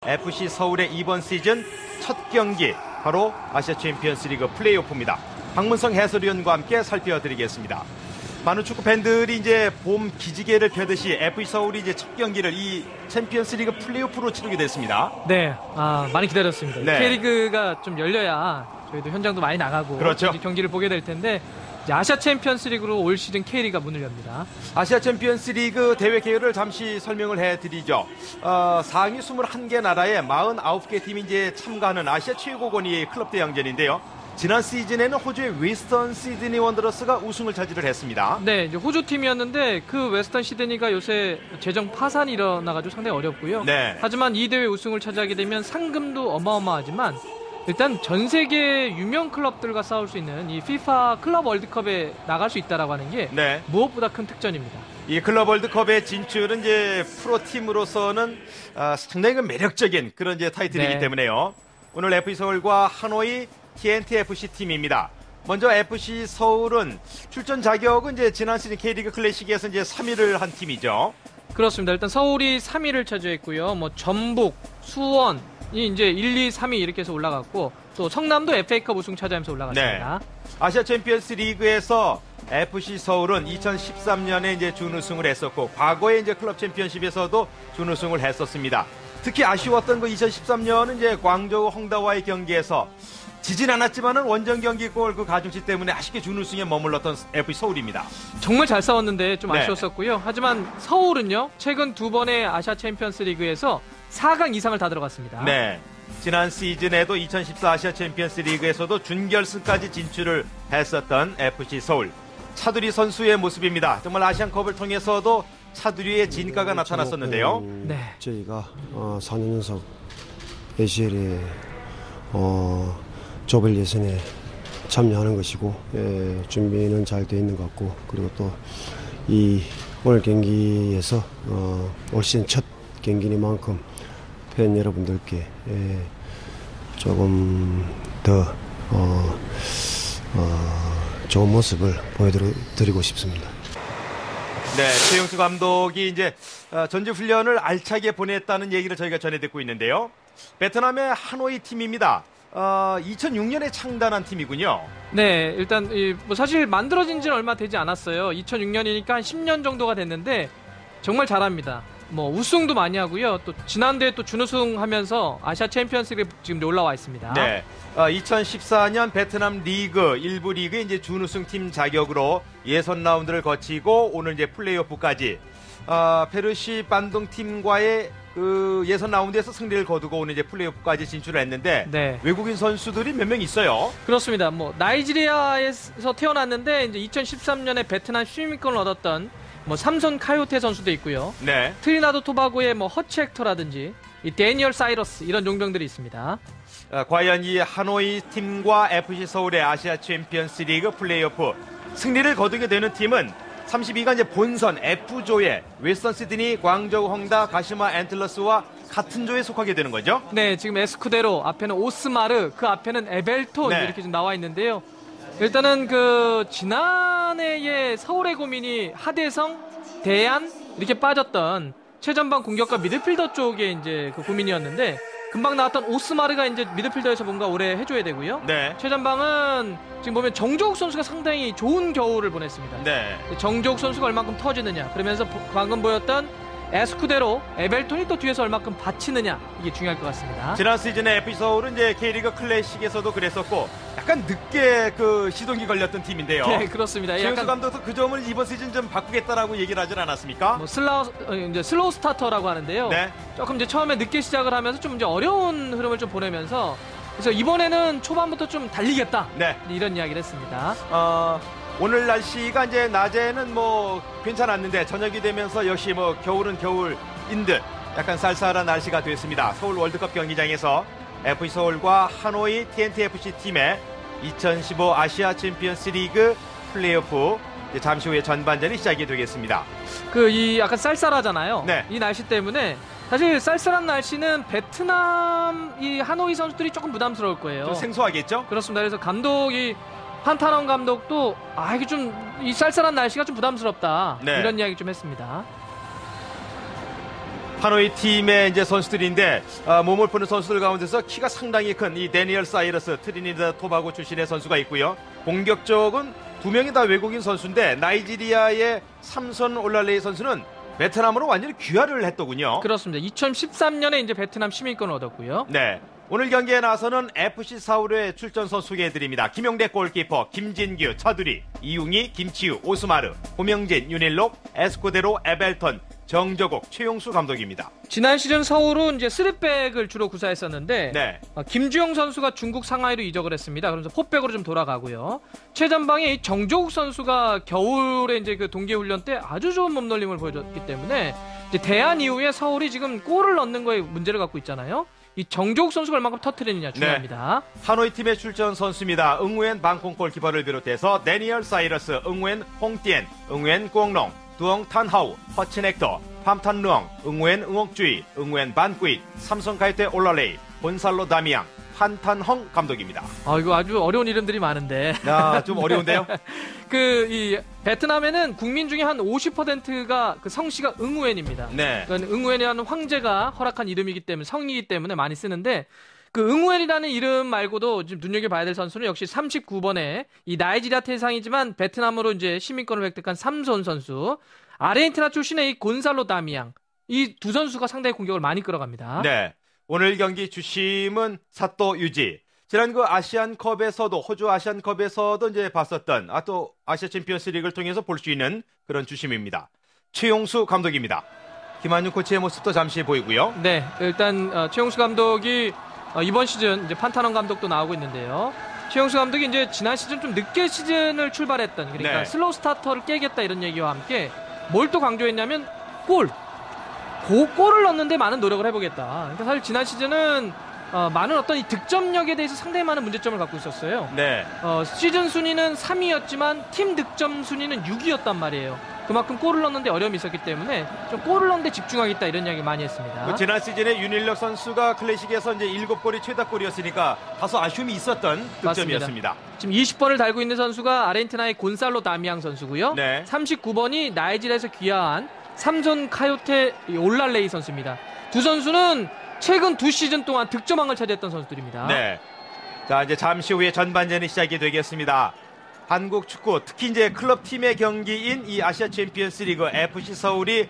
FC 서울의 이번 시즌 첫 경기 바로 아시아 챔피언스 리그 플레이오프입니다. 박문성 해설위원과 함께 살펴드리겠습니다. 많은 축구 팬들이 이제 봄 기지개를 펴듯이 FC 서울이 이제 첫 경기를 이 챔피언스 리그 플레이오프로 치르게 됐습니다. 네, 많이 기다렸습니다. 네. K리그가 좀 열려야 저희도 현장도 많이 나가고 그렇죠. 경기를 보게 될 텐데 이제 아시아 챔피언스 리그로 올 시즌 K리그가 문을 엽니다. 아시아 챔피언스 리그 대회 개요를 잠시 설명을 해드리죠. 상위 21개 나라에 49개 팀이 이제 참가하는 아시아 최고권위 클럽 대항전인데요. 지난 시즌에는 호주의 웨스턴 시드니 원더러스가 우승을 차지를 했습니다. 네, 이제 호주 팀이었는데 그 웨스턴 시드니가 요새 재정 파산이 일어나가지고 상당히 어렵고요. 네. 하지만 이 대회 우승을 차지하게 되면 상금도 어마어마하지만 일단 전 세계 유명 클럽들과 싸울 수 있는 이 FIFA 클럽 월드컵에 나갈 수 있다라고 하는 게 네. 무엇보다 큰 특전입니다. 이 클럽 월드컵의 진출은 이제 프로팀으로서는 상당히 매력적인 그런 이제 타이틀이기 네. 때문에요. 오늘 FC 서울과 하노이 TNT FC 팀입니다. 먼저 FC 서울은 출전 자격은 이제 지난 시즌 K리그 클래식에서 이제 3위를 한 팀이죠. 그렇습니다. 일단 서울이 3위를 차지했고요. 뭐 전북, 수원이 이제 1, 2, 3위 이렇게 해서 올라갔고 또 성남도 FA컵 우승 차지하면서 올라갔습니다. 네. 아시아 챔피언스 리그에서 FC 서울은 2013년에 이제 준우승을 했었고 과거에 이제 클럽 챔피언십에서도 준우승을 했었습니다. 특히 아쉬웠던 그 2013년은 이제 광저우 홍다와의 경기에서 지진 않았지만은 원정 경기 골 그 가중치 때문에 아쉽게 준우승에 머물렀던 FC 서울입니다. 정말 잘 싸웠는데 좀 네. 아쉬웠었고요. 하지만 서울은요. 최근 두 번의 아시아 챔피언스 리그에서 4강 이상을 다 들어갔습니다. 네. 지난 시즌에도 2014 아시아 챔피언스 리그에서도 준결승까지 진출을 했었던 FC 서울. 차두리 선수의 모습입니다. 정말 아시안컵을 통해서도 차두리의 진가가 나타났었는데요. 네. 저희가 4년 연속 ACL에 조별 예선에 참여하는 것이고 준비는 잘 되어 있는 것 같고 그리고 또 이 오늘 경기에서 올 시즌 첫 경기니만큼 팬 여러분들께 조금 더 좋은 모습을 보여드리고 싶습니다. 네, 최용수 감독이 이제 전지훈련을 알차게 보냈다는 얘기를 저희가 전해 듣고 있는데요. 베트남의 하노이 팀입니다. 2006년에 창단한 팀이군요. 네, 일단 뭐 사실 만들어진 지는 얼마 되지 않았어요. 2006년이니까 한 10년 정도가 됐는데 정말 잘합니다. 뭐 우승도 많이 하고요. 또 지난대에 또 준우승하면서 아시아 챔피언스리그에 지금 올라와 있습니다. 네, 2014년 베트남 리그 일부 리그의 이제 준우승 팀 자격으로 예선 라운드를 거치고 오늘 이제 플레이오프까지 페르시 반동 팀과의 그 예선 라운드에서 승리를 거두고 오늘 이제 플레이오프까지 진출을 했는데 네. 외국인 선수들이 몇 명 있어요. 그렇습니다. 뭐 나이지리아에서 태어났는데 이제 2013년에 베트남 시민권을 얻었던 뭐 삼손 카요테 선수도 있고요. 네. 트리나드 토바고의 뭐 허치 헥터라든지 이 데니얼 사이러스 이런 용병들이 있습니다. 과연 이 하노이 팀과 FC 서울의 아시아 챔피언스 리그 플레이오프 승리를 거두게 되는 팀은 32강 이제 본선 F조의 웨스턴 시드니, 광저우 홍다, 가시마 앤틀러스와 같은 조에 속하게 되는 거죠. 네, 지금 에스쿠데로 앞에는 오스마르, 그 앞에는 에벨톤 네. 이렇게 좀 나와 있는데요. 일단은 그 지난해에 서울의 고민이 하대성, 대안 이렇게 빠졌던 최전방 공격과 미드필더 쪽에 이제 그 고민이었는데 금방 나왔던 오스마르가 이제 미드필더에서 뭔가 오래 해줘야 되고요. 네. 최전방은 지금 보면 정조욱 선수가 상당히 좋은 겨울을 보냈습니다. 네. 정조욱 선수가 얼마큼 터지느냐 그러면서 방금 보였던 에스쿠데로 에벨톤이 또 뒤에서 얼마큼 받치느냐 이게 중요할 것 같습니다. 지난 시즌에 FC 서울은 이제 K리그 클래식에서도 그랬었고 약간 늦게 그 시동이 걸렸던 팀인데요. 네, 그렇습니다. 최용수 약간 감독도 그 점을 이번 시즌 좀 바꾸겠다라고 얘기를 하진 않았습니까? 뭐 이제 슬로우 스타터라고 하는데요. 네. 조금 이제 처음에 늦게 시작을 하면서 좀 이제 어려운 흐름을 좀 보내면서 그래서 이번에는 초반부터 좀 달리겠다. 네. 이런 이야기를 했습니다. 오늘 날씨가 이제 낮에는 뭐 괜찮았는데 저녁이 되면서 역시 뭐 겨울은 겨울인 듯 약간 쌀쌀한 날씨가 됐습니다. 서울 월드컵 경기장에서 FC 서울과 하노이 TNT FC 팀의 2015 아시아 챔피언스 리그 플레이오프 이제 잠시 후에 전반전이 시작이 되겠습니다. 그 이 약간 쌀쌀하잖아요. 네. 이 날씨 때문에 사실 쌀쌀한 날씨는 베트남 이 하노이 선수들이 조금 부담스러울 거예요. 좀 생소하겠죠? 그렇습니다. 그래서 감독이 판타넌 감독도 이게 좀 이 쌀쌀한 날씨가 좀 부담스럽다. 네. 이런 이야기 좀 했습니다. 하노이 팀의 이제 선수들인데 몸을 푸는 선수들 가운데서 키가 상당히 큰 이 데니얼 사이러스 트리니다드 토바고 출신의 선수가 있고요. 공격적은 두 명이 다 외국인 선수인데 나이지리아의 삼손 올랄레이 선수는 베트남으로 완전히 귀화를 했더군요. 그렇습니다. 2013년에 이제 베트남 시민권을 얻었고요. 네. 오늘 경기에 나서는 FC 서울의 출전 선수 소개해드립니다. 김용대 골키퍼, 김진규, 차두리, 이웅희, 김치우, 오스마르, 호명진, 윤일록, 에스쿠데로, 에벨턴, 정저곡, 최용수 감독입니다. 지난 시즌 서울은 이제 3백을 주로 구사했었는데 네. 김주영 선수가 중국 상하이로 이적을 했습니다. 그러면서 포백으로 좀 돌아가고요. 최전방에 이 정조국 선수가 겨울에 이제 그 동계훈련 때 아주 좋은 몸놀림을 보여줬기 때문에 이제 대안 이후에 서울이 지금 골을 넣는 거에 문제를 갖고 있잖아요. 이 정조국 선수가 얼마큼 터트리느냐 중요합니다. 네. 하노이 팀의 출전 선수입니다. 응우엔 방콩 골키퍼를 비롯해서 데니얼 사이러스, 응우엔 홍띠엔, 응우엔 꾸엉롱, 두엉 탄하우, 허친 헥터, 팜탄 르엉, 응우엔 응옥주의, 응우엔 반꾸잇, 삼성 카이테 올랄레이, 본살로 다미앙, 판탄헝 감독입니다. 이거 아주 어려운 이름들이 많은데. 야, 좀 어려운데요? 이 베트남에는 국민 중에 한 50%가 그 성씨가 응우엔입니다. 네. 그러니까 응우엔이라는 황제가 허락한 이름이기 때문에 성이기 때문에 많이 쓰는데 그 응우엔이라는 이름 말고도 좀 눈여겨봐야 될 선수는 역시 39번에 이 나이지리아 태상이지만 베트남으로 이제 시민권을 획득한 삼손 선수, 아르헨티나 출신의 이 곤살로 다미앙, 이 두 선수가 상당히 공격을 많이 끌어갑니다. 네. 오늘 경기 주심은 사또 유지. 지난 그 아시안컵에서도, 호주 아시안컵에서도 이제 봤었던, 또 아시아 챔피언스 리그를 통해서 볼 수 있는 그런 주심입니다. 최용수 감독입니다. 김한중 코치의 모습도 잠시 보이고요. 네, 일단 최용수 감독이 이번 시즌 이제 판타넌 감독도 나오고 있는데요. 최용수 감독이 이제 지난 시즌 좀 늦게 시즌을 출발했던, 그러니까 네. 슬로우 스타터를 깨겠다 이런 얘기와 함께 뭘 또 강조했냐면 골을 넣는데 많은 노력을 해보겠다. 그러니까 사실 지난 시즌은 많은 어떤 이 득점력에 대해서 상당히 많은 문제점을 갖고 있었어요. 네. 시즌 순위는 3위였지만 팀 득점 순위는 6위였단 말이에요. 그만큼 골을 넣는데 어려움이 있었기 때문에 좀 골을 넣는데 집중하겠다 이런 이야기 많이 했습니다. 지난 시즌에 윤일력 선수가 클래식에서 이제 7골이 최다골이었으니까 다소 아쉬움이 있었던 득점이었습니다. 지금 20번을 달고 있는 선수가 아르헨티나의 곤살로 다미앙 선수고요. 네. 39번이 나이지리아에서 귀화한 삼손 카요테 올랄레이 선수입니다. 두 선수는 최근 2시즌 동안 득점왕을 차지했던 선수들입니다. 네. 자, 이제 잠시 후에 전반전이 시작이 되겠습니다. 한국 축구, 특히 이제 클럽팀의 경기인 이 아시아 챔피언스 리그 FC 서울이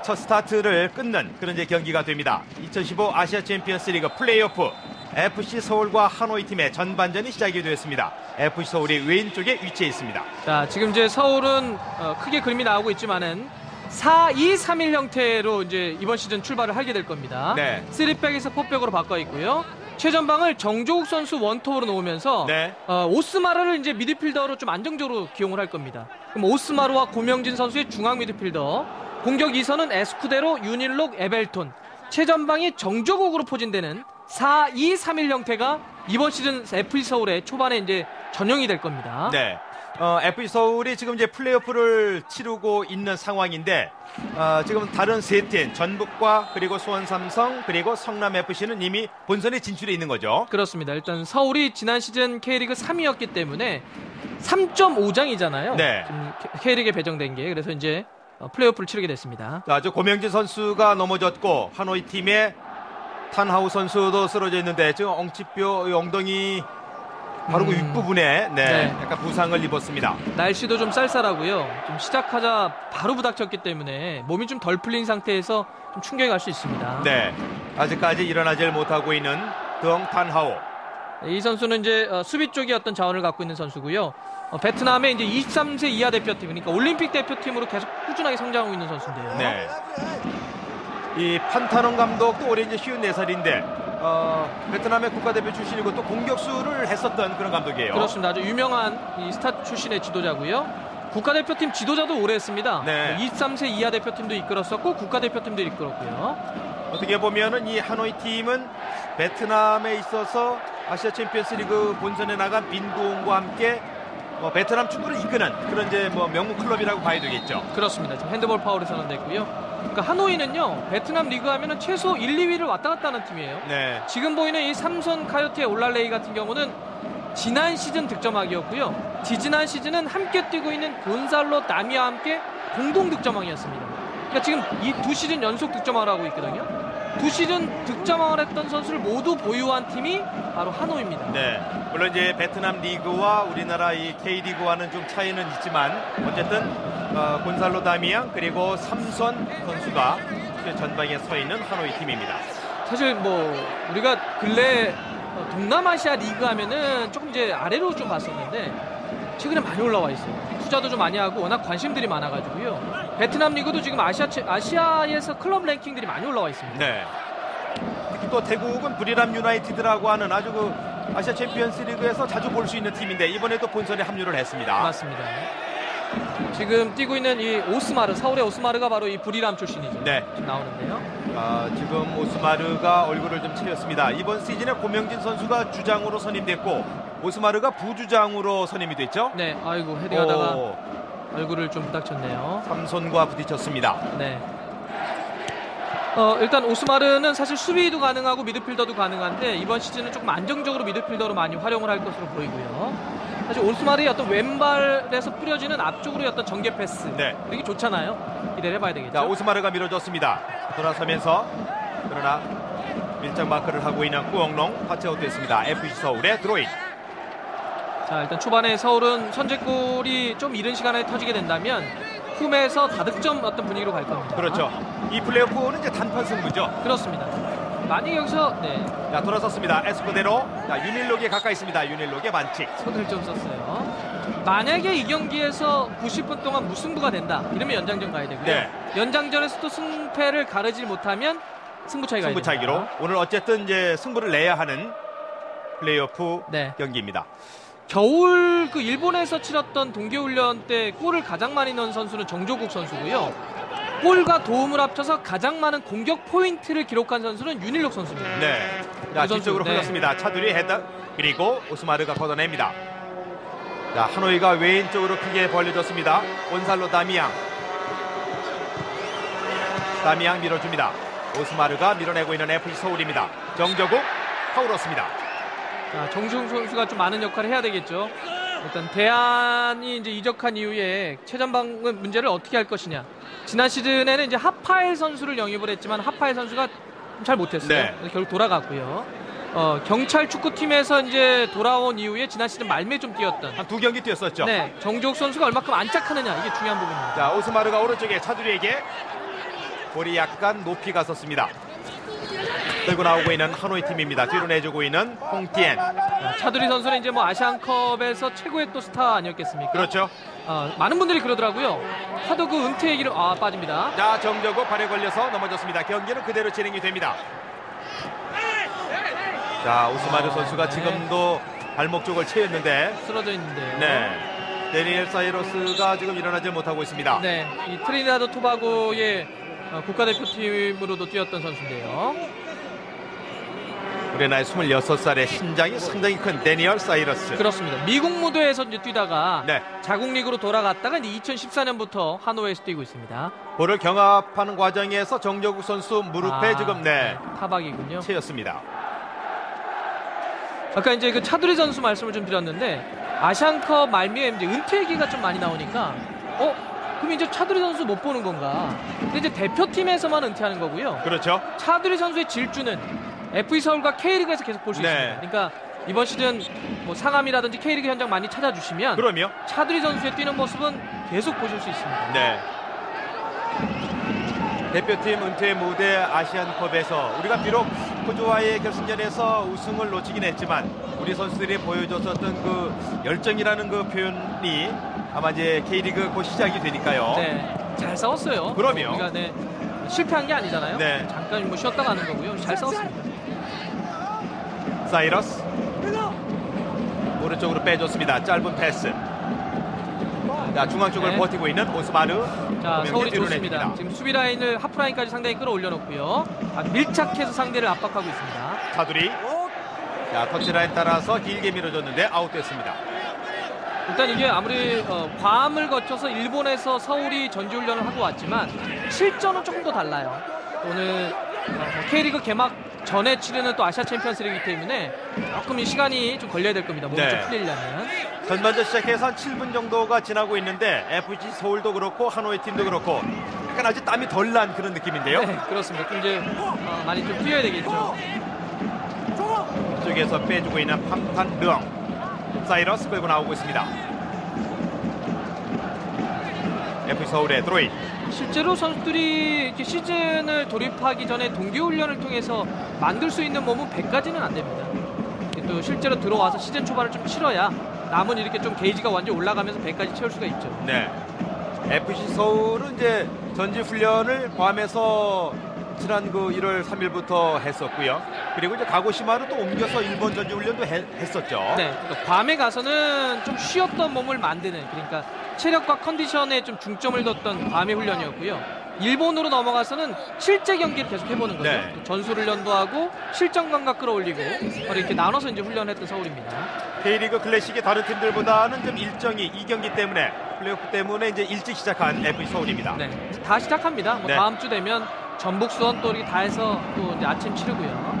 첫 스타트를 끊는 그런 이제 경기가 됩니다. 2015 아시아 챔피언스 리그 플레이오프 FC 서울과 하노이 팀의 전반전이 시작이 되었습니다. FC 서울이 왼쪽에 위치해 있습니다. 자, 지금 이제 서울은 크게 그림이 나오고 있지만은 4-2-3-1 형태로 이제 이번 시즌 출발을 하게 될 겁니다. 네. 3백에서 4백으로 바꿔 있고요. 최전방을 정조국 선수 원톱으로 놓으면서 네. 오스마르를 이제 미드필더로 좀 안정적으로 기용을 할 겁니다. 그럼 오스마르와 고명진 선수의 중앙 미드필더, 공격 2선은 에스쿠데로, 윤일록, 에벨톤, 최전방이 정조국으로 포진되는 4-2-3-1 형태가 이번 시즌 FC 서울의 초반에 이제 전형이 될 겁니다. 네. FC 서울이 지금 이제 플레이오프를 치르고 있는 상황인데 지금 다른 세 팀 전북과 그리고 수원 삼성 그리고 성남 FC는 이미 본선에 진출해 있는 거죠. 그렇습니다. 일단 서울이 지난 시즌 K리그 3위였기 때문에 3.5장이잖아요. 네. 지금 K리그에 배정된 게. 그래서 이제 플레이오프를 치르게 됐습니다. 자, 저 고명진 선수가 넘어졌고 하노이 팀의 탄하우 선수도 쓰러져 있는데 지금 엉치뼈 엉덩이 바로 그 윗부분에 네. 약간 부상을 입었습니다. 날씨도 좀 쌀쌀하고요. 좀 시작하자 바로 부닥쳤기 때문에 몸이 좀 덜 풀린 상태에서 좀 충격이 갈 수 있습니다. 네. 아직까지 일어나질 못하고 있는 덩 탄하오. 이 선수는 이제 수비 쪽에 어떤 자원을 갖고 있는 선수고요. 베트남의 이제 23세 이하 대표팀, 그러니까 올림픽 대표팀으로 계속 꾸준하게 성장하고 있는 선수인데요. 네. 이 판타논 감독도 올해 이제 54살인데 베트남의 국가대표 출신이고 또 공격수를 했었던 그런 감독이에요. 그렇습니다. 아주 유명한 이 스타 출신의 지도자고요. 국가대표팀 지도자도 오래 했습니다. 네. 23세 이하 대표팀도 이끌었었고 국가대표팀도 이끌었고요. 어떻게 보면은 이 하노이 팀은 베트남에 있어서 아시아 챔피언스 리그 본선에 나간 빈두옹과 함께 베트남 축구를 이끄는 그런 이제 명문 클럽이라고 봐야 되겠죠. 그렇습니다. 지금 핸드볼 파울이 선언됐고요. 그러니까 하노이는요, 베트남 리그 하면은 최소 1, 2위를 왔다 갔다 하는 팀이에요. 네. 지금 보이는 이 삼손 카요테 올랄레이 같은 경우는 지난 시즌 득점왕이었고요. 지지난 시즌은 함께 뛰고 있는 곤살로 다미와 함께 공동 득점왕이었습니다. 그러니까 지금 이 2시즌 연속 득점왕을 하고 있거든요. 2시즌 득점왕을 했던 선수를 모두 보유한 팀이 바로 하노이입니다. 네. 물론 이제 베트남 리그와 우리나라 이 K리그와는 좀 차이는 있지만 어쨌든 곤살로 다미앙 그리고 삼선 선수가 전방에 서 있는 하노이 팀입니다. 사실 뭐 우리가 근래 동남아시아 리그 하면은 조금 이제 아래로 좀 봤었는데 최근에 많이 올라와 있어요. 투자도 좀 많이 하고 워낙 관심들이 많아가지고요. 베트남 리그도 지금 아시아에서 클럽 랭킹들이 많이 올라와 있습니다. 네. 특히 또 태국은 부리람 유나이티드라고 하는 아주 그 아시아 챔피언스 리그에서 자주 볼 수 있는 팀인데 이번에도 본선에 합류를 했습니다. 맞습니다. 지금 뛰고 있는 이 오스마르, 서울의 오스마르가 바로 이 부리람 출신이죠. 네. 지금 나오는데요. 지금 오스마르가 얼굴을 좀 채웠습니다. 이번 시즌에 고명진 선수가 주장으로 선임됐고 오스마르가 부주장으로 선임이 됐죠. 네, 아이고 헤딩하다가 얼굴을 좀 부닥쳤네요. 삼손과 부딪혔습니다. 네. 일단 오스마르는 사실 수비도 가능하고 미드필더도 가능한데 이번 시즌은 조금 안정적으로 미드필더로 많이 활용을 할 것으로 보이고요. 사실 오스마르의 어떤 왼발에서 뿌려지는 앞쪽으로의 어떤 전개 패스 네. 이게 좋잖아요. 기대를 해봐야 되겠죠. 자, 오스마르가 밀어줬습니다. 돌아서면서 그러나 밀착 마크를 하고 있는 꾸엉롱 파치아웃 됐습니다. FC 서울의 드로인. 자, 일단 초반에 서울은 선제골이 좀 이른 시간에 터지게 된다면 홈에서 다득점 어떤 분위기로 갈 겁니다. 그렇죠. 이 플레이오프는 이제 단판 승부죠. 그렇습니다. 만약에 여기서 자, 돌아섰습니다. 에스코데로. 자, 윤일록에 가까이 있습니다. 윤일록의 반칙. 손을 좀 썼어요. 만약에 이 경기에서 90분 동안 무승부가 된다. 이러면 연장전 가야 되고요. 네. 연장전에서도 승패를 가르지 못하면 승부 차이가 승부 차이기로 오늘 어쨌든 이제 승부를 내야 하는 플레이오프 네. 경기입니다. 겨울 그 일본에서 치렀던 동계훈련 때 골을 가장 많이 넣은 선수는 정조국 선수고요. 골과 도움을 합쳐서 가장 많은 공격 포인트를 기록한 선수는 윤일록 선수입니다. 네. 자, 선수, 뒤쪽으로 네. 흘렀습니다. 차두리 헤더. 그리고 오스마르가 걷어냅니다. 자, 하노이가 왼쪽으로 크게 벌려줬습니다. 곤살로 다미앙. 다미앙 밀어줍니다. 오스마르가 밀어내고 있는 FC 서울입니다. 정저국 파울었습니다. 자, 정중 선수가 좀 많은 역할을 해야 되겠죠. 일단 대안이 이제 이적한 이후에 최전방 문제를 어떻게 할 것이냐. 지난 시즌에는 이제 하파엘 선수를 영입을 했지만 하파엘 선수가 잘 못했어요. 네. 그래서 결국 돌아갔고요. 경찰 축구팀에서 이제 돌아온 이후에 지난 시즌 말미에 좀 뛰었던 한 2경기 뛰었었죠. 네, 정조욱 선수가 얼마큼 안착하느냐 이게 중요한 부분입니다. 자, 오스마르가 오른쪽에 차두리에게 볼이 약간 높이 갔었습니다. 들고 나오고 있는 하노이 팀입니다. 뒤로 내주고 있는 홍티엔. 차두리 선수는 이제 뭐 아시안컵에서 최고의 또 스타 아니었겠습니까? 그렇죠. 많은 분들이 그러더라고요. 하도 그 은퇴 얘기를 빠집니다. 자, 정저국 발에 걸려서 넘어졌습니다. 경기는 그대로 진행이 됩니다. 자, 오스마르 선수가 네. 지금도 발목 쪽을 채였는데 쓰러져 있는데요. 네. 데니엘 사이러스가 지금 일어나지 못하고 있습니다. 네, 이 트리니다드 토바고의 국가대표팀으로도 뛰었던 선수인데요. 우리 나이 26살의 신장이 상당히 큰 데니엘 사이러스. 그렇습니다. 미국 무대에서 이제 뛰다가 네. 자국 리그로 돌아갔다가 이제 2014년부터 하노이에서 뛰고 있습니다. 볼을 경합하는 과정에서 정저국 선수 무릎에 지금 타박이군요. 채였습니다. 아까 이제 그 차두리 선수 말씀을 좀 드렸는데 아시안컵 말미에 이제 은퇴 얘기가 좀 많이 나오니까 그럼 이제 차두리 선수 못 보는 건가? 근데 이제 대표팀에서만 은퇴하는 거고요. 그렇죠. 차두리 선수의 질주는 FC 서울과 K리그에서 계속 볼 수 네. 있습니다. 그러니까 이번 시즌 뭐 상암이라든지 K리그 현장 많이 찾아주시면 그럼요. 차두리 선수의 뛰는 모습은 계속 보실 수 있습니다. 네. 대표팀 은퇴 무대 아시안컵에서 우리가 비록 호주와의 결승전에서 우승을 놓치긴 했지만 우리 선수들이 보여줬었던 그 열정이라는 그 표현이 아마 이제 K리그 곧 시작이 되니까요. 네, 잘 싸웠어요. 그럼요. 우리가 실패한 게 아니잖아요. 네. 잠깐 뭐 쉬었다 가는 거고요. 잘 싸웠습니다. 사이러스 오른쪽으로 빼줬습니다. 짧은 패스. 자, 중앙 쪽을 네. 버티고 있는 오스마르. 자, 서울이 뒤로 좋습니다. 냅니다. 지금 수비 라인을 하프라인까지 상당히 끌어올려놓고요. 밀착해서 상대를 압박하고 있습니다. 차두리. 자, 터치라인 따라서 길게 밀어줬는데 아웃됐습니다. 일단 이게 아무리 괌을 거쳐서 일본에서 서울이 전지훈련을 하고 왔지만 실전은 조금 더 달라요. 오늘 K리그 개막 전에 치르는 또 아시아 챔피언스 리그이기 때문에 조금 이 시간이 좀 걸려야 될 겁니다. 몸이 네. 좀 풀리려면. 전반전 시작해서 한 7분 정도가 지나고 있는데 FC 서울도 그렇고 하노이 팀도 그렇고 약간 아직 땀이 덜 난 그런 느낌인데요. 네, 그렇습니다. 좀 이제 많이 좀 뛰어야 되겠죠. 이쪽에서 빼주고 있는 팜탄릉 사이러스 끌고 나오고 있습니다. FC 서울의 드로인. 실제로 선수들이 이렇게 시즌을 돌입하기 전에 동계훈련을 통해서 만들 수 있는 몸은 100까지는 안 됩니다. 또 실제로 들어와서 시즌 초반을 좀 치러야 남은 이렇게 좀 게이지가 완전히 올라가면서 100까지 채울 수가 있죠. 네. FC 서울은 이제 전지 훈련을 괌에서 지난 그 1월 3일부터 했었고요. 그리고 이제 가고시마로 또 옮겨서 일본 전지 훈련도 했었죠. 네. 그러니까 괌에 가서는 좀 쉬었던 몸을 만드는, 그러니까 체력과 컨디션에 좀 중점을 뒀던 괌의 훈련이었고요. 일본으로 넘어가서는 실제 경기를 계속 해보는 거죠. 네. 또 전술 훈련도 하고 실전 감각 끌어올리고 이렇게 나눠서 이제 훈련했던 서울입니다. K리그 클래식이 다른 팀들보다는 좀 일정이 이 경기 때문에 플레이오프 때문에 이제 일찍 시작한 FC 서울입니다. 네. 다 시작합니다. 뭐 네. 다음 주 되면 전북 수원 또 이렇게 다 해서 또 이제 아침 치르고요.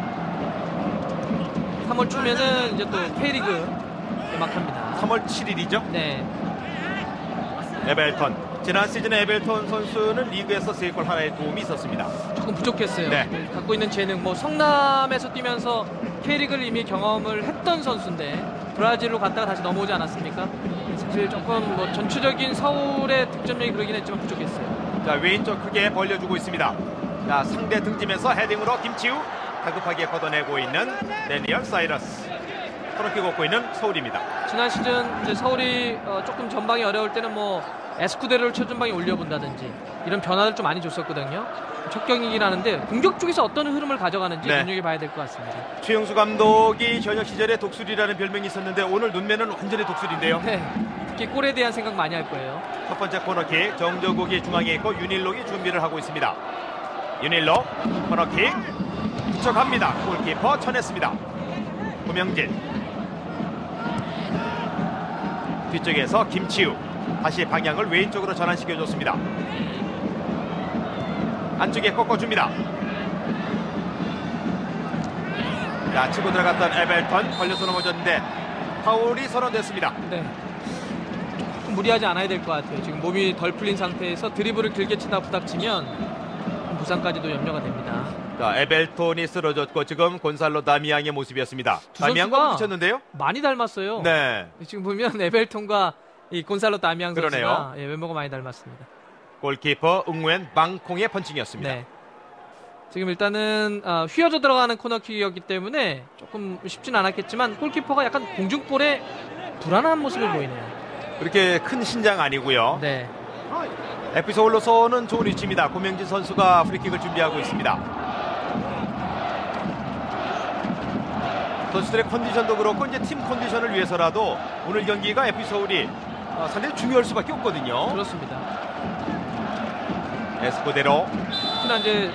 3월 초면은 이제 또 K리그 개막합니다. 3월 7일이죠. 네. 에벨턴. 지난 시즌에 에벨턴 선수는 리그에서 3골 하나의 도움이 있었습니다. 조금 부족했어요. 네. 갖고 있는 재능, 뭐 성남에서 뛰면서 K리그를 이미 경험을 했던 선수인데 브라질로 갔다가 다시 넘어오지 않았습니까? 사실 조금 뭐 전체적인 서울의 득점력이 그러긴 했지만 부족했어요. 자, 왼쪽 크게 벌려주고 있습니다. 자, 상대 등짐에서 헤딩으로 김치우 다급하게 걷어내고 있는 데니얼 사이러스. 코너킥 걷고 있는 서울입니다. 지난 시즌 이제 서울이 조금 전방이 어려울 때는 뭐 에스쿠데로를 최전방에 올려본다든지 이런 변화를 좀 많이 줬었거든요. 첫 경기긴 하는데 공격 쪽에서 어떤 흐름을 가져가는지 네. 눈여겨봐야 될 것 같습니다. 최용수 감독이 현역 시절에 독수리라는 별명이 있었는데 오늘 눈매는 완전히 독수리인데요. 네, 특히 골에 대한 생각 많이 할 거예요. 첫 번째 코너킥 정저국이 중앙에 있고 윤일록이 준비를 하고 있습니다. 윤일록 코너킥 부척합니다. 골키퍼 쳐냈습니다. 고명진 뒤쪽에서 김치우 다시 방향을 왼쪽으로 전환시켜줬습니다. 안쪽에 꺾어줍니다. 자, 치고 들어갔던 에벨턴 걸려서 넘어졌는데 파울이 선언됐습니다. 네. 조금 무리하지 않아야 될 것 같아요. 지금 몸이 덜 풀린 상태에서 드리블을 길게 치다 부닥치면 부상까지도 염려가 됩니다. 자, 에벨톤이 쓰러졌고 지금 곤살로 다미앙의 모습이었습니다. 두 다미앙과 선수가 부딪혔는데요. 많이 닮았어요. 네, 지금 보면 에벨톤과 이 곤살로 다미앙 그러네요. 선수가 외모가 많이 닮았습니다. 골키퍼 응웬 방콩의 펀칭이었습니다. 네. 지금 일단은 휘어져 들어가는 코너킥이었기 때문에 조금 쉽진 않았겠지만 골키퍼가 약간 공중볼에 불안한 모습을 보이네요. 그렇게 큰 신장 아니고요. 네. FC 서울로서는 좋은 위치입니다. 고명진 선수가 프리킥을 준비하고 있습니다. 선수들의 컨디션도 그렇고 이제 팀 컨디션을 위해서라도 오늘 경기가 FC 서울이 상당히 중요할 수밖에 없거든요. 그렇습니다. 에스코데로 특히나 이제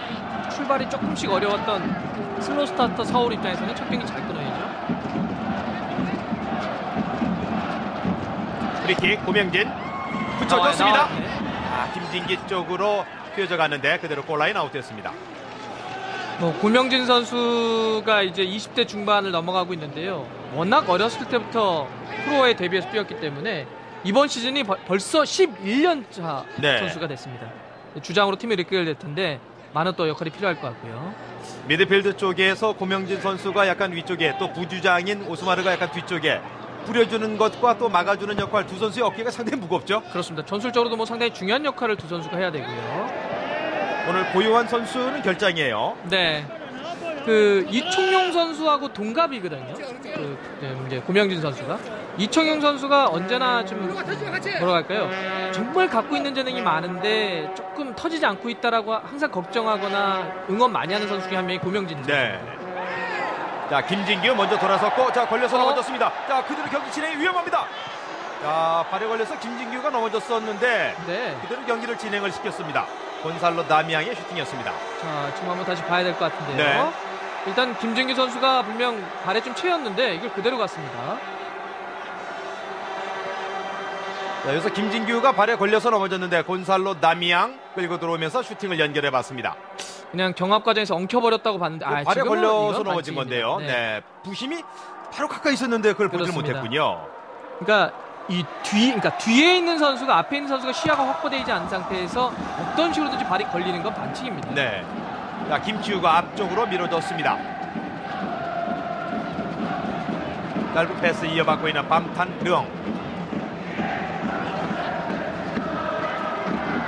출발이 조금씩 어려웠던 슬로우 스타터 서울 입장에서는 첫 경기 잘 끊어야죠. 프리킥 고명진 붙여줬습니다. 네. 김진기 쪽으로 휘어져 갔는데 그대로 골라인 아웃됐습니다. 뭐 고명진 선수가 이제 20대 중반을 넘어가고 있는데요. 워낙 어렸을 때부터 프로에 데뷔해서 뛰었기 때문에 이번 시즌이 벌써 11년차 네. 선수가 됐습니다. 주장으로 팀을 이끌게 될 텐데 많은 또 역할이 필요할 것 같고요. 미드필드 쪽에서 고명진 선수가 약간 위쪽에 또 부주장인 오스마르가 약간 뒤쪽에 뿌려주는 것과 또 막아주는 역할 두 선수의 어깨가 상당히 무겁죠. 그렇습니다. 전술적으로도 뭐 상당히 중요한 역할을 두 선수가 해야 되고요. 오늘 고요한 선수는 결장이에요. 네. 그 이청용 선수하고 동갑이거든요. 이제 고명진 선수가 이청용 선수가 언제나 좀 뭐라 할까요? 정말 갖고 있는 재능이 많은데 조금 터지지 않고 있다라고 항상 걱정하거나 응원 많이 하는 선수 중에 한 명이 고명진 선수. 네. 자, 김진규 먼저 돌아섰고 자, 걸려서 넘어졌습니다. 자, 그대로 경기 진행이 위험합니다. 자, 발에 걸려서 김진규가 넘어졌었는데 네. 그대로 경기를 진행을 시켰습니다. 곤살로 다미앙의 슈팅이었습니다. 자, 지금 한번 다시 봐야 될 것 같은데요. 네. 일단 김진규 선수가 분명 발에 좀 채였는데 이걸 그대로 갔습니다. 자, 여기서 김진규가 발에 걸려서 넘어졌는데 곤살로 다미앙 끌고 들어오면서 슈팅을 연결해 봤습니다. 그냥 경합 과정에서 엉켜버렸다고 봤는데 발에 지금은 걸려서 이건 넘어진 반칙입니다. 건데요. 네. 부심이 바로 가까이 있었는데 그걸 보질 그렇습니다. 못했군요. 그러니까 그러니까 뒤에 있는 선수가 앞에 있는 선수가 시야가 확보되지 않은 상태에서 어떤 식으로든지 발이 걸리는 건 반칙입니다. 네. 자, 김치우가 앞쪽으로 밀어줬습니다. 짧은 패스 이어받고 있는 밤탄릉.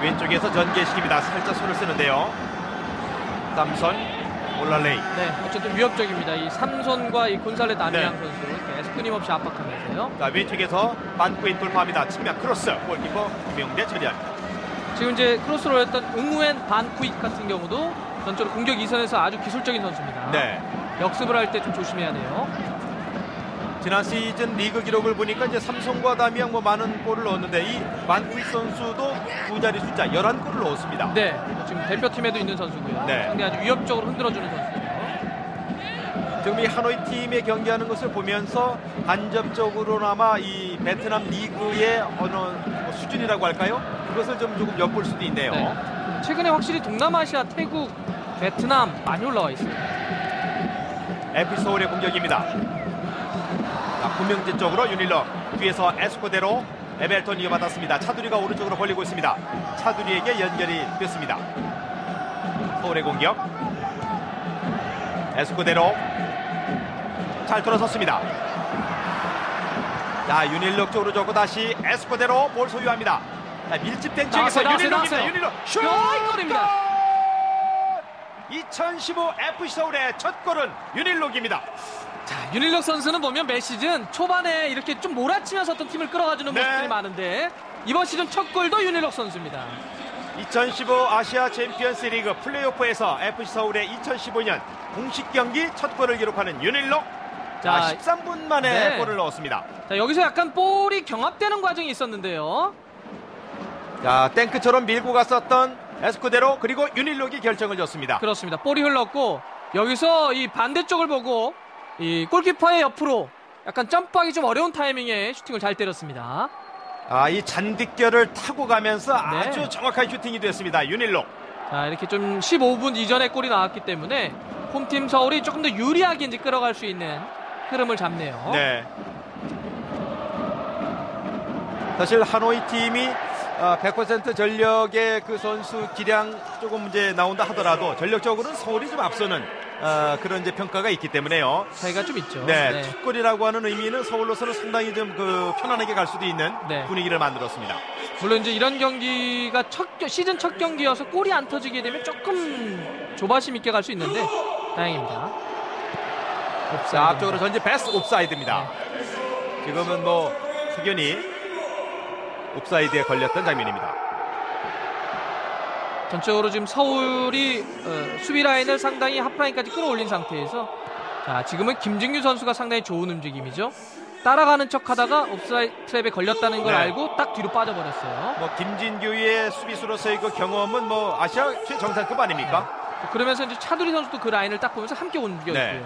왼쪽에서 전개시킵니다. 살짝 손을 쓰는데요. 삼선 올랄레이. 네, 어쨌든 위협적입니다. 이 삼손과 이 곤살레 다미앙 네. 선수 계속 끊임없이 압박하면서요. 자, 왼쪽에서 반구인 돌파합니다. 측면 크로스. 골키퍼 김용대 처리합니다. 지금 이제 크로스로 했던 응우엔 반쿠익 같은 경우도 전적으로 공격 이선에서 아주 기술적인 선수입니다. 네. 역습을 할 때 좀 조심해야 돼요. 지난 시즌 리그 기록을 보니까 이제 삼성과 다미양 뭐 많은 골을 넣었는데 이 반구익 선수도 두 자리 숫자 11골을 넣었습니다. 네, 지금 대표팀에도 있는 선수고요. 네. 상당히 아주 위협적으로 흔들어주는 선수예요. 지금 이 하노이 팀의 경기하는 것을 보면서 간접적으로나마 이 베트남 리그의 어느 뭐 수준이라고 할까요? 그것을 좀 조금 엿볼 수도 있네요. 네. 최근에 확실히 동남아시아, 태국, 베트남 많이 올라와 있어요. FC 서울의 공격입니다. 자, 구명진 쪽으로 윤일러 뒤에서 에스코데로 에벨턴 이어받았습니다. 차두리가 오른쪽으로 벌리고 있습니다. 차두리에게 연결이 됐습니다. 서울의 공격. 에스코데로 잘 돌아섰습니다. 자, 윤일럭 쪽으로 줬고 다시 에스코데로 볼 소유합니다. 자, 밀집된 지역에서 윤일럭입니다. 윤일럭 슛! 골입니다. 2015 FC 서울의 첫 골은 윤일럭입니다. 자, 윤일럭 선수는 보면 매 시즌 초반에 이렇게 좀 몰아치면서 어떤 팀을 끌어가주는 네. 모습들이 많은데 이번 시즌 첫 골도 윤일럭 선수입니다. 2015 아시아 챔피언스 리그 플레이오프에서 FC 서울의 2015년 공식 경기 첫 골을 기록하는 윤일럭. 자, 13분 만에 네. 골을 넣었습니다. 자, 여기서 약간 볼이 경합되는 과정이 있었는데요. 자, 탱크처럼 밀고 갔었던 에스쿠데로 그리고 윤일럭이 결정을 줬습니다. 그렇습니다. 볼이 흘렀고 여기서 이 반대쪽을 보고 이 골키퍼의 옆으로 약간 점프하기 좀 어려운 타이밍에 슈팅을 잘 때렸습니다. 아, 이 잔디결을 타고 가면서 네. 아주 정확한 슈팅이 됐습니다. 윤일럭. 자, 이렇게 좀 15분 이전에 골이 나왔기 때문에 홈팀 서울이 조금 더 유리하게 이제 끌어갈 수 있는 흐름을 잡네요. 네. 사실 하노이 팀이 100% 전력의 그 선수 기량 조금 이제 나온다 하더라도 전력적으로는 서울이 좀 앞서는 그런 이제 평가가 있기 때문에요. 차이가 좀 있죠. 네, 첫 골이라고 하는 의미는 서울로서는 상당히 좀 그 편안하게 갈 수도 있는 네. 분위기를 만들었습니다. 물론 이제 이런 경기가 시즌 첫 경기여서 골이 안 터지게 되면 조금 조바심 있게 갈 수 있는데 다행입니다. 자, 앞쪽으로 전진 패스 옵사이드입니다. 지금은 뭐 확연히 옵사이드에 걸렸던 장면입니다. 전적으로 지금 서울이 수비 라인을 상당히 하프라인까지 끌어올린 상태에서 자, 지금은 김진규 선수가 상당히 좋은 움직임이죠. 따라가는 척하다가 옵사이드 트랩에 걸렸다는 걸 네. 알고 딱 뒤로 빠져버렸어요. 뭐 김진규의 수비수로서의 그 경험은 뭐 아시아 최정상급 아닙니까? 그러면서 이제 차두리 선수도 그 라인을 딱 보면서 함께 움직여주고요. 네.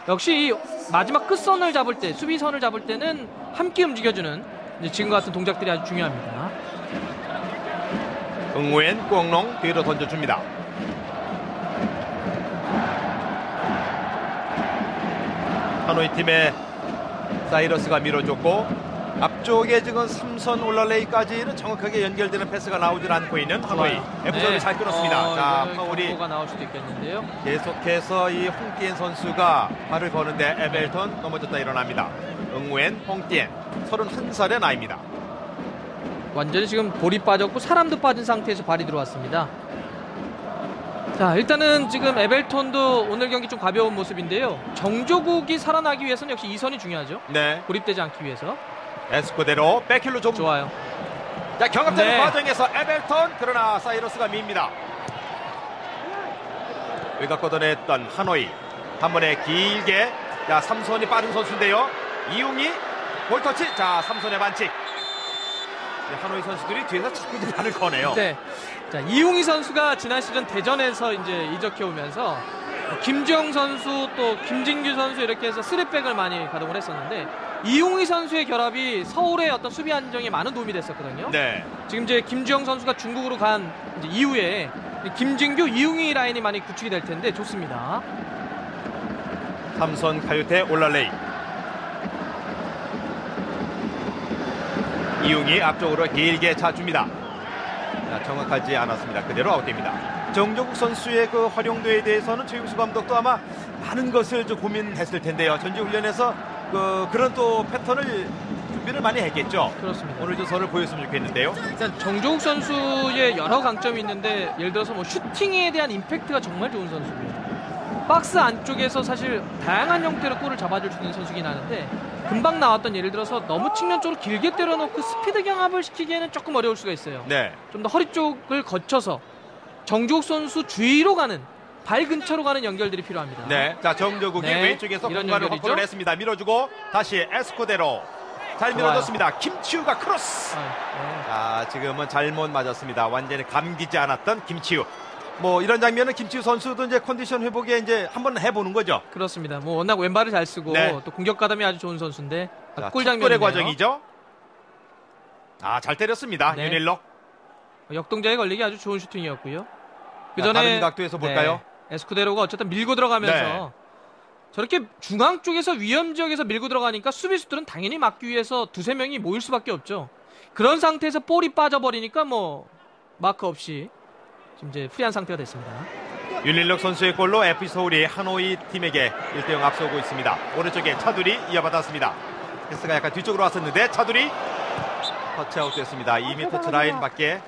역시 이 마지막 끝선을 잡을 때, 수비선을 잡을 때는 함께 움직여주는 이제 지금과 같은 동작들이 아주 중요합니다. 응우엔 꽁롱 뒤로 던져줍니다. 하노이 팀의 사이러스가 밀어줬고 앞쪽에 지금 삼선 올랄레이까지는 정확하게 연결되는 패스가 나오질 않고 있는 하노이. 에프전이 잘 끊었습니다. 자, 파울이 가 나올 수도 있겠는데요. 계속해서 이 홍띠엔 선수가 발을 거는데 에벨턴 넘어졌다 일어납니다. 응우엔 홍띠엔 31살의 나이입니다. 완전히 지금 볼이 빠졌고 사람도 빠진 상태에서 발이 들어왔습니다. 자, 일단은 지금 에벨턴도 오늘 경기 좀 가벼운 모습인데요. 정조국이 살아나기 위해서는 역시 이선이 중요하죠. 네, 고립되지 않기 위해서. 에스코데로 백힐로 좀 좋아요. 자, 경합되는 네. 과정에서 에벨턴 그러나 사이러스가 밉니다. 외곽 걷어냈던 하노이 한 번에 길게 자, 삼선이 빠른 선수인데요. 이웅이 볼터치. 자, 삼선의 반칙. 하노이 선수들이 뒤에서 자꾸 이제 발을 거네요. 네. 자, 이웅희 선수가 지난 시즌 대전에서 이제 이적해 오면서 김주영 선수 또 김진규 선수 이렇게 해서 3백을 많이 가동을 했었는데 이웅희 선수의 결합이 서울의 어떤 수비 안정에 많은 도움이 됐었거든요. 네. 지금 이제 김주영 선수가 중국으로 간 이제 이후에 김진규, 이웅희 라인이 많이 구축이 될 텐데 좋습니다. 삼선 카유테 올랄레이. 이용이 앞쪽으로 길게 차줍니다. 자, 정확하지 않았습니다. 그대로 아웃됩니다. 정조국 선수의 그 활용도에 대해서는 최용수 감독도 아마 많은 것을 좀 고민했을 텐데요. 전지훈련에서 그런 또 패턴을 준비를 많이 했겠죠. 그렇습니다. 오늘 좀 선을 보였으면 좋겠는데요. 일단 정조국 선수의 여러 강점이 있는데 예를 들어서 뭐 슈팅에 대한 임팩트가 정말 좋은 선수고요. 박스 안쪽에서 사실 다양한 형태로 골을 잡아줄 수 있는 선수긴 하는데 금방 나왔던 예를 들어서 너무 측면 쪽으로 길게 때려놓고 스피드 경합을 시키기에는 조금 어려울 수가 있어요. 네. 좀 더 허리 쪽을 거쳐서 정조국 선수 주위로 가는 발 근처로 가는 연결들이 필요합니다. 네. 자, 정조국이 네, 왼쪽에서 이런 공간을 연결이죠. 확보를 했습니다. 밀어주고 다시 에스코데로 잘 좋아요. 밀어줬습니다. 김치우가 크로스. 네. 자, 지금은 잘못 맞았습니다. 완전히 감기지 않았던 김치우. 뭐 이런 장면은 김치우 선수도 이제 컨디션 회복에 이제 한번 해보는 거죠. 그렇습니다. 뭐 워낙 왼발을 잘 쓰고 네. 또 공격 가담이 아주 좋은 선수인데 자, 골 첫 장면이네요. 골의 과정이죠. 아, 잘 때렸습니다. 네. 윤일록. 역동작에 걸리기 아주 좋은 슈팅이었고요. 그 자, 전에 다른 각도에서 볼까요? 에스쿠데로가 어쨌든 밀고 들어가면서 네. 저렇게 중앙 쪽에서 위험 지역에서 밀고 들어가니까 수비수들은 당연히 막기 위해서 두세 명이 모일 수밖에 없죠. 그런 상태에서 볼이 빠져버리니까 뭐 마크 없이 지금 이제 프리한 상태가 됐습니다. 윤일록 선수의 골로 FC 서울이 하노이 팀에게 1대0 앞서고 있습니다. 오른쪽에 차두리 이어받았습니다. 패스가 약간 뒤쪽으로 왔었는데 차두리 터치아웃 됐습니다. 2m 터치라인 밖에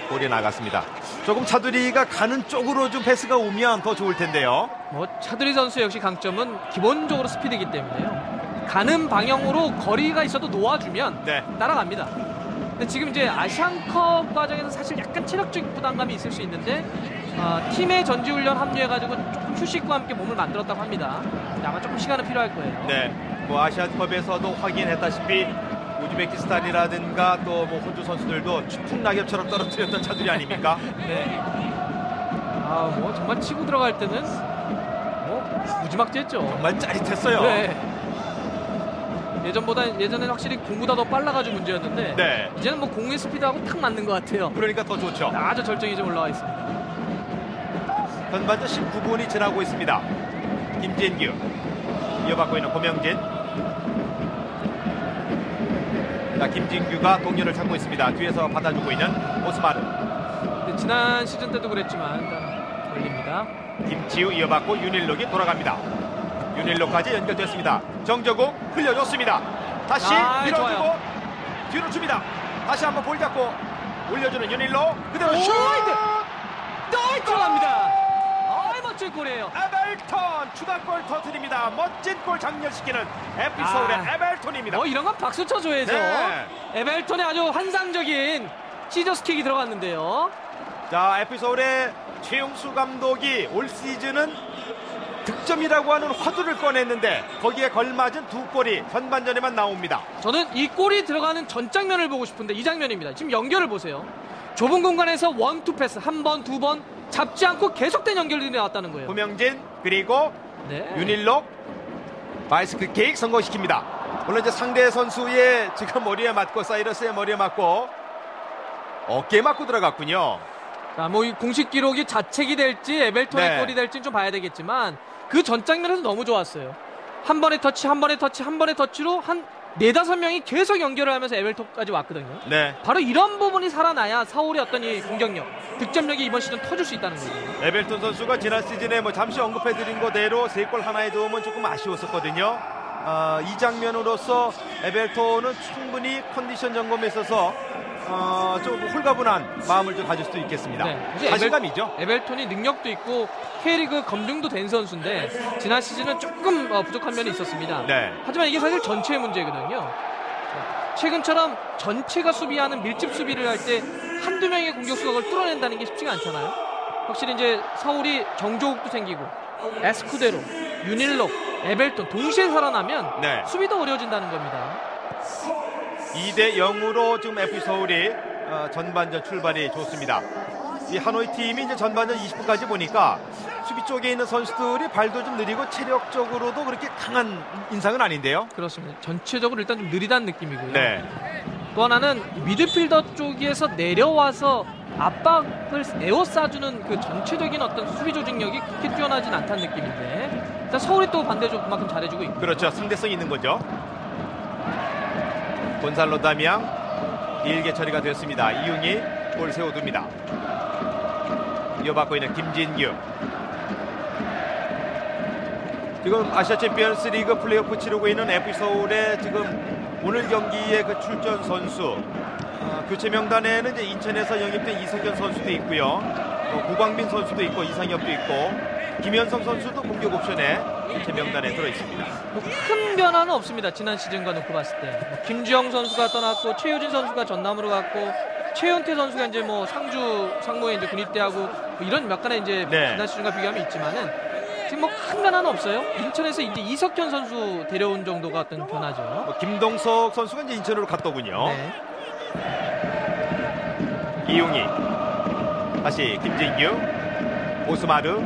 볼이 나갔습니다. 조금 차두리가 가는 쪽으로 좀 패스가 오면 더 좋을 텐데요. 뭐 차두리 선수 역시 강점은 기본적으로 스피드이기 때문에요. 가는 방향으로 거리가 있어도 놓아주면 네. 따라갑니다. 근데 지금 이제 아시안컵 과정에서 사실 약간 체력적 부담감이 있을 수 있는데 팀의 전지훈련 합류해가지고 조금 휴식과 함께 몸을 만들었다고 합니다. 아마 조금 시간은 필요할 거예요. 네. 뭐 아시안컵에서도 확인했다시피 우즈베키스탄이라든가 또 뭐 호주 선수들도 추풍 낙엽처럼 떨어뜨렸던 차두리 아닙니까? 네. 뭐 정말 치고 들어갈 때는 뭐 무지막지했죠. 정말 짜릿했어요. 네. 예전에는 확실히 공보다 더 빨라가지고 문제였는데 네. 이제는 뭐 공의 스피드하고 탁 맞는 것 같아요. 그러니까 더 좋죠. 아주 절정이 좀 올라와 있습니다. 전반전 19분이 지나고 있습니다. 김진규 이어받고 있는 고명진. 자, 김진규가 동료를 찾고 있습니다. 뒤에서 받아주고 있는 오스마르. 근데 지난 시즌 때도 그랬지만 일단 걸립니다. 김치우 이어받고 윤일록이 돌아갑니다. 윤일록까지 연결됐습니다. 정저국 흘려줬습니다. 다시 밀어주고 좋아요. 뒤로 줍니다. 다시 한번 볼 잡고 올려주는 윤일록. 그대로 슛! 또 들어갑니다. 멋진 골이에요. 에벨턴 추가골 터뜨립니다. 멋진 골 장렬시키는 FC 서울의 에벨턴입니다. 이런 건 박수 쳐줘야죠. 네. 에벨턴의 아주 환상적인 시저스킥이 들어갔는데요. 자, FC 서울의 최용수 감독이 올 시즌은 득점이라고 하는 화두를 꺼냈는데 거기에 걸맞은 두 골이 전반전에만 나옵니다. 저는 이 골이 들어가는 전 장면을 보고 싶은데 이 장면입니다. 지금 연결을 보세요. 좁은 공간에서 원투 패스 한 번, 두 번 잡지 않고 계속된 연결들이 나왔다는 거예요. 고명진 그리고 네. 윤일록 바이스크 킥 성공시킵니다. 물론 이제 상대 선수의 지금 머리에 맞고 사이러스의 머리에 맞고 어깨에 맞고 들어갔군요. 자, 뭐 이 공식 기록이 자책이 될지 에벨턴의 네. 골이 될지 좀 봐야 되겠지만 그 전 장면에서 너무 좋았어요. 한 번의 터치, 한 번의 터치, 한 번의 터치로 한 4-5명이 계속 연결을 하면서 에벨턴까지 왔거든요. 네. 바로 이런 부분이 살아나야 서울의 어떤 이 공격력, 득점력이 이번 시즌 터질 수 있다는 거죠. 에벨턴 선수가 지난 시즌에 뭐 잠시 언급해드린 거대로 3골 하나의 도움은 조금 아쉬웠었거든요. 이 장면으로서 에벨턴은 충분히 컨디션 점검에 있어서 좀 홀가분한 마음을 좀 가질 수도 있겠습니다. 사실 자신감이죠. 에벨턴이 능력도 있고 K리그 검증도 된 선수인데 지난 시즌은 조금 부족한 면이 있었습니다. 네. 하지만 이게 사실 전체의 문제거든요. 최근처럼 전체가 수비하는 밀집 수비를 할 때 한두 명의 공격수가 그걸 뚫어낸다는 게 쉽지가 않잖아요. 확실히 이제 서울이 정조욱도 생기고 에스쿠데로, 윤일록, 에벨턴 동시에 살아나면 네. 수비도 어려워진다는 겁니다. 2대0으로 지금 FC 서울이 전반전 출발이 좋습니다. 이 하노이 팀이 이제 전반전 20분까지 보니까 수비 쪽에 있는 선수들이 발도 좀 느리고 체력적으로도 그렇게 강한 인상은 아닌데요. 그렇습니다. 전체적으로 일단 좀 느리다는 느낌이고요. 네. 또 하나는 미드필더 쪽에서 내려와서 압박을 에워싸주는 그 전체적인 어떤 수비 조직력이 그렇게 뛰어나진 않다는 느낌인데 일단 서울이 또 반대적으로 그만큼 잘해주고 있고 그렇죠. 상대성이 있는 거죠. 곤살로 다미앙 길게 처리가 됐습니다. 이용이 볼 세워둡니다. 이어받고 있는 김진규. 지금 아시아 챔피언스 리그 플레이오프 치르고 있는 FC 서울의 지금 오늘 경기의 그 출전 선수 교체 명단에는 이제 인천에서 영입된 이석현 선수도 있고요. 구광민 선수도 있고 이상엽도 있고 김현성 선수도 공격 옵션에 교체 명단에 들어 있습니다. 큰 변화는 없습니다. 지난 시즌과 놓고 봤을 때 김주영 선수가 떠났고 최효진 선수가 전남으로 갔고 최현태 선수가 이제 뭐 상무에 이제 군입대하고 뭐 이런 약간의 이제 지난 시즌과 비교하면 있지만은 지금 뭐 큰 변화는 없어요. 인천에서 이제 이석현 선수 데려온 정도가 어떤 변화죠. 김동석 선수가 이제 인천으로 갔더군요. 네. 이용이 다시 김진규 오스마르.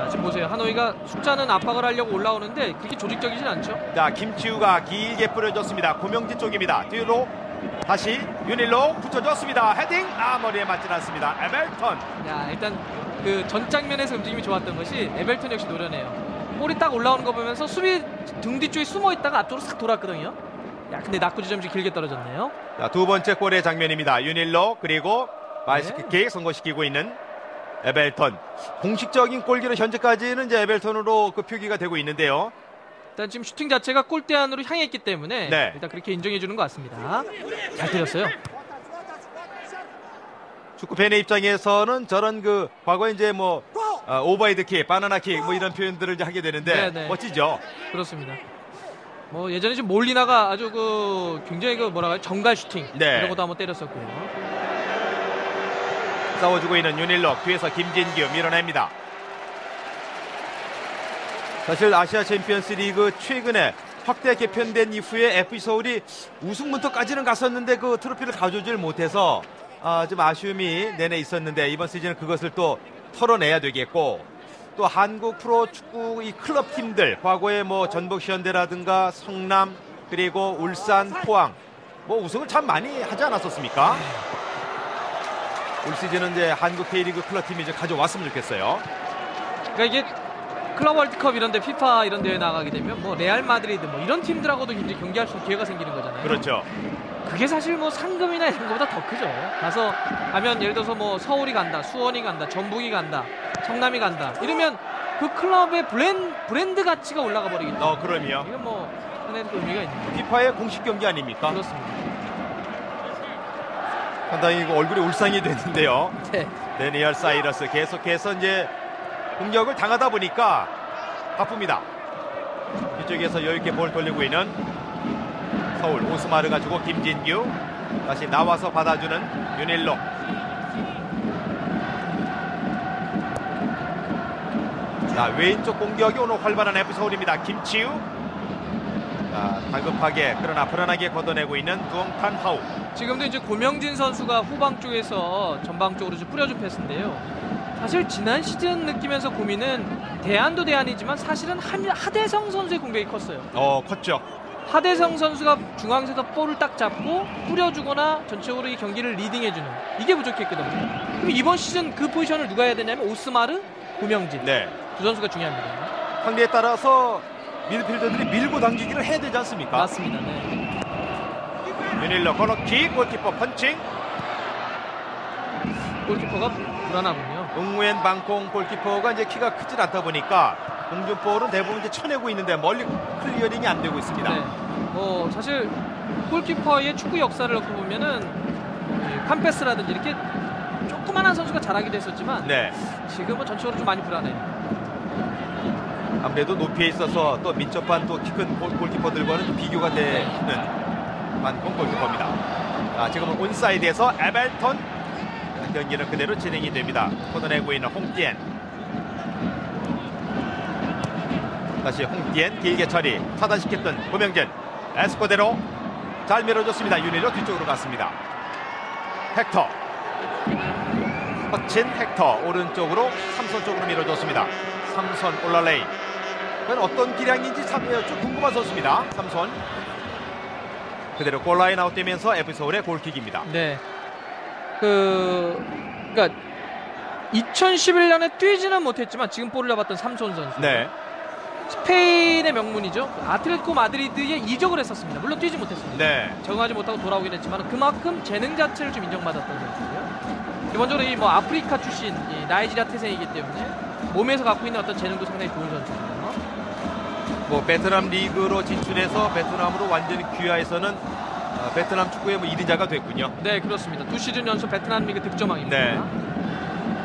지금 보세요. 하노이가 숫자는 압박을 하려고 올라오는데 그렇게 조직적이진 않죠. 자, 김치우가 길게 뿌려줬습니다. 고명진 쪽입니다. 뒤로 다시 윤일로 붙여줬습니다. 헤딩 머리에 맞진 않습니다. 에벨턴. 야, 일단 그 전 장면에서 움직임이 좋았던 것이 에벨턴 역시 노련해요. 볼이 딱 올라오는 거 보면서 수비 등 뒤쪽에 숨어 있다가 앞쪽으로 싹 돌았거든요. 야, 근데 낙구 지점이 길게 떨어졌네요. 자, 두 번째 골의 장면입니다. 윤일로 그리고 바이스킥 성공시키고 있는 에벨턴. 공식적인 골기로 현재까지는 이제 에벨턴으로 그 표기가 되고 있는데요. 일단 지금 슈팅 자체가 골대 안으로 향해 있기 때문에 네. 일단 그렇게 인정해 주는 것 같습니다. 잘 때렸어요. 축구 팬의 입장에서는 저런 그 과거에 이제 뭐 오버헤드킥, 바나나킥 뭐 이런 표현들을 이제 하게 되는데 네네. 멋지죠. 그렇습니다. 뭐 예전에 지금 몰리나가 아주 그 굉장히 그 뭐라 그래 정갈 슈팅 네. 이런 것도 한번 때렸었고요. 싸워주고 있는 윤일록 뒤에서 김진규 밀어냅니다. 사실 아시아 챔피언스 리그 최근에 확대 개편된 이후에 FC 서울이 우승부터까지는 갔었는데 그 트로피를 가져오질 못해서 좀 아쉬움이 내내 있었는데 이번 시즌은 그것을 또 털어내야 되겠고 또 한국 프로축구 이 클럽 팀들 과거에 뭐 전북현대라든가 성남 그리고 울산, 포항 뭐 우승을 참 많이 하지 않았었습니까? 올 시즌은 이제 한국 K리그 클럽 팀이 이제 가져왔으면 좋겠어요. 그러니까 이게 클럽 월드컵 이런 데 피파 이런 대회 나가게 되면 뭐 레알 마드리드 뭐 이런 팀들하고도 이제 경기할 수 있는 기회가 생기는 거잖아요. 그렇죠. 그게 사실 뭐 상금이나 이런 것보다 더 크죠. 가서 하면 예를 들어서 뭐 서울이 간다, 수원이 간다, 전북이 간다, 성남이 간다. 이러면 그 클럽의 브랜드 가치가 올라가 버리겠죠. 그럼요. 이건 뭐 하나의 의미가 있는 거죠. 피파의 공식 경기 아닙니까? 그렇습니다. 상당히 그 얼굴이 울상이 됐는데요. 네. 데니얼 사이러스 계속해서 이제 공격을 당하다 보니까 바쁩니다. 이쪽에서 여유있게 볼 돌리고 있는 서울 오스마르가 주고 김진규 다시 나와서 받아주는 윤일록. 자, 왼쪽 공격이 오늘 활발한 FC 서울입니다. 김치우. 자, 다급하게 그러나 불안하게 걷어내고 있는 두엉탄 하우. 지금도 이제 고명진 선수가 후방 쪽에서 전방 쪽으로 좀 뿌려준 패스인데요. 사실 지난 시즌 느끼면서 고민은 대안도 대안이지만 사실은 하대성 선수의 공격이 컸어요. 컸죠. 하대성 선수가 중앙에서 볼을 딱 잡고 뿌려주거나 전체적으로 이 경기를 리딩해주는 이게 부족했거든요. 그럼 이번 시즌 그 포지션을 누가 해야 되냐면 오스마르, 고명진 네. 두 선수가 중요합니다. 상대에 따라서 미드필더들이 밀고 당기기를 해야 되지 않습니까? 맞습니다. 네. 윤일로 코너킥 골키퍼 펀칭. 골키퍼가 불안하군요. 응우엔 방콩 골키퍼가 이제 키가 크질 않다 보니까 공중볼은 대부분 이제 쳐내고 있는데 멀리 클리어링이 안 되고 있습니다. 네. 뭐 사실 골키퍼의 축구 역사를 놓고 보면은 캄페스라든지 이렇게 조그만한 선수가 잘하기도 했었지만 네. 지금은 전체적으로 좀 많이 불안해요. 아무래도 높이에 있어서 또 민첩한 또 키 큰 골키퍼들과는 좀 비교가 되는 방콩 골키퍼입니다. 지금은 온사이드에서 에벨턴 경기는 그대로 진행이 됩니다. 걷어내고 있는 홍띠엔. 다시 홍띠엔 길게 처리 차단시켰던 고명진. 에스코데로 잘 밀어줬습니다. 윤희로 뒤쪽으로 갔습니다. 헥터 거친 헥터 오른쪽으로 삼선 쪽으로 밀어줬습니다. 삼선 올랄레이. 그건 어떤 기량인지 참 궁금한 선수입니다. 삼선 그대로 골라인 아웃되면서 FC 서울의 골킥입니다. 네. 그러니까 2011년에 뛰지는 못했지만 지금 볼을 잡았던 삼손 선수. 네. 스페인의 명문이죠. 아틀레티코 마드리드에 이적을 했었습니다. 물론 뛰지 못했습니다. 네. 적응하지 못하고 돌아오긴 했지만 그만큼 재능 자체를 좀 인정받았던 선수고요. 기본적으로 이 뭐 아프리카 출신, 이 나이지리아 태생이기 때문에 몸에서 갖고 있는 어떤 재능도 상당히 좋은 선수입니다. 뭐 베트남 리그로 진출해서 베트남으로 완전히 귀화해서는 베트남 축구의 뭐 1인자가 됐군요. 네, 그렇습니다. 2시즌 연속 베트남 리그 득점왕입니다. 네.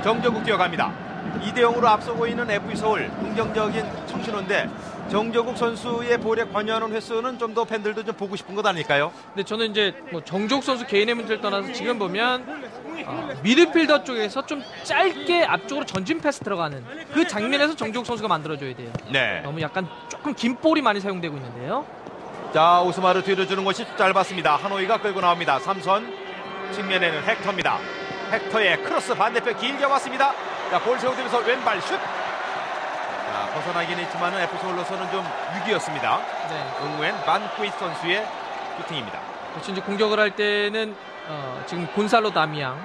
정조국 뛰어갑니다. 2대0으로 앞서고 있는 FE 서울, 긍정적인 청신호인데 정조국 선수의 볼에 관여하는 횟수는 좀 더 팬들도 좀 보고 싶은 것 아닐까요? 근데 저는 이제 뭐 정조국 선수 개인의 문제를 떠나서 지금 보면 미드필더 쪽에서 좀 짧게 앞쪽으로 전진 패스 들어가는 그 장면에서 정조국 선수가 만들어줘야 돼요. 네. 너무 약간 조금 긴 볼이 많이 사용되고 있는데요. 자, 오스마르 뒤로 주는 것이 짧았습니다. 하노이가 끌고 나옵니다. 삼선 측면에는 헥터입니다. 헥터의 크로스 반대편 길게 왔습니다. 자, 볼 세우면서 왼발 슛. 자, 벗어나긴 했지만은 FC 서울로서는 좀 위기였습니다. 네. 응우엔 반쿠잇 선수의 슈팅입니다. 그렇죠. 이제 공격을 할 때는 지금 곤살로 다미앙,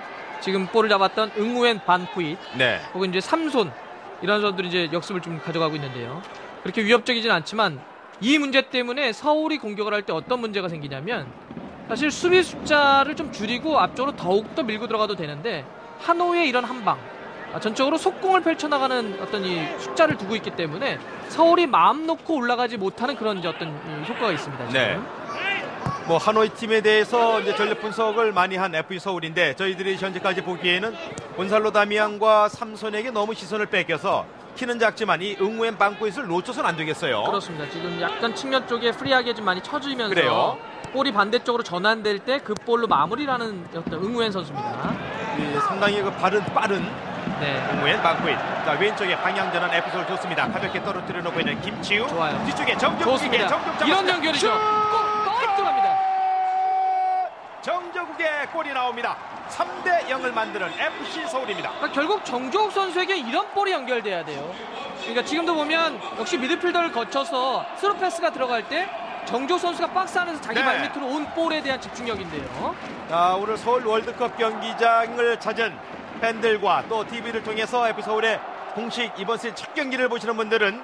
지금 볼을 잡았던 응우엔 반쿠잇, 네. 혹은 이제 삼손 이런 선수들이 이제 역습을 좀 가져가고 있는데요. 그렇게 위협적이진 않지만 이 문제 때문에 서울이 공격을 할 때 어떤 문제가 생기냐면 사실 수비 숫자를 좀 줄이고 앞쪽으로 더욱더 밀고 들어가도 되는데 하노이의 이런 한방 전적으로 속공을 펼쳐나가는 어떤 이 숫자를 두고 있기 때문에 서울이 마음 놓고 올라가지 못하는 그런 이제 어떤 이 효과가 있습니다. 지금. 네. 뭐 하노이 팀에 대해서 이제 전력 분석을 많이 한 FE 서울인데 저희들이 현재까지 보기에는 곤살로 다미앙과 삼손에게 너무 시선을 뺏겨서 키는 작지만 이 응우엔 방구잇을 놓쳐서는 안 되겠어요. 그렇습니다. 지금 약간 측면 쪽에 프리하게 좀 많이 쳐주면서 그래요. 볼이 반대쪽으로 전환될 때 그 볼로 마무리를 하는 어떤 응우엔 선수입니다. 상당히 그 빠른 네. 응우엔 방구잇. 자, 왼쪽에 방향전환 FC 서울 좋습니다. 가볍게 떨어뜨려 놓고 있는 김치우. 좋아요. 뒤쪽에 정정국에게 좋습니다. 정정 이런 연결이죠. 꼭 들어갑니다. 정정국의 골이 나옵니다. 3대0을 만드는 FC 서울입니다. 그러니까 결국 정조욱 선수에게 이런 볼이 연결돼야 돼요. 그러니까 지금도 보면 역시 미드필더를 거쳐서 스루 패스가 들어갈 때 정조욱 선수가 박스 안에서 자기 네. 발밑으로 온 볼에 대한 집중력인데요. 자, 오늘 서울 월드컵 경기장을 찾은 팬들과 또 TV를 통해서 FC 서울의 공식 이번 시즌 첫 경기를 보시는 분들은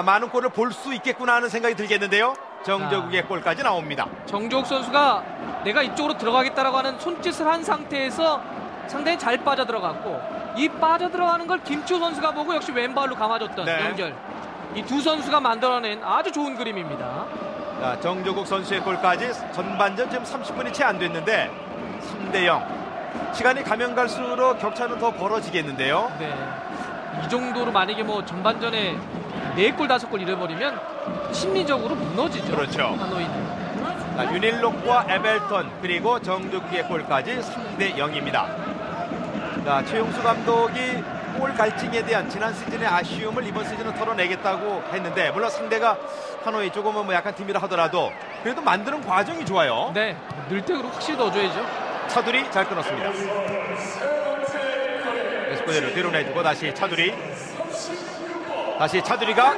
많은 골을 볼 수 있겠구나 하는 생각이 들겠는데요. 정조국의 골까지 나옵니다. 정조욱 선수가 내가 이쪽으로 들어가겠다라고 하는 손짓을 한 상태에서 상당히 잘 빠져들어갔고 이 빠져들어가는 걸 김치호 선수가 보고 역시 왼발로 감아줬던 네. 연결. 이 두 선수가 만들어낸 아주 좋은 그림입니다. 자, 정조국 선수의 골까지 전반전 지금 30분이 채 안 됐는데 3대0. 시간이 가면 갈수록 격차는 더 벌어지겠는데요. 네. 이 정도로 만약에 뭐 전반전에 4골 5골 잃어버리면 심리적으로 무너지죠. 그렇죠. 하노이는. 자, 윤일록과 에벨턴 그리고 정조국의 골까지 3대0입니다. 자, 최용수 감독이 골 갈증에 대한 지난 시즌의 아쉬움을 이번 시즌은 털어내겠다고 했는데 물론 상대가 하노이 조금은 뭐 약간 팀이라 하더라도 그래도 만드는 과정이 좋아요. 네. 늘 때 확실히 넣어줘야죠. 차두리 잘 끊었습니다. 에스코데로 뒤로 내주고 다시 차두리. 다시 차두리가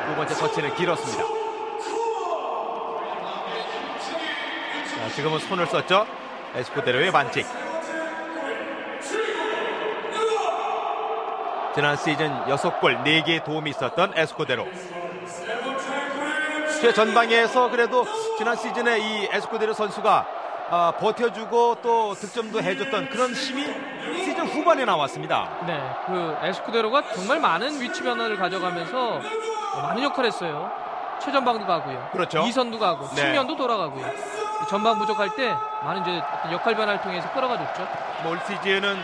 두 번째 터치는 길었습니다. 자, 지금은 손을 썼죠. 에스코데로의 반칙. 지난 시즌 6골 4개의 도움이 있었던 에스코데로. 최전방에서 그래도 지난 시즌에 이 에스코데로 선수가 버텨주고 또 득점도 해줬던 그런 힘이 시즌 후반에 나왔습니다. 네, 그 에스쿠데로가 정말 많은 위치 변화를 가져가면서 많은 역할을 했어요. 최전방도 가고요. 그렇죠. 이선도 가고 네. 측면도 돌아가고요. 전방 부족할 때 많은 이제 역할 변화를 통해서 끌어가줬죠. 올 시즌은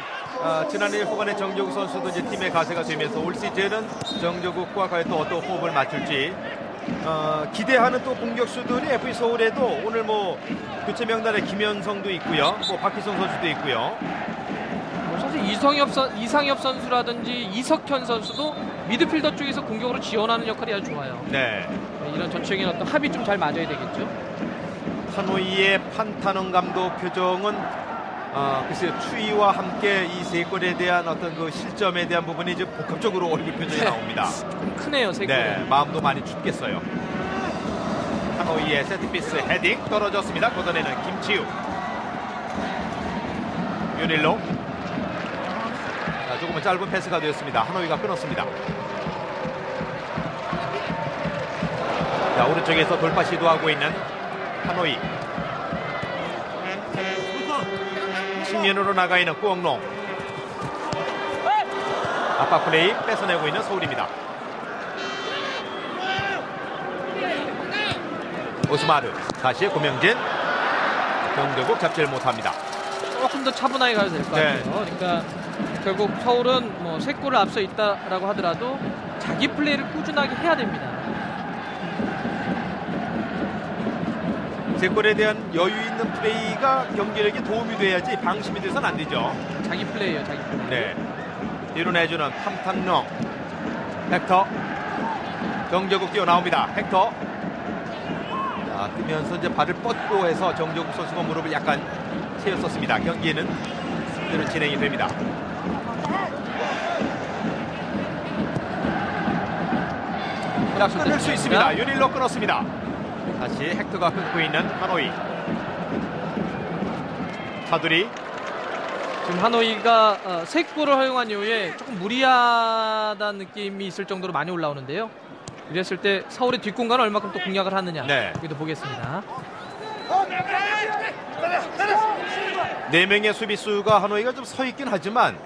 지난해 후반에 정조국 선수도 이제 팀의 가세가 되면서 올 시즌은 정조국과 과연 또 어떤 호흡을 맞출지 기대하는 또 공격수들이 FE 서울에도 오늘 뭐 교체 명단에 김현성도 있고요, 뭐 박희성 선수도 있고요. 뭐 사실 이상엽 선수라든지 이석현 선수도 미드필더 쪽에서 공격으로 지원하는 역할이 아주 좋아요. 네. 네, 이런 전체적인 어떤 합이 좀 잘 맞아야 되겠죠. 하노이의 판타넌 감독 표정은 글쎄요, 추위와 함께 이 세 골에 대한 어떤 그 실점에 대한 부분이 이제 복합적으로 얼굴 표정이 나옵니다. 좀 크네요, 세 골. 네, 마음도 많이 춥겠어요. 하노이의 세트피스 헤딩 떨어졌습니다. 걷어내는 김치우. 윤일로. 자, 조금은 짧은 패스가 되었습니다. 하노이가 끊었습니다. 자, 오른쪽에서 돌파 시도하고 있는 하노이. 측면으로 나가 있는 꾸엉롱. 압박 플레이 뺏어내고 있는 서울입니다. 오스마르 다시 고명진. 정대국 잡지를 못합니다. 조금 더 차분하게 가야 될 것 네. 같아요. 그러니까 결국 서울은 뭐 3골을 앞서 있다라고 하더라도 자기 플레이를 꾸준하게 해야 됩니다. 세 골에 대한 여유 있는 플레이가 경기력에 도움이 돼야지 방심이 돼서는 안 되죠. 자기 플레이예요, 자기 플레이. 네. 뒤로 내주는 탐탄롱. 헥터. 정재국 뛰어나옵니다. 헥터. 자, 뜨면서 이제 발을 뻗고 해서 정재국 선수가 무릎을 약간 세웠었습니다. 경기는 그대로 진행이 됩니다. 끊을 수 있습니다. 윤일로 끊었습니다. 다시 헥터가 끊고 있는 하노이. 차두리. 지금 하노이가 3골을 허용한 이후에 조금 무리하다는 느낌이 있을 정도로 많이 올라오는데요. 이랬을 때 서울의 뒷공간을 얼마큼 또 공략을 하느냐. 네. 여기도 보겠습니다. 4명의 수비수가 하노이가 좀 서 있긴 하지만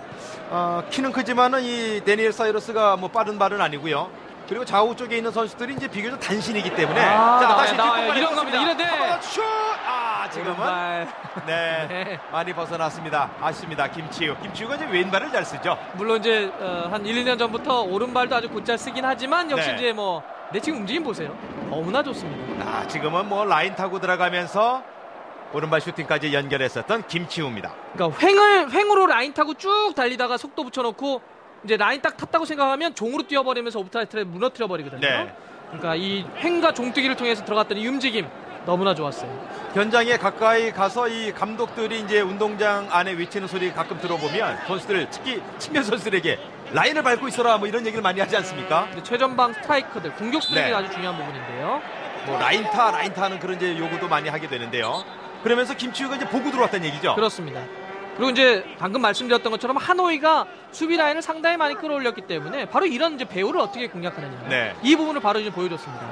키는 크지만은 이 데니엘 사이러스가 뭐 빠른 발은 아니고요. 그리고 좌우 쪽에 있는 선수들이 이제 비교적 단신이기 때문에 자, 다시 나와요. 이런 겁니다. 이런데 슛! 지금은 네, 네. 많이 벗어났습니다. 아쉽습니다. 김치우가 이제 왼발을 잘 쓰죠. 물론 이제 한 1, 2년 전부터 오른발도 아주 곧잘 쓰긴 하지만 역시 네. 이제 뭐 내 지금 움직임 보세요. 너무나 좋습니다. 지금은 뭐 라인 타고 들어가면서 오른발 슈팅까지 연결했었던 김치우입니다. 그러니까 횡으로 라인 타고 쭉 달리다가 속도 붙여놓고 이제 라인 딱 탔다고 생각하면 종으로 뛰어버리면서 오프타이트를 무너뜨려 버리거든요. 네. 그러니까 이 횡과 종뜨기를 통해서 들어갔던 이 움직임 너무나 좋았어요. 현장에 가까이 가서 이 감독들이 이제 운동장 안에 외치는 소리 가끔 들어보면 선수들, 특히 측면 선수들에게 라인을 밟고 있어라 뭐 이런 얘기를 많이 하지 않습니까? 근데 최전방 스트라이커들, 공격수들이 네. 아주 중요한 부분인데요. 뭐 라인 타는 그런 이제 요구도 많이 하게 되는데요. 그러면서 김치우가 이제 보고 들어왔다는 얘기죠. 그렇습니다. 그리고 이제 방금 말씀드렸던 것처럼 하노이가 수비 라인을 상당히 많이 끌어올렸기 때문에 바로 이런 이제 배우를 어떻게 공략하느냐. 네. 이 부분을 바로 이제 보여줬습니다.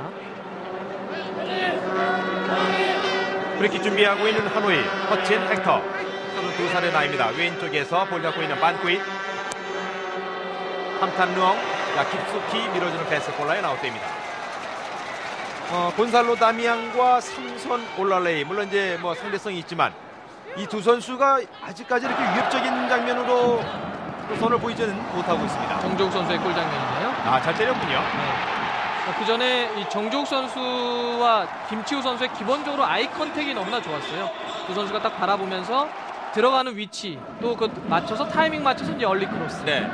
브레이크 준비하고 있는 하노이. 허친 헥터. 32살의 나이입니다. 왼쪽에서 볼 잡고 있는 반꾸잇. 함탄루엉. 자, 깊숙이 밀어주는 패스 골라에 나웃됩니다. 곤살로 다미앙과 삼선 올랄레이. 물론 이제 뭐 상대성이 있지만 이 두 선수가 아직까지 이렇게 위협적인 장면으로 선을 보이지는 못하고 있습니다. 정조욱 선수의 골 장면이네요. 잘 때렸군요. 네. 그 전에 이 정조욱 선수와 김치우 선수의 기본적으로 아이 컨택이 너무나 좋았어요. 두 선수가 딱 바라보면서 들어가는 위치 또 그 맞춰서 타이밍 맞춰서 이제 얼리 크로스. 네.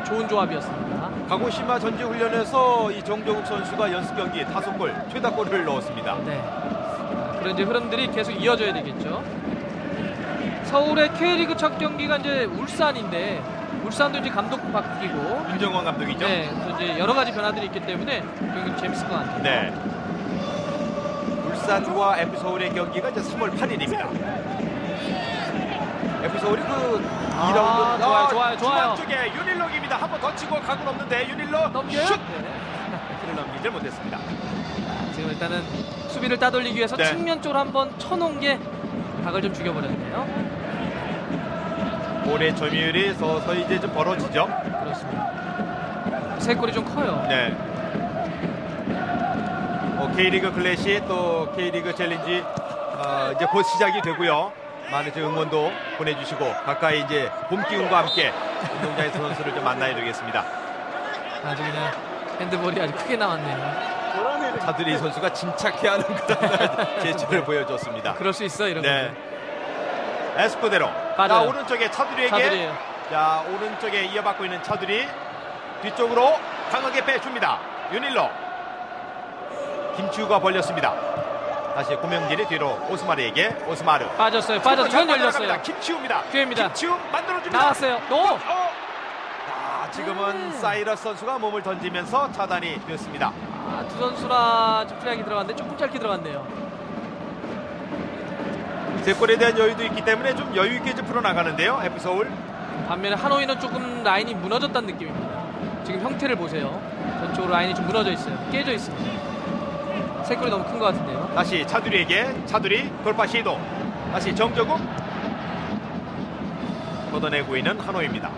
좋은 조합이었습니다. 가고시마 전지훈련에서 이 정조국 선수가 연습 경기 5골, 최다골을 넣었습니다. 네. 그런 이제 흐름들이 계속 이어져야 되겠죠. 서울의 K리그 첫 경기가 이제 울산인데 울산도 이제 감독 바뀌고 윤정원 감독이죠. 네, 그래서 이제 여러 가지 변화들이 있기 때문에 경기 재밌을 것 같아요. 네. 울산과 FC서울의 경기가 이제 3월 8일입니다. FC서울이 그 2라운드 좋아요. 중앙 쪽에 윤일록입니다. 한 번 더 치고 각은 없는데 윤일록 넘겨요? 슛! 네. 길을 넘기지 못했습니다. 지금 일단은 수비를 따돌리기 위해서 네. 측면 쪽으로 한번 쳐놓은 게 각을 좀 죽여버렸네요. 볼의 점유율이 서서히 이제 좀 벌어지죠. 그렇습니다. 세 골이 좀 커요. 네. K리그 클래시 또 K리그 챌린지 이제 곧 시작이 되고요. 많은 응원도 보내주시고 가까이 이제 봄 기운과 함께 운동장에서 선수를 좀 만나야 되겠습니다. 아주 그냥 핸드볼이 아주 크게 나왔네요. 차두리 선수가 침착해하는 그런 제스처를 보여줬습니다. 그럴 수 있어 이런 네. 거. 에스쿠데로. 자, 맞아요. 오른쪽에 차두리에게. 차두리예요. 자, 오른쪽에 이어받고 있는 차두리. 뒤쪽으로 강하게 빼줍니다. 윤일로. 김치우가 벌렸습니다. 다시 고명진이 뒤로 오스마르에게. 오스마르. 빠졌어요. 전 열렸어요. 김치우입니다. 기회입니다. 김치우 만들어줍니다. 나왔어요. 너. 지금은 사이러스 선수가 몸을 던지면서 차단이 됐습니다. 두 선수라 좀 프리하게 들어갔는데 조금 짧게 들어갔네요. 제 골에 대한 여유도 있기 때문에 좀 여유 있게 좀 풀어나가는데요. FC서울. 반면에 하노이는 조금 라인이 무너졌다는 느낌입니다. 지금 형태를 보세요. 전적으로 라인이 좀 무너져 있어요. 깨져 있습니다. 세 골이 너무 큰 것 같은데요. 다시 차두리에게 차두리 돌파 시도. 다시 정조국 걷어내고 있는 하노이입니다.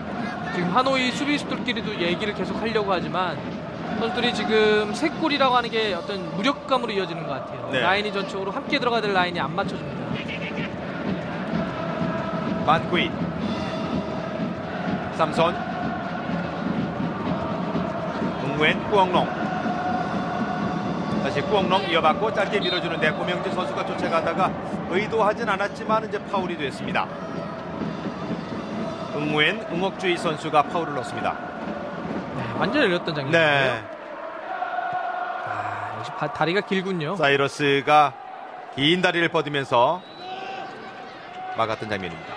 지금 하노이 수비수들끼리도 얘기를 계속 하려고 하지만 선수들이 지금 세 골이라고 하는 게 어떤 무력감으로 이어지는 것 같아요. 네. 라인이 전적으로 함께 들어가야 될 라인이 안 맞춰줍니다. 반구이 삼선 응웬 꾸엉롱 다시 꾸엉롱 이어받고 짧게 밀어주는데 고명진 선수가 쫓아가다가 의도하진 않았지만 이제 파울이 됐습니다. 응웬 응옥주의 선수가 파울을 넣습니다. 완전히 열렸던 장면인데요. 네. 역시 다리가 길군요. 사이러스가 긴 다리를 뻗으면서 막았던 장면입니다.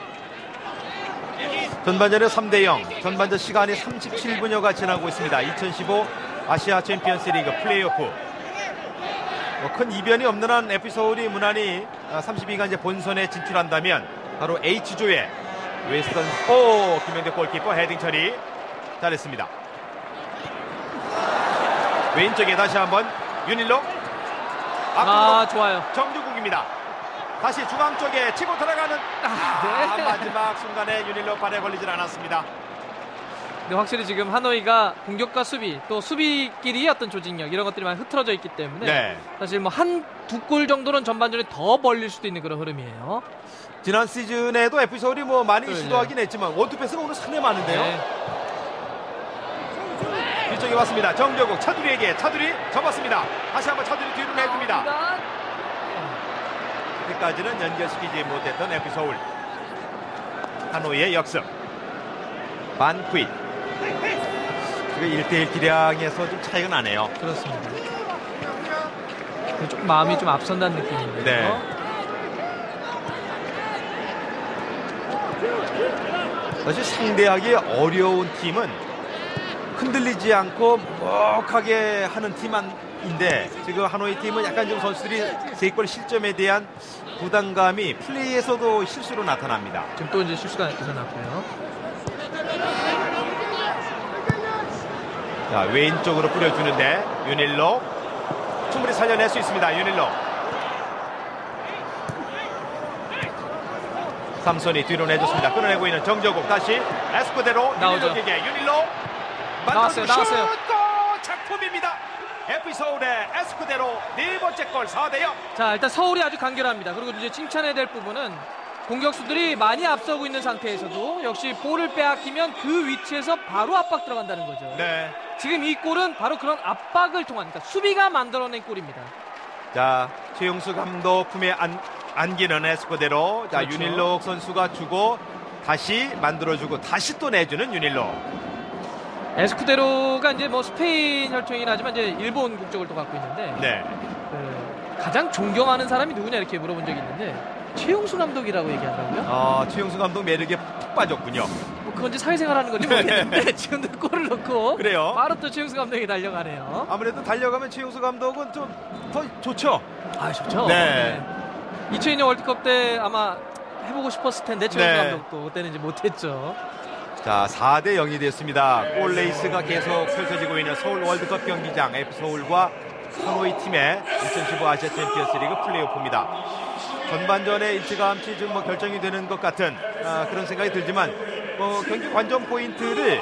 전반전에 3대0, 전반전 시간이 37분여가 지나고 있습니다. 2015 아시아 챔피언스 리그 플레이오프. 큰 이변이 없는 한 FC서울이 무난히 32강제 본선에 진출한다면 바로 H조의 웨스턴 김영대 골키퍼 헤딩 처리 잘했습니다. 왼쪽에 다시 한번 윤일로 좋아요. 정주국입니다. 다시 중앙 쪽에 치고 들어가는 네. 마지막 순간에 윤일로 발에 걸리질 않았습니다. 근데 확실히 지금 하노이가 공격과 수비 또 수비끼리의 어떤 조직력 이런 것들이 많이 흐트러져 있기 때문에 네. 사실 뭐 두 골 정도는 전반전에 더 벌릴 수도 있는 그런 흐름이에요. 지난 시즌에도 FC서울이 뭐 많이 네. 시도하긴 했지만 원투패스가 오늘 상당히 많은데요. 네. 뒤쪽에 왔습니다. 정조국 차두리에게 차두리 접었습니다. 다시 한번 차두리 뒤로 내줍니다. 여기까지는 연결시키지 못했던 FC서울. 하노이의 역습. 반퀴. 지금 1대1 기량에서 좀 차이가 나네요. 그렇습니다. 좀 마음이 좀 앞선다는 느낌인데요. 네. 사실 상대하기 어려운 팀은 흔들리지 않고 먹하게 하는 팀인데 지금 하노이 팀은 약간 좀 선수들이 3골 실점에 대한 부담감이 플레이에서도 실수로 나타납니다. 지금 또 이제 실수가 일어났고요. 자, 왼쪽으로 뿌려주는데 윤일로 충분히 살려낼 수 있습니다. 윤일로 삼손이 뒤로 내줬습니다. 끊어내고 있는 정조국 다시 에스코데로 나오죠. 윤일로에게 윤일로 나왔어요. 작품입니다. FC서울의 에스코데로 네 번째 골 4대0. 자, 일단 서울이 아주 간결합니다. 그리고 이제 칭찬해야 될 부분은 공격수들이 많이 앞서고 있는 상태에서도 역시 볼을 빼앗기면 그 위치에서 바로 압박 들어간다는 거죠. 네. 지금 이 골은 바로 그런 압박을 통한 그러니까 수비가 만들어낸 골입니다. 자, 최용수 감독 품에 안기는 에스코데로. 자, 그렇죠. 윤일로 선수가 주고 다시 만들어주고 다시 또 내주는 윤일로. 에스쿠데로가 이제 뭐 스페인 혈통이긴 하지만 이제 일본 국적을 또 갖고 있는데 네. 가장 존경하는 사람이 누구냐 이렇게 물어본 적이 있는데 최용수 감독이라고 얘기한다고요? 최용수 감독 매력에 푹 빠졌군요. 뭐 그건 이제 사회생활하는 건지 모르겠는데 지금도 골을 넣고 그래요? 바로 또 최용수 감독이 달려가네요. 아무래도 달려가면 최용수 감독은 좀 더 좋죠. 좋죠. 네. 2002년 월드컵 때 아마 해보고 싶었을 텐데 최용수 네. 감독도 그때는 이제 못했죠. 자, 4대0이 됐습니다. 골 레이스가 계속 펼쳐지고 있는 서울 월드컵 경기장 FC서울과 하노이 팀의 2015 아시아 챔피언스 리그 플레이오프입니다. 전반전에 일찌감치 좀 뭐 결정이 되는 것 같은 그런 생각이 들지만 경기 관전 포인트를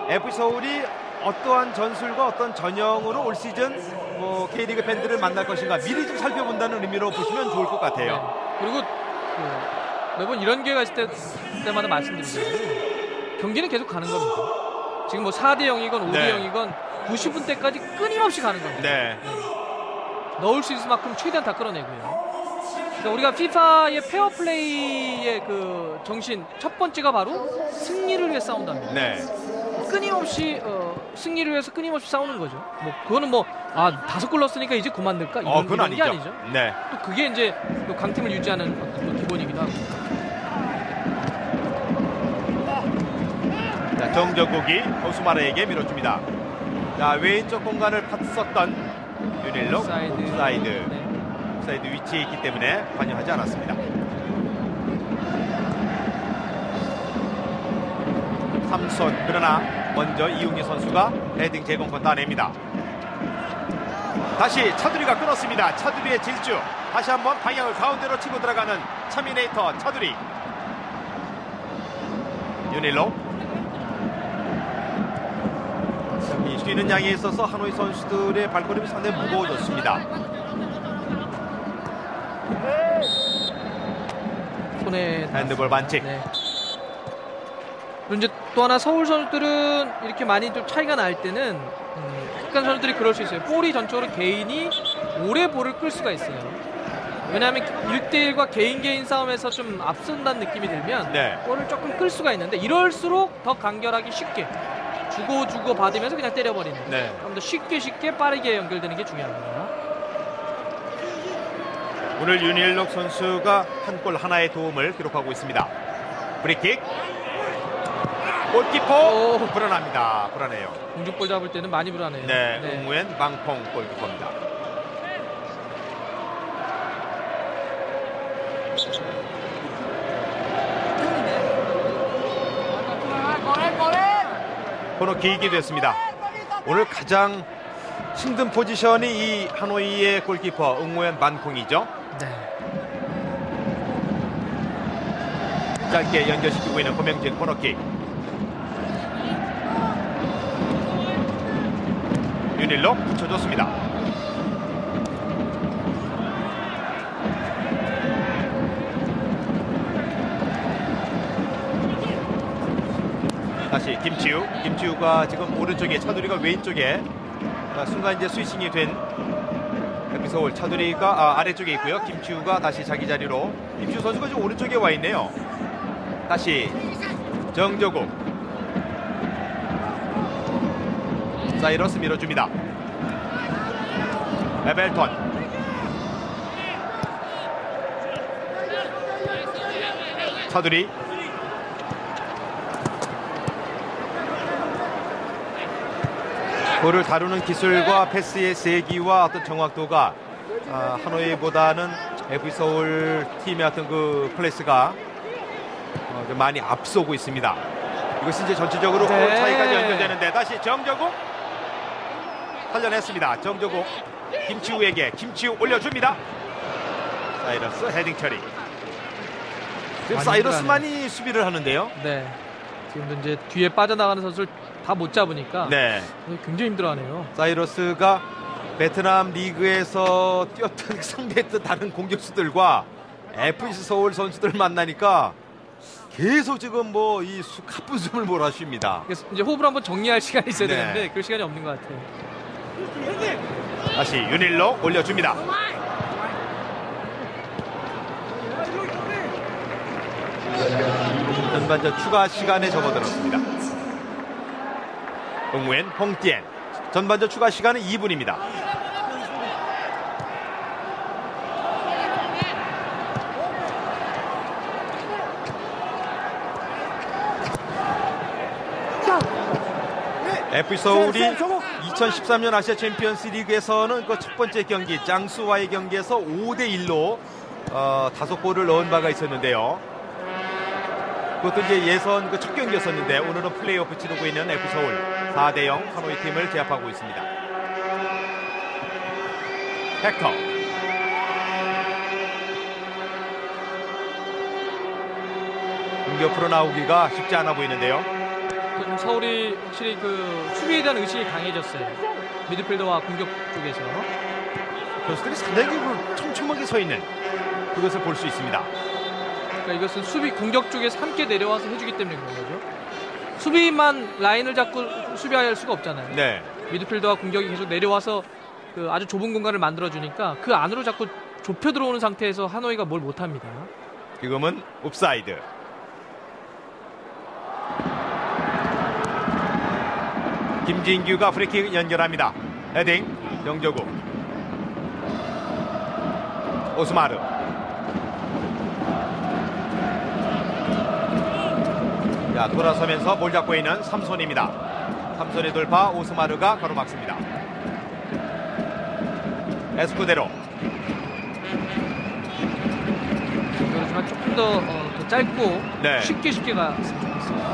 FC서울이 어떠한 전술과 어떤 전형으로 올 시즌 K리그 팬들을 만날 것인가 미리 좀 살펴본다는 의미로 보시면 좋을 것 같아요. 네. 그리고 매번 이런 기회가 있을 때마다 말씀드리잖아요. 경기는 계속 가는 겁니다. 지금 뭐 4대0이건 5대0이건 90분 때까지 끊임없이 가는 겁니다. 네. 넣을 수 있을 만큼 최대한 다 끌어내고요. 그러니까 우리가 FIFA의 페어플레이의 그 정신 첫 번째가 바로 승리를 위해 싸운답니다. 네. 끊임없이 승리를 위해서 끊임없이 싸우는 거죠. 뭐 그거는 5골 넣었으니까 이제 그만 넣을까 그건 이런 게 아니죠. 아니죠. 네. 또 그게 이제 또 강팀을 유지하는 어떤 기본이기도 하고. 자, 정적국이 오스마르에게 밀어줍니다. 자, 왼쪽 공간을 팠었던 윤일로 사이드 위치에 있기 때문에 관여하지 않았습니다. 삼손 그러나 먼저 이웅희 선수가 헤딩 제공권 따냅니다. 다시 차두리가 끊었습니다. 차두리의 질주. 다시 한번 방향을 가운데로 치고 들어가는 차미네이터 차두리. 윤일로. 이 뛰는 양에 있어서 하노이 선수들의 발걸음이 상당히 무거워졌습니다. 손에 핸드볼 반칙. 네. 그리고 이제 또 하나 서울 선수들은 이렇게 많이 좀 차이가 날 때는 북한 선수들이 그럴 수 있어요. 볼이 전적으로 개인이 오래 볼을 끌 수가 있어요. 왜냐하면 1대1과 개인 싸움에서 좀 앞선다는 느낌이 들면 네. 볼을 조금 끌 수가 있는데 이럴수록 더 간결하게 쉽게 주고 받으면서 그냥 때려버리는 네. 좀 더 쉽게 빠르게 연결되는 게 중요합니다. 오늘 윤일록 선수가 한 골 하나의 도움을 기록하고 있습니다. 프리킥. 골키퍼 불안합니다. 불안해요. 공중볼 잡을 때는 많이 불안해요. 네, 응우엔 방콩 골키퍼입니다. 코너 길게 됐습니다. 오늘 가장 힘든 포지션이 이 하노이의 골키퍼 응우엔 반콩이죠. 네. 짧게 연결시키고 있는 고명진 코너킥. 윤일록 붙여줬습니다. 다시 김치우가 지금 오른쪽에 차두리가 왼쪽에 순간 이제 스위칭이 된 서울 차두리가 아래쪽에 있고요. 김치우가 다시 자기 자리로. 김치우 선수가 지금 오른쪽에 와 있네요. 다시 정조국. 사이러스 밀어줍니다. 에벨턴. 차두리. 볼을 다루는 기술과 패스의 세기와 어떤 정확도가 하노이보다는 FC 서울 팀의 어떤 그 클래스가 좀 많이 앞서고 있습니다. 이것이 이제 전체적으로 골 차이까지 연결되는데 다시 정조국 살려냈습니다. 정조국 김치우에게 김치우 올려줍니다. 사이러스 헤딩 처리. 지금 사이러스만이 수비를 하는데요. 네. 지금도 이제 뒤에 빠져나가는 선수를 다 못 잡으니까 네. 굉장히 힘들어하네요. 사이러스가 베트남 리그에서 뛰었던 상대했던 다른 공격수들과 FC 서울 선수들 만나니까 계속 지금 뭐 이 가쁜 숨을 몰아쉽니다. 그래서 이제 호흡을 한번 정리할 시간이 있어야 네. 되는데 그 시간이 없는 것 같아요. 다시 윤일로 올려줍니다. 전반전 추가 시간에 접어들었습니다. 응우엔 홍띠엔. 전반전 추가 시간은 2분입니다. FC 서울이 2013년 아시아 챔피언스 리그에서는 그 첫 번째 경기 짱수와의 경기에서 5대1로 5골을 넣은 바가 있었는데요. 그것도 이제 예선 그 첫 경기였었는데 오늘은 플레이오프 치르고 있는 FC 서울 4대0 하노이 팀을 제압하고 있습니다. 헥터. 공격으로 나오기가 쉽지 않아 보이는데요. 좀 서울이 확실히 그 수비에 대한 의식이 강해졌어요. 미드필더와 공격 쪽에서. 선수들이 상당히 촘촘하게 서 있는 그것을 볼 수 있습니다. 그러니까 이것은 수비 공격 쪽에서 함께 내려와서 해주기 때문에 그런 거죠. 수비만 라인을 잡고 수비할 수가 없잖아요. 네. 미드필더와 공격이 계속 내려와서 그 아주 좁은 공간을 만들어주니까 그 안으로 자꾸 좁혀 들어오는 상태에서 하노이가 뭘 못합니다. 지금은 옵사이드. 김진규가 프리킥 연결합니다. 헤딩 정조국. 오스마르. 자, 돌아서면서 볼 잡고 있는 삼손입니다. 삼손의 돌파 오스마르가 가로막습니다. 에스쿠데로. 그렇지만 조금 더 짧고 네. 쉽게 갔으면 좋겠습니다.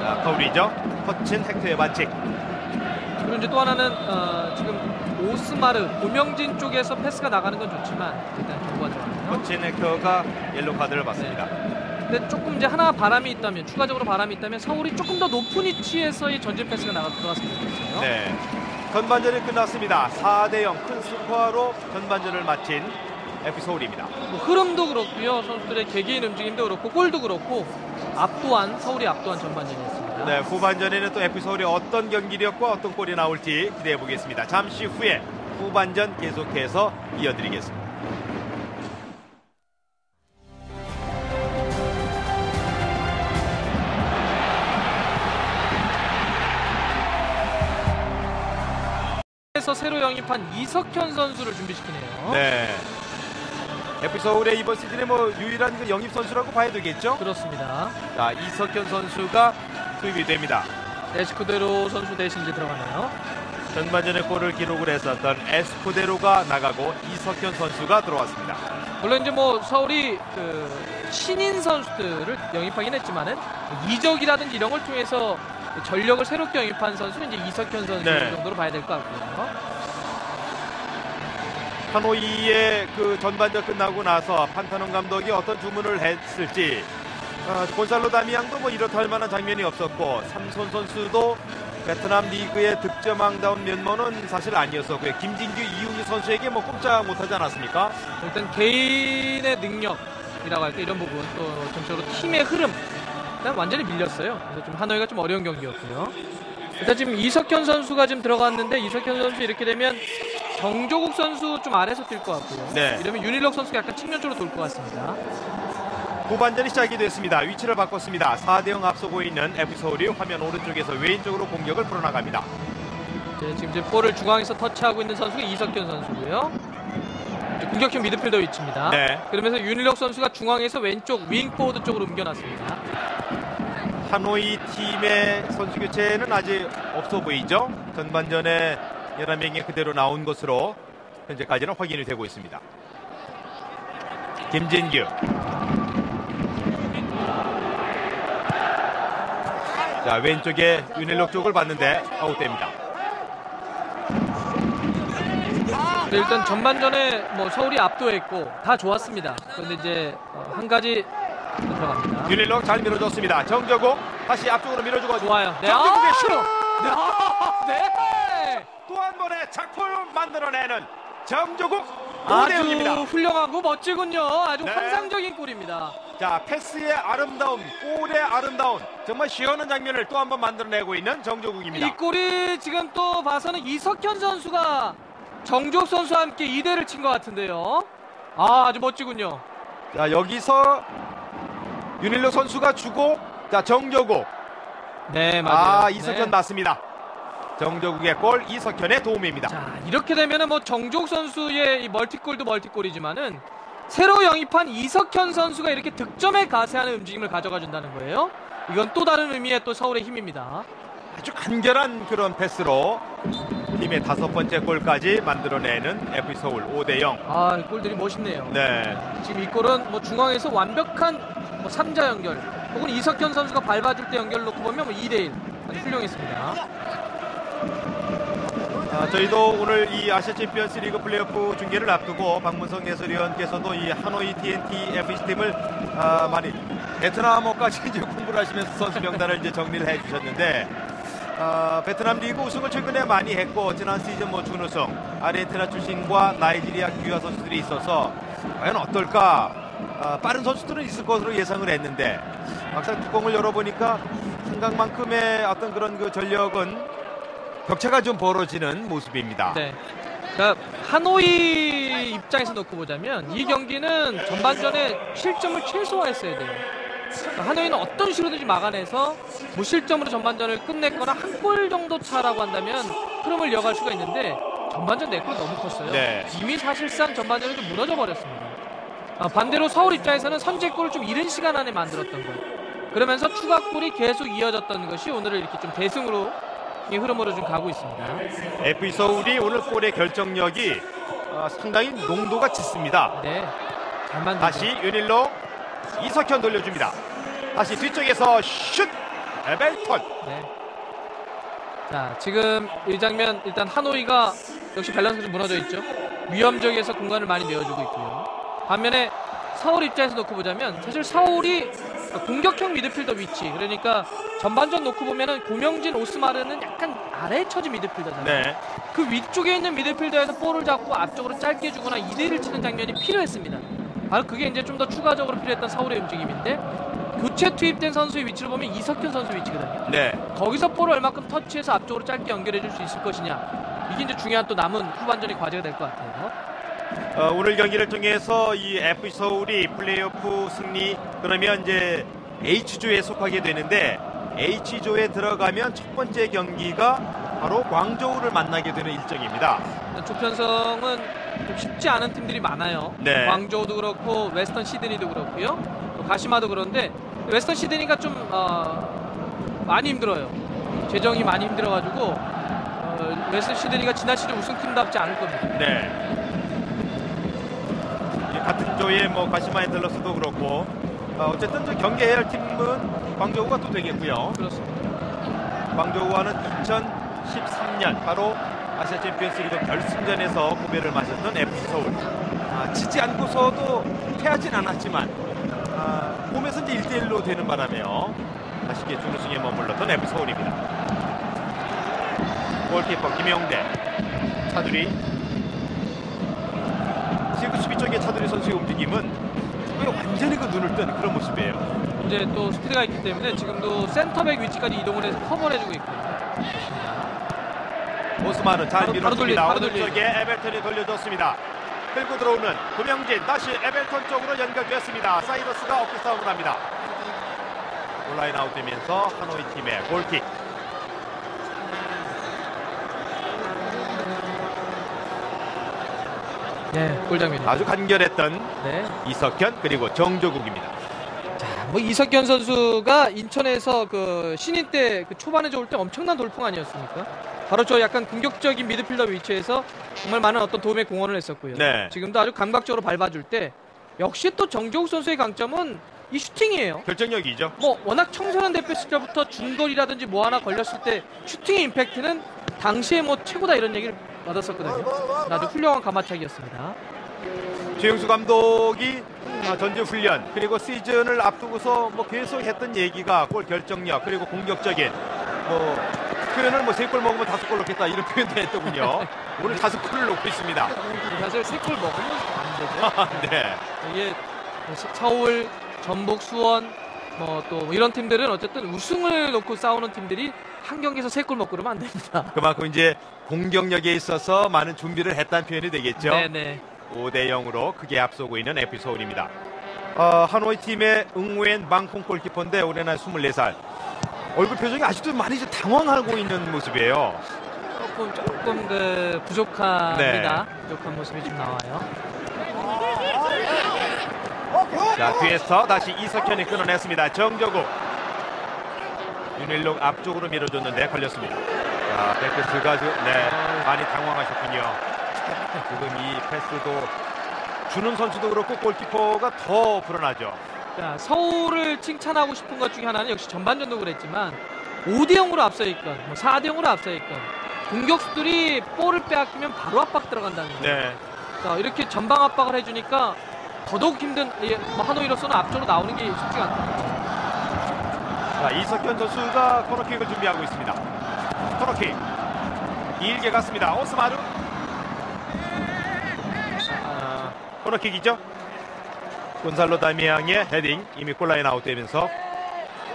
자, 커브리죠. 터친 헥터의 반칙. 그리고 이제 또 하나는 지금 오스마르, 고명진 쪽에서 패스가 나가는 건 좋지만 일단 경고가 들어가네요. 코치 넥터가 옐로 카드를 받습니다. 근데 조금 이제 하나 바람이 있다면, 추가적으로 바람이 있다면 서울이 조금 더 높은 위치에서의 전진 패스가 들어갔으면 좋겠어요. 네. 전반전이 끝났습니다. 4대0 큰 스코어로 전반전을 마친 FC서울입니다. 뭐 흐름도 그렇고요, 선수들의 개개인 움직임도 그렇고 골도 그렇고 서울이 압도한 전반전이었습니다. 네, 후반전에는 또 FC서울이 어떤 경기력과 어떤 골이 나올지 기대해 보겠습니다. 잠시 후에 후반전 계속해서 이어드리겠습니다. 에서 새로 영입한 이석현 선수를 준비시키네요. 네. FC서울의 이번 시즌에 뭐 유일한 그 영입 선수라고 봐야 되겠죠? 그렇습니다. 자, 이석현 선수가 투입이 됩니다. 에스쿠데로 선수 대신 이제 들어가네요. 전반전에 골을 기록을 했었던 에스쿠데로가 나가고 이석현 선수가 들어왔습니다. 물론 이제 뭐 서울이 그 신인 선수들을 영입하긴 했지만은 이적이라든지 이런 걸 통해서 전력을 새롭게 영입한 선수는 이제 이석현 선수 네. 정도로 봐야 될 것 같고요. 하노이의 그 전반전 끝나고 나서 판타논 감독이 어떤 주문을 했을지 곤살로 다미앙도 뭐 이렇다 할 만한 장면이 없었고 삼손 선수도 베트남 리그의 득점왕다운 면모는 사실 아니었었고요. 김진규, 이웅희 선수에게 뭐 꼼짝 못하지 않았습니까? 일단 개인의 능력이라고 할까 이런 부분 또 전체적으로 팀의 흐름 일단 완전히 밀렸어요. 그래서 좀 하노이가 좀 어려운 경기였고요. 일단 지금 이석현 선수가 지금 들어갔는데 이석현 선수 이렇게 되면 정조국 선수 좀 아래서 뛸 것 같고요. 네. 이러면 윤일록 선수가 약간 측면 쪽으로 돌 것 같습니다. 후반전이 시작이 됐습니다. 위치를 바꿨습니다. 4대0 앞서고 있는 FC서울이 화면 오른쪽에서 왼쪽으로 공격을 풀어나갑니다. 네, 지금 이제 볼을 중앙에서 터치하고 있는 선수가 이석현 선수고요. 이제 공격형 미드필더 위치입니다. 네. 그러면서 윤일록 선수가 중앙에서 왼쪽 윙포워드 쪽으로 옮겨놨습니다. 하노이 팀의 선수 교체는 아직 없어 보이죠? 전반전에 11명이 그대로 나온 것으로 현재까지는 확인이 되고 있습니다. 김진규. 자, 왼쪽에 윤일록 쪽을 봤는데 아웃됩니다. 네, 일단 전반전에 뭐 서울이 압도했고 다 좋았습니다. 그런데 이제 한 가지 들어갑니다. 윤일록 잘 밀어줬습니다. 정저국 다시 앞쪽으로 밀어주고 좋아요. 네. 정저국의 슛! 네. 또 한 번의 작품을 만들어내는 정조국 아주 5대0입니다. 훌륭하고 멋지군요. 아주 네. 환상적인 골입니다. 자, 패스의 아름다움, 골의 아름다움, 정말 시원한 장면을 또 한 번 만들어내고 있는 정조국입니다. 이 골이 지금 또 봐서는 이석현 선수가 정조국 선수와 함께 2대를 친 것 같은데요. 아주 멋지군요. 자, 여기서 윤일록 선수가 주고, 자, 정조국. 네, 맞아요. 이석현 네. 맞습니다. 정조국의 골, 이석현의 도움입니다. 자, 이렇게 되면은 뭐 정조국 선수의 이 멀티골도 멀티골이지만은 새로 영입한 이석현 선수가 이렇게 득점에 가세하는 움직임을 가져가 준다는 거예요. 이건 또 다른 의미의 또 서울의 힘입니다. 아주 간결한 그런 패스로 팀의 5번째 골까지 만들어내는 FC서울 5대0. 이 골들이 멋있네요. 네. 지금 이 골은 뭐 중앙에서 완벽한 뭐 3자 연결 혹은 이석현 선수가 밟아줄 때 연결 놓고 보면 뭐 2대1 아주 훌륭했습니다. 저희도 오늘 이 아시아 챔피언스 리그 플레이오프 중계를 앞두고 박문성 해설위원께서도 이 하노이 TNT FC팀을 많이 베트남어까지 이제 공부를 하시면서 선수 명단을 이제 정리를 해주셨는데 베트남 리그 우승을 최근에 많이 했고 지난 시즌 뭐 준우승 아르헨티나 출신과 나이지리아 귀화 선수들이 있어서 과연 어떨까 빠른 선수들은 있을 것으로 예상을 했는데 막상 뚜껑을 열어보니까 생각만큼의 어떤 그런 그 전력은 격차가 좀 벌어지는 모습입니다. 네. 그러니까 하노이 입장에서 놓고 보자면 이 경기는 전반전에 실점을 최소화했어야 돼요. 그러니까 하노이는 어떤 식으로든지 막아내서 무실점으로 전반전을 끝냈거나 한 골 정도 차라고 한다면 흐름을 이어갈 수가 있는데 전반전 4골 너무 컸어요. 네. 이미 사실상 전반전이 좀 무너져 버렸습니다. 반대로 서울 입장에서는 선제골을 좀 이른 시간 안에 만들었던 거예요. 그러면서 추가골이 계속 이어졌던 것이 오늘을 이렇게 좀 대승으로 이 흐름으로 좀 가고 있습니다. FC서울이 오늘 골의 결정력이 상당히 농도가 짙습니다. 네, 잘 만들죠. 다시 윤일로 이석현 돌려줍니다. 다시 뒤쪽에서 슛! 에벨턴. 네. 자, 지금 이 장면 일단 하노이가 역시 밸런스가 좀 무너져 있죠. 위험 지역에서 공간을 많이 내어주고 있고요. 반면에 서울 입장에서 놓고 보자면 사실 서울이 공격형 미드필더 위치, 그러니까 전반전 놓고 보면은 고명진, 오스마르는 약간 아래에 처진 미드필더잖아요. 네. 그 위쪽에 있는 미드필더에서 볼을 잡고 앞쪽으로 짧게 주거나 2대1을 치는 장면이 필요했습니다. 바로 그게 이제 좀 더 추가적으로 필요했던 서울의 움직임인데, 교체 투입된 선수의 위치를 보면 이석현 선수 위치거든요. 네. 거기서 볼을 얼마큼 터치해서 앞쪽으로 짧게 연결해 줄 수 있을 것이냐, 이게 이제 중요한 또 남은 후반전의 과제가 될 것 같아요. 오늘 경기를 통해서 이 FC 서울이 플레이오프 승리, 그러면 이제 H조에 속하게 되는데, H조에 들어가면 첫 번째 경기가 바로 광저우를 만나게 되는 일정입니다. 조편성은 좀 쉽지 않은 팀들이 많아요. 네. 광저우도 그렇고 웨스턴 시드니도 그렇고요. 또 가시마도 그런데 웨스턴 시드니가 좀 많이 힘들어요. 재정이 많이 힘들어가지고 웨스턴 시드니가 지난 시즌 우승팀답지 않을 겁니다. 네. 같은 조에 뭐 가시마 앤틀러스도 그렇고, 어쨌든 저 경기해야 할 팀은 광저우가 또 되겠고요. 그렇습니다. 광저우와는 2013년 바로 아시아 챔피언스리그 결승전에서 고배를 마셨던 FC 서울. 지지 않고서도 패하진 않았지만 홈에서 이제 1대1로 되는 바람에요. 아쉽게 준우승에 머물렀던 FC 서울입니다. 골키퍼 김영대, 차두리. 지금 그 수비 쪽에 차두리 선수의 움직임은 완전히 그 눈을 뜬 그런 모습이에요. 이제 또 스피드가 있기 때문에 지금도 센터백 위치까지 이동을 해서 커버를 해주고 있고요. 오스마르 잘 밀어줍니다. 바로 오른쪽에 에벨턴이 돌려줬습니다. 끌고 들어오는 고명진, 다시 에벨턴 쪽으로 연결됐습니다. 사이러스가 어깨 싸움을 합니다. 온라인 아웃되면서 하노이 팀의 골킥. 네, 골장면. 아주 간결했던 네. 이석현 그리고 정조국입니다. 뭐 이석현 선수가 인천에서 그 신인 때 그 초반에 좋을 때 엄청난 돌풍 아니었습니까? 바로 저 약간 공격적인 미드필더 위치에서 정말 많은 어떤 도움의 공헌을 했었고요. 네. 지금도 아주 감각적으로 밟아줄 때 역시 또 정조국 선수의 강점은 이 슈팅이에요. 결정력이죠. 뭐 워낙 청소년 대표 시절부터 중거리라든지 뭐 하나 걸렸을 때 슈팅의 임팩트는 당시에 뭐 최고다 이런 얘기를 받았었거든요. 아주 훌륭한 가마차기였습니다. 최용수 감독이 전주 훈련 그리고 시즌을 앞두고서 뭐 계속 했던 얘기가 골 결정력 그리고 공격적인 뭐 표현을 뭐 3골 먹으면 5골 넣겠다 이런 표현도 했더군요. 오늘 5골을 넣고 있습니다. 사실 3골 먹으면 안 되죠. 네. 이게 서울, 전북, 수원 뭐 또 이런 팀들은 어쨌든 우승을 놓고 싸우는 팀들이 한 경기에서 3골 먹고 그러면 안 됩니다. 그만큼 이제 공격력에 있어서 많은 준비를 했다는 표현이 되겠죠. 네네. 5대0으로 크게 앞서고 있는 FC 서울입니다. 하노이 팀의 응우엔 방콩 골키퍼인데 올해 나이 24살. 얼굴 표정이 아직도 많이 이제 당황하고 있는 모습이에요. 조금 그 부족합니다. 네. 부족한 모습이 좀 나와요. 자, 뒤에서 다시 이석현이 끊어냈습니다. 정조국. 윤일록 앞쪽으로 밀어줬는데 걸렸습니다. 자, 백패스가 많이 당황하셨군요. 지금 이 패스도 주는 선수도 그렇고 골키퍼가 더 불안하죠. 자, 서울을 칭찬하고 싶은 것 중에 하나는 역시 전반전도 그랬지만 5대0으로 앞서 있건 뭐 4대0으로 앞서 있건 공격수들이 볼을 빼앗기면 바로 압박 들어간다는 거예요. 네. 자, 이렇게 전방 압박을 해주니까 더더욱 힘든 하노이로서는 앞쪽으로 나오는 게 쉽지가 않다. 자, 이석현 선수가 코너킥을 준비하고 있습니다. 코너킥 길게 갔습니다. 오스마르. 코너킥이죠. 곤살로 다미앙의 헤딩 이미 골라인 아웃되면서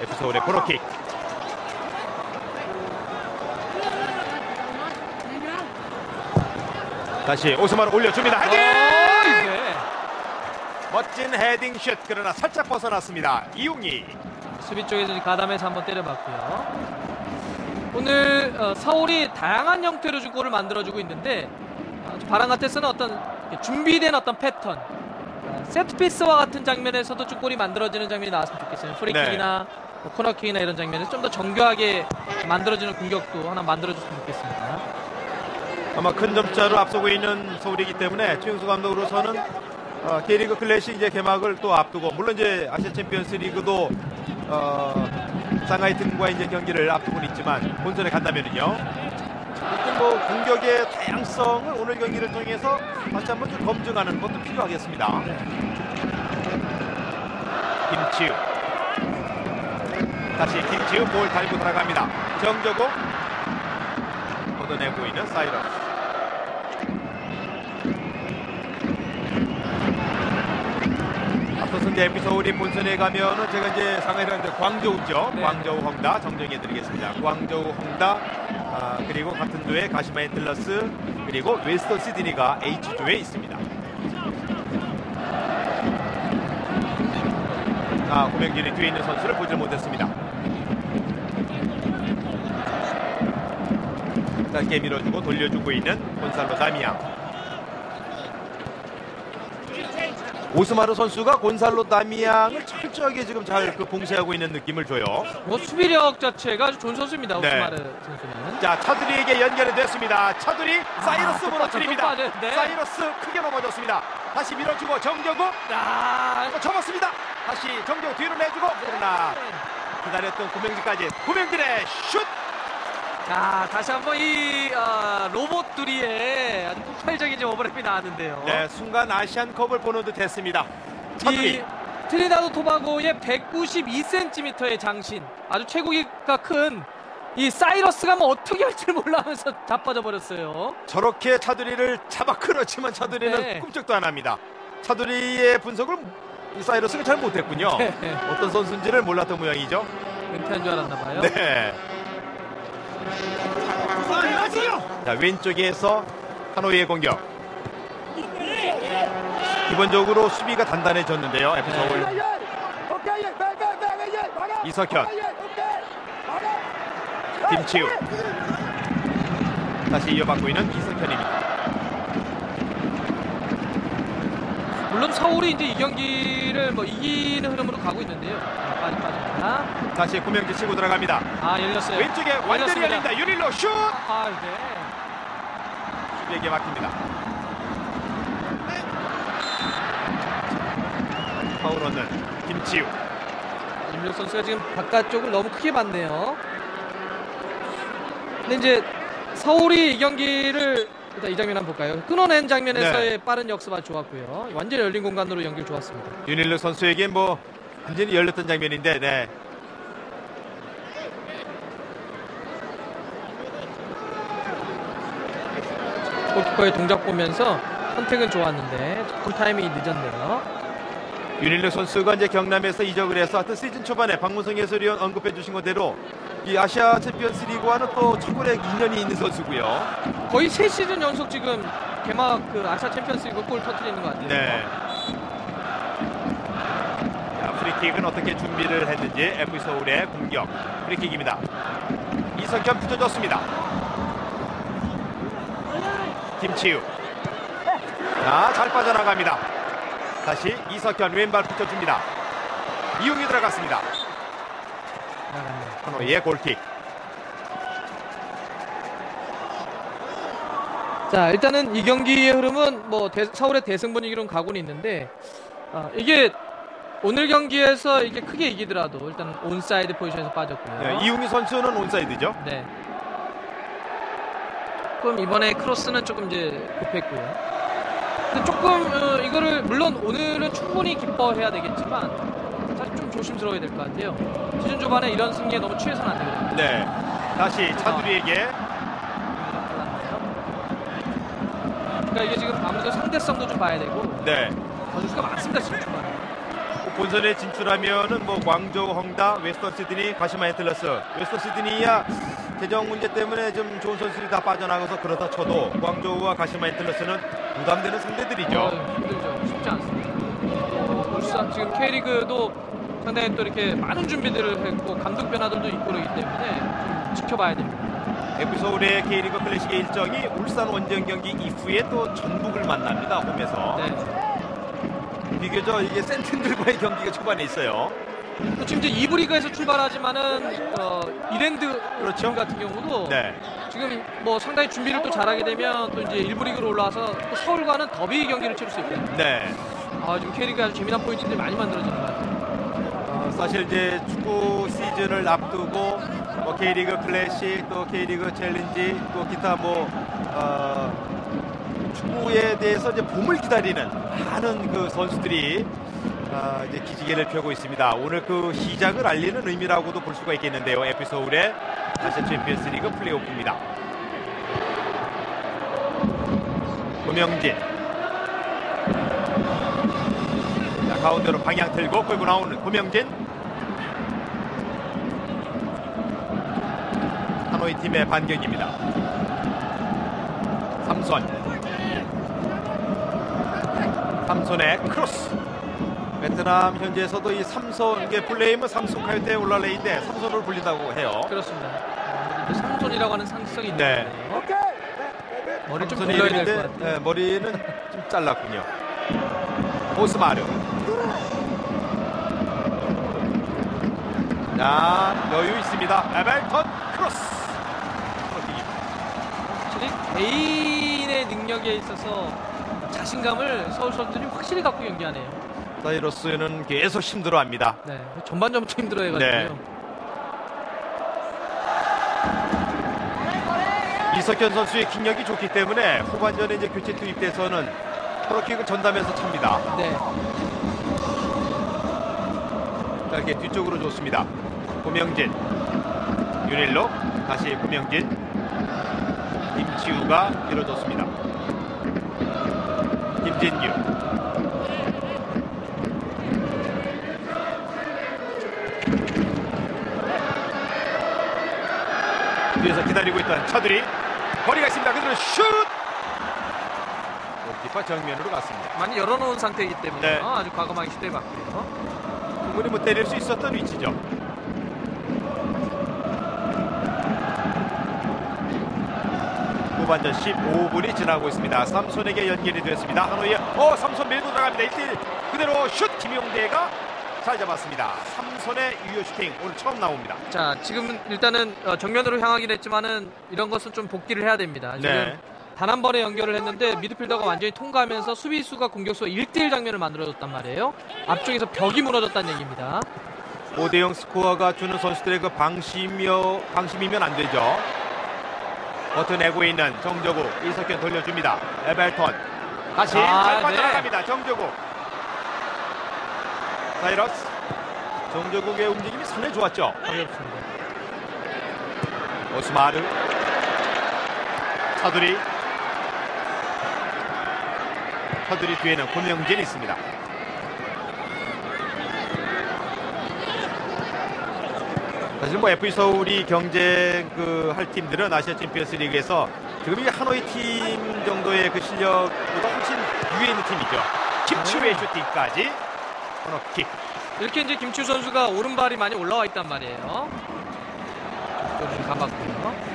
FC 서울의 코너킥. 다시 오스마르 올려줍니다. 헤딩! 네. 멋진 헤딩 슛. 그러나 살짝 벗어났습니다. 이용희. 수비 쪽에서 가담해서 한번 때려봤고요. 오늘 서울이 다양한 형태로 골을 만들어주고 있는데 바람 같아서는 어떤 준비된 어떤 패턴, 세트피스와 같은 장면에서도 좀 골이 만들어지는 장면이 나왔으면 좋겠어요. 프리킥이나 뭐 코너킥이나 이런 장면에서 좀 더 정교하게 만들어지는 공격도 하나 만들어줬으면 좋겠습니다. 아마 큰 점차로 앞서고 있는 서울이기 때문에 최용수 감독으로서는 K리그 클래식 이제 개막을 또 앞두고, 물론 이제 아시아 챔피언스 리그도 상하이 팀과 이제 경기를 앞두고는 있지만 본선에 간다면은요. 뭐 공격의 다양성을 오늘 경기를 통해서 다시 한번 좀 검증하는 것도 필요하겠습니다. 김치우. 다시 김치우 볼 달고 들어갑니다. 정조고 걷어내고 있는 사이러스. 앞서서 이제 에피서울이 본선에 가면은 제가 이제 상하이를 이제 광저우죠. 네. 광저우 홍다 정정해드리겠습니다. 광저우 홍다 그리고 같은 조에 가시마 앤틀러스 그리고 웨스턴 시드니가 H조에 있습니다. 고명진이 뒤에 있는 선수를 보질 못했습니다. 짧게 밀어주고 돌려주고 있는 곤살로 다미앙. 오스마르 선수가 곤살로 다미앙을 철저하게 지금 잘 봉쇄하고 있는 느낌을 줘요. 뭐 수비력 자체가 아주 좋은 선수입니다. 네. 오스마르 선수는. 자, 차두리에게 연결이 됐습니다. 차두리 사이러스 무너뜨립니다. 네. 사이러스 크게 넘어졌습니다. 다시 밀어주고 정경구 접었습니다. 다시 정경구 뒤로 내주고 그러나 기다렸던 구명진까지 구명진의 슛. 자, 다시 한번 이 로봇들이의 아주 폭발적인 오버랩이 나왔는데요. 네, 순간 아시안컵을 보는 듯 했습니다. 차두리. 이 트리나드 토바고의 192cm의 장신, 아주 체구가 큰 이 사이러스가 뭐 어떻게 할지 몰라하면서 자빠져 버렸어요. 저렇게 차두리를 잡아 끌었지만 차두리는 네. 꿈쩍도 안 합니다. 차두리의 분석을 이 사이러스가 잘 못했군요. 네. 어떤 선수인지를 몰랐던 모양이죠. 은퇴한 줄 알았나 봐요. 네. 자, 왼쪽에서 하노이의 공격. 기본적으로 수비가 단단해졌는데요. 에피서울 이석현, 김치우. 다시 이어받고 있는 이석현입니다. 물론 서울이 이제 이 경기를 뭐 이기는 흐름으로 가고 있는데요. 빠집니다. 다시 구명지 치고 들어갑니다. 열렸어요. 왼쪽에 완전히 열렸습니다. 열린다. 유릴로 슛! 네. 수비에게 막힙니다. 파울 얻는 김치우. 임력 선수가 지금 바깥쪽을 너무 크게 봤네요. 근데 이제 서울이 이 경기를 일단 이 장면 한번 볼까요? 끊어낸 장면에서의 네. 빠른 역습 아주 좋았고요. 완전히 열린 공간으로 연결 좋았습니다. 윤일로 선수에게 뭐 완전히 열렸던 장면인데, 네. 골키퍼의 동작 보면서 선택은 좋았는데 조금 타이밍이 늦었네요. 윤일로 선수가 이제 경남에서 이적을 해서 하여튼 시즌 초반에 박문성 해설위원 언급해 주신 것대로 이 아시아 챔피언스 리그와는 또 최고의 인연이 있는 선수고요. 거의 3시즌 연속 지금 개막 그 아시아 챔피언스 리그 골 터뜨리는 것 같아요. 네. 자, 프리킥은 어떻게 준비를 했는지 FC 서울의 공격. 프리킥입니다. 이석현 붙여줬습니다. 김치우. 자, 잘 빠져나갑니다. 다시 이석현 왼발 붙여줍니다. 이용이 들어갔습니다. 하노이의 골킥. 자, 일단은 이 경기의 흐름은 뭐 서울의 대승 분위기로 가고는 있는데 이게 오늘 경기에서 이게 크게 이기더라도 일단 온사이드 포지션에서 빠졌고요. 네, 이용희 선수는 온사이드죠. 네. 조금 이번에 크로스는 조금 이제 급했고요. 근데 조금 이거를 물론 오늘은 충분히 기뻐해야 되겠지만 사실 좀 조심스러워야 될 것 같아요. 시즌 초반에 이런 승리에 너무 취해서는 안 되거든요. 네. 다시 차두리에게. 그러니까 이게 지금 아무래도 상대성도 좀 봐야 되고 네. 선수가 많습니다 지금 초반에. 본선에 진출하면은 뭐 광저우, 헝다, 웨스턴 시드니, 가시마 앤틀러스. 웨스턴 시드니야 재정 문제 때문에 좀 좋은 선수들이 다 빠져나가서 그렇다 쳐도 광저우와 가시마 앤틀러스는 부담되는 상대들이죠. 힘들죠. 쉽지 않습니다. 울산 지금 K리그도 상당히 또 이렇게 많은 준비들을 했고 감독 변화들도 있고 그러기 때문에 좀 지켜봐야 됩니다. FC서울의 K리그 클래식의 일정이 울산 원정 경기 이후에 또 전북을 만납니다. 홈에서. 네. 비교적 이게 센팀들과의 경기가 초반에 있어요. 또 지금 이제 2부 리그에서 출발하지만은 이랜드 그렇죠. 같은 경우도 네. 지금 뭐 상당히 준비를 또 잘하게 되면 또 이제 1부 리그로 올라와서 또 서울과는 더비 경기를 치를 수 있거든요. 네. 지금 K리그가 아주 재미난 포인트들이 많이 만들어지는 것 같아요. 사실 이제 축구 시즌을 앞두고 뭐 K리그 클래식, 또 K리그 챌린지, 또 기타 뭐 축구에 대해서 이제 봄을 기다리는 많은 그 선수들이 이제 기지개를 펴고 있습니다. 오늘 그 시작을 알리는 의미라고도 볼 수가 있겠는데요. FC 서울의 아시아 챔피언스리그 플레이오프입니다. 고명진. 자, 가운데로 방향 틀고 끌고 나오는 고명진. 하노이 팀의 반격입니다. 삼손의 크로스. 베트남 현지에서도 이 삼손의 플레이는 삼손 카요테 올랄레인데 삼손으로 불린다고 해요. 그렇습니다. 아무래도 삼손이라고 하는 상징성이 있는데 네. 머리 좀 삼손이 길러야 될 것 이름인데, 같아요. 네, 머리는 좀 잘랐군요. 오스마르. 자, 여유 있습니다. 에벨턴 크로스. 확실히 개인의 능력에 있어서 자신감을 서울 선수들이 확실히 갖고 경기하네요. 사이러스는 계속 힘들어합니다. 네, 전반전부터 힘들어해가지고요. 네. 이석현 선수의 킥력이 좋기 때문에 후반전에 이제 교체 투입돼서는 코너킥을 전담해서 찹니다. 네. 짧게 뒤쪽으로 줬습니다. 고명진, 윤일로, 다시 고명진, 김치우가 밀어줬습니다. 김진규. 뒤에서 기다리고 있던 차들이 거리가 있습니다. 그대로 슛! 골키퍼 정면으로 갔습니다. 많이 열어놓은 상태이기 때문에 네. 아주 과감하게 시도해봤고요. 충분히 뭐 때릴 수 있었던 위치죠. 후반전 15분이 지나고 있습니다. 삼손에게 연결이 됐습니다. 하노이에 삼손 밀고 들어갑니다. 1대1 그대로 슛! 김용대가 잘 잡았습니다. 삼손의 유효 슈팅 오늘 처음 나옵니다. 자, 지금은 일단은 정면으로 향하긴 했지만은 이런 것은 좀 복귀를 해야 됩니다. 지금 네. 단 한 번에 연결을 했는데 미드필더가 완전히 통과하면서 수비수가 공격수가 1대1 장면을 만들어줬단 말이에요. 앞쪽에서 벽이 무너졌다는 얘기입니다. 5대0 스코어가 주는 선수들의 그 방심이면 안 되죠. 버텨내고 있는 정조국, 이석현 돌려줍니다. 에벨턴 다시 잘 빠져나갑니다. 정조국, 사이러스. 정조국의 움직임이 상당히 좋았죠. 어렵습니다. 오스마르, 차두리 뒤에는 고명진 있습니다. 사실 뭐 FC 서울이 경쟁 할 팀들은 아시아 챔피언스 리그에서 지금 이 하노이 팀 정도의 그 실력보다 훨씬 위에 있는 팀이죠. 김치우의 슈팅까지 코너킥. 이렇게 이제 김치우 선수가 오른발이 많이 올라와 있단 말이에요. 좀 감았고요.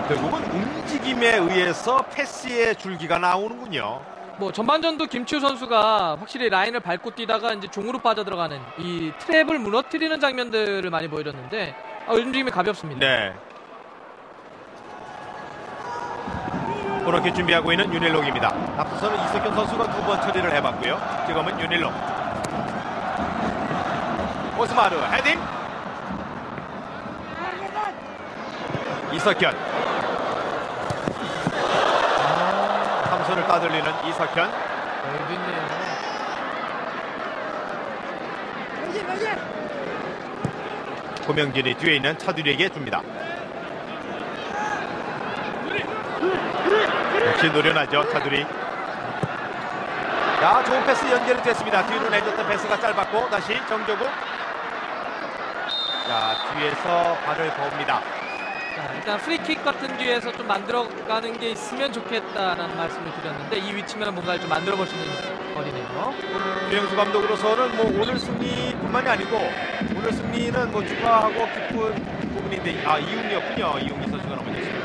결국은 움직임에 의해서 패스의 줄기가 나오는군요. 뭐 전반전도 김치우 선수가 확실히 라인을 밟고 뛰다가 이제 종으로 빠져들어가는 이 트랩을 무너뜨리는 장면들을 많이 보여줬는데 움직임이 가볍습니다. 네. 코너킥 준비하고 있는 윤일록입니다. 앞서서는 이석현 선수가 두 번 처리를 해봤고요. 지금은 윤일록. 오스마르 헤딩. 이석현. 삼손을 따돌리는 이석현. 여기 있네요. 고명진이 뒤에 있는 차두리에게 줍니다. 역시 노련하죠, 차두리. 자, 좋은 패스 연결이 됐습니다. 뒤로 내줬던 패스가 짧았고 다시 정조국. 자, 뒤에서 발을 거옵니다. 자, 일단 프리킥 같은 뒤에서 좀 만들어가는 게 있으면 좋겠다라는 말씀을 드렸는데 이 위치면 뭔가를 좀 만들어볼 수 있는 거리네요. 유영수 감독으로서는 뭐 오늘 승리뿐만이 아니고 오늘 승리는 뭐 축하하고 기쁜 부분인데 이웅이었군요. 이웅이 선수가 넘어졌습니다.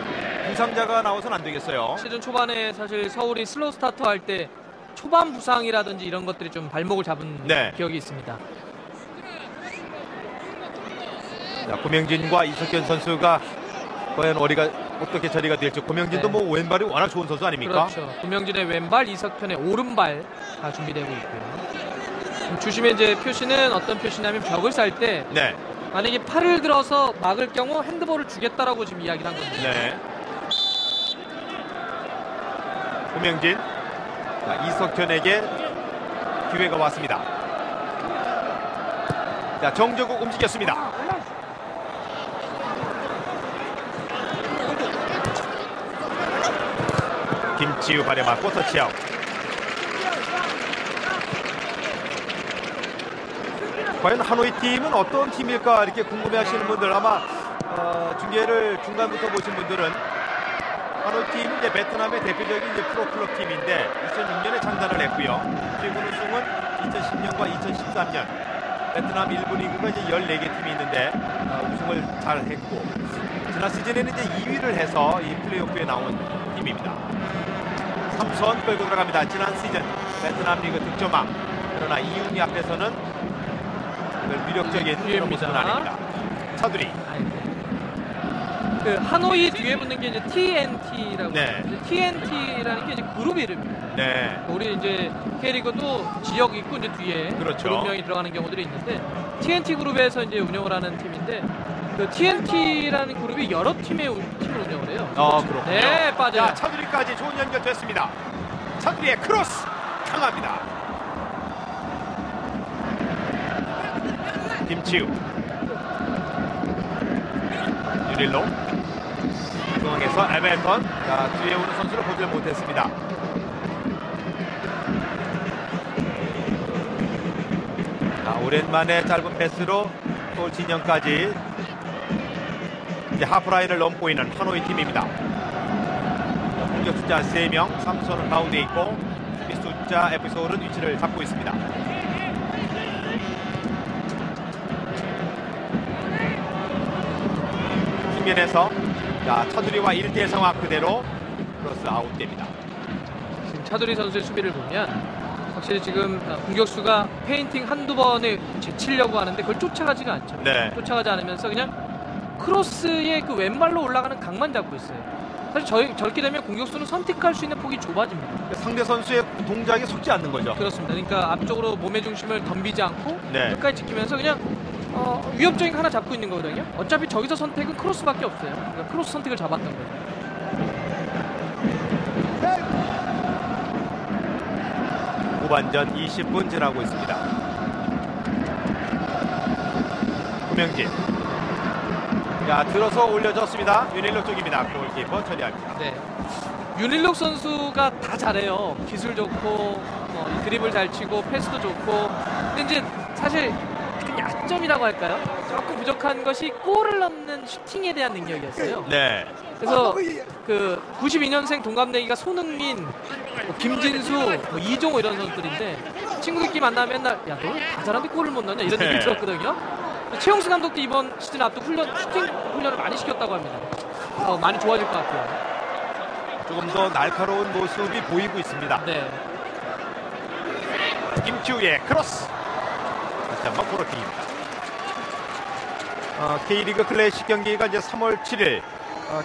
부상자가 나와서는 안 되겠어요. 시즌 초반에 사실 서울이 슬로우 스타트 할 때 초반 부상이라든지 이런 것들이 좀 발목을 잡은 네. 기억이 있습니다. 자, 고명진과 이석현 선수가 과연 어떻게 처리가 될지. 고명진도 네. 뭐 왼발이 워낙 좋은 선수 아닙니까? 그렇죠. 고명진의 왼발, 이석현의 오른발 다 준비되고 있고요. 주심의 이제 표시는 어떤 표시냐면 벽을 쌀 때 네. 만약에 팔을 들어서 막을 경우 핸드볼을 주겠다라고 지금 이야기를 한 겁니다. 네. 고명진. 자, 이석현에게 기회가 왔습니다. 자, 정재국 움직였습니다. 김치우 발에 맞고 터치아웃. 과연 하노이 팀은 어떤 팀일까 이렇게 궁금해하시는 분들 아마 중계를 중간부터 보신 분들은 하노이 팀은 이제 베트남의 대표적인 이제 프로클럽 팀인데 2006년에 창단을 했고요. 최근 우승은 2010년과 2013년 베트남 1부 리그가 이제 14개 팀이 있는데 우승을 잘 했고 지난 시즌에는 이제 2위를 해서 이 플레이오프에 나온 팀입니다. 3선 끌고 들어갑니다. 지난 시즌 베트남 리그 득점왕. 그러나 이윤희 앞에서는 위력적인 그런 모습은 아닙니다. 차두리. 그 하노이 뒤에 붙는 게 이제 TNT라고. 네. TNT라는 게 이제 그룹 이름입니다. 네. 우리 이제 K리그도 지역 있고 이제 뒤에 그렇죠. 그룹명이 들어가는 경우들이 있는데 TNT 그룹에서 이제 운영을 하는 팀인데 그 TNT라는 그룹이 여러 팀을 운영을 해요. 그렇군요. 네, 빠져요. 자, 차두리까지 좋은 연결 됐습니다. 차두리의 크로스 강합니다. 김치우. 유릴로. 중앙에서 에벨턴. 자, 뒤에 오는 선수를 보지 못했습니다. 자, 오랜만에 짧은 패스로 골 진영까지 이제 하프라인을 넘고 있는 하노이 팀입니다. 공격 숫자 3명, 3선은 가운데 있고 수비 숫자 에피소드는 위치를 잡고 있습니다. 측면에서 자, 차두리와 1대1 상황 그대로 크로스 아웃됩니다. 지금 차두리 선수의 수비를 보면 확실히 지금 공격수가 페인팅 한두 번에 제치려고 하는데 그걸 쫓아가지가 않죠. 네. 쫓아가지 않으면서 그냥 크로스의 그 왼발로 올라가는 각만 잡고 있어요. 사실 저렇게 되면 공격수는 선택할 수 있는 폭이 좁아집니다. 상대 선수의 동작에 속지 않는 거죠. 그렇습니다. 그러니까 앞쪽으로 몸의 중심을 덤비지 않고 네. 끝까지 지키면서 그냥 위협적인 거 하나 잡고 있는 거거든요. 어차피 저기서 선택은 크로스밖에 없어요. 그러니까 크로스 선택을 잡았던 거죠. 후반전 20분 지나고 있습니다. 구명진. 자, 들어서 올려졌습니다. 윤일록 쪽입니다. 골키퍼 처리합니다. 네. 윤일록 선수가 다 잘해요. 기술 좋고 드리블 잘 치고 패스도 좋고. 근데 이제 사실 그 약점이라고 할까요? 조금 부족한 것이 골을 넣는 슈팅에 대한 능력이었어요. 네. 그래서 그 92년생 동갑내기가 손흥민, 김진수, 이종호 이런 선수들인데 친구들끼리 만나면 맨날 야, 너 다 잘하는데 골을 못 넣냐 이런 네. 얘기 들었거든요. 최용수 감독도 이번 시즌 앞두고 슈팅 훈련을 많이 시켰다고 합니다. 많이 좋아질 것 같아요. 조금 더 날카로운 모습이 보이고 있습니다. 네. 김치우의 크로스. 다시 한번 코너킥입니다. K리그 클래식 경기가 이제 3월 7일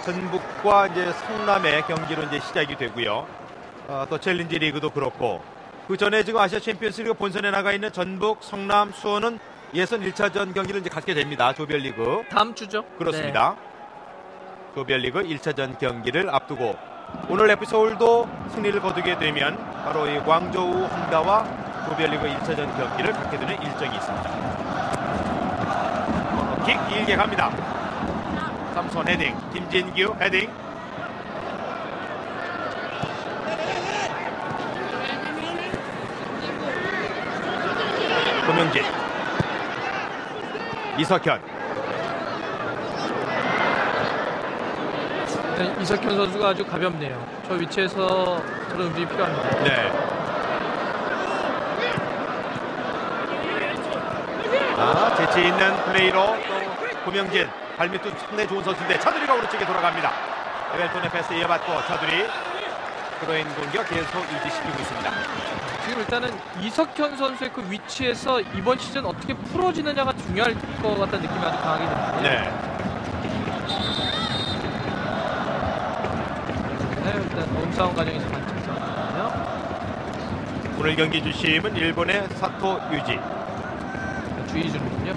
전북과 이제 성남의 경기로 이제 시작이 되고요. 또 챌린지 리그도 그렇고 그 전에 지금 아시아 챔피언스리그 본선에 나가 있는 전북, 성남, 수원은 예선 1차전 경기를 이제 갖게 됩니다. 조별리그. 다음 주죠? 그렇습니다. 조별리그 1차전 경기를 앞두고 오늘 FC서울도 승리를 거두게 되면 바로 이 광저우 홍다와 조별리그 1차전 경기를 갖게 되는 일정이 있습니다. 킥 길게 갑니다. 삼손 헤딩, 김진규 헤딩. 고명진, 이석현. 네, 이석현 선수가 아주 가볍네요. 저 위치에서 저런 움직임이 필요합니다. 네. 재치 있는 플레이로 또 고명진 발밑도 상당히 좋은 선수인데 차두리가 오른쪽에 돌아갑니다. 에벨톤의 패스 이어받고 차두리 크로인 공격 계속 유지시키고 있습니다. 지금 일단은 이석현 선수의 그 위치에서 이번 시즌 어떻게 풀어지느냐가 중요할 것 같다는 느낌이 아주 강하게 드는데 네. 일단 몸싸움 과정에서 반칙이거든요. 오늘 경기 주심은 일본의 사토 유지. 주의 주는군요.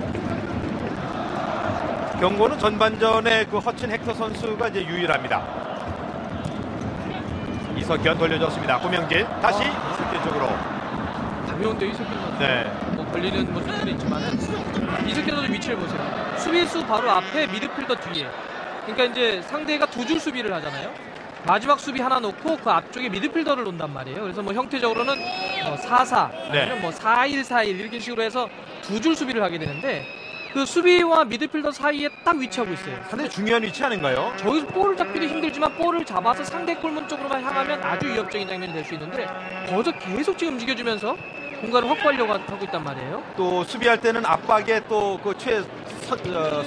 경고는 전반전에 그 허친 헥터 선수가 이제 유일합니다. 이석현 돌려줬습니다. 고명진 다시 이석현 쪽으로. 가벼운데 이석현 선수. 네. 뭐 걸리는 뭐 수는 있지만은 이석현 선수 위치를 보세요. 수비수 바로 앞에 미드필더 뒤에. 그러니까 이제 상대가 두 줄 수비를 하잖아요. 마지막 수비 하나 놓고 그 앞쪽에 미드필더를 놓는단 말이에요. 그래서 뭐 형태적으로는 4-4 아니면 뭐 4-1-4-1 이렇게 식으로 해서 두 줄 수비를 하게 되는데 그 수비와 미드필더 사이에 딱 위치하고 있어요. 상당히 중요한 위치 아닌가요? 저기서 볼을 잡기도 힘들지만 볼을 잡아서 상대 골문 쪽으로만 향하면 아주 위협적인 장면이 될 수 있는데 거기서 계속 지금 움직여주면서 공간을 확보하려고 하고 있단 말이에요. 또 수비할 때는 압박에 또 그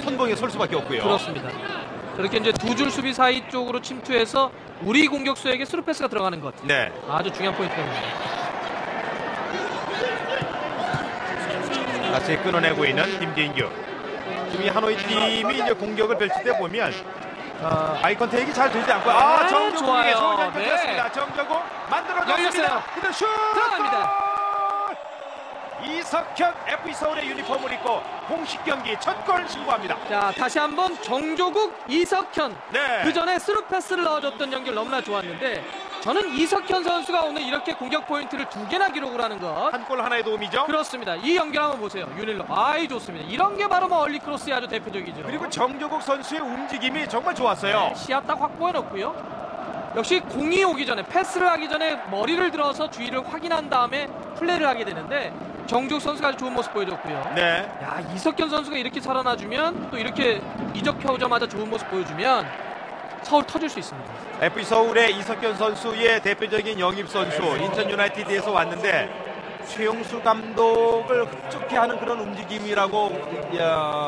선봉에 설 수밖에 없고요. 그렇습니다. 그렇게 이제 두 줄 수비 사이 쪽으로 침투해서 우리 공격수에게 스루 패스가 들어가는 것. 네. 아주 중요한 포인트입니다. 다시 끊어내고 있는 김진규. 지금 이 하노이 팀이 이제 공격을 펼칠 때 보면 아이 컨택이 잘 되지 않고 정정국에게 좋아요. 좋은 연결이었습니다. 정정국 만들어줬습니다. 열렸어요. 그대로 슛! 들어갑니다. 이석현 FE 서울의 유니폼을 입고 공식 경기 첫 골 신고합니다. 자, 다시 한번 정조국, 이석현. 네. 그 전에 스루 패스를 넣어줬던 연결 너무나 좋았는데 저는 이석현 선수가 오늘 이렇게 공격 포인트를 2개나 기록을 하는 것. 한 골 하나의 도움이죠. 그렇습니다. 이 연결 한번 보세요. 윤일로. 아이 좋습니다. 이런 게 바로 뭐 얼리 크로스의 아주 대표적이죠. 그리고 정조국 선수의 움직임이 정말 좋았어요. 시야 딱 확보해 놓고요. 역시 공이 오기 전에 패스를 하기 전에 머리를 들어서 주위를 확인한 다음에 플레이를 하게 되는데 정조국 선수가 아주 좋은 모습 보여줬고요. 네. 야, 이석현 선수가 이렇게 살아나주면 또 이렇게 이적해오자마자 좋은 모습 보여주면 서울 터질 수 있습니다. FE 서울의 이석현 선수의 대표적인 영입 선수 인천 유나이티드에서 왔는데 최용수 감독을 흡족해 하는 그런 움직임이라고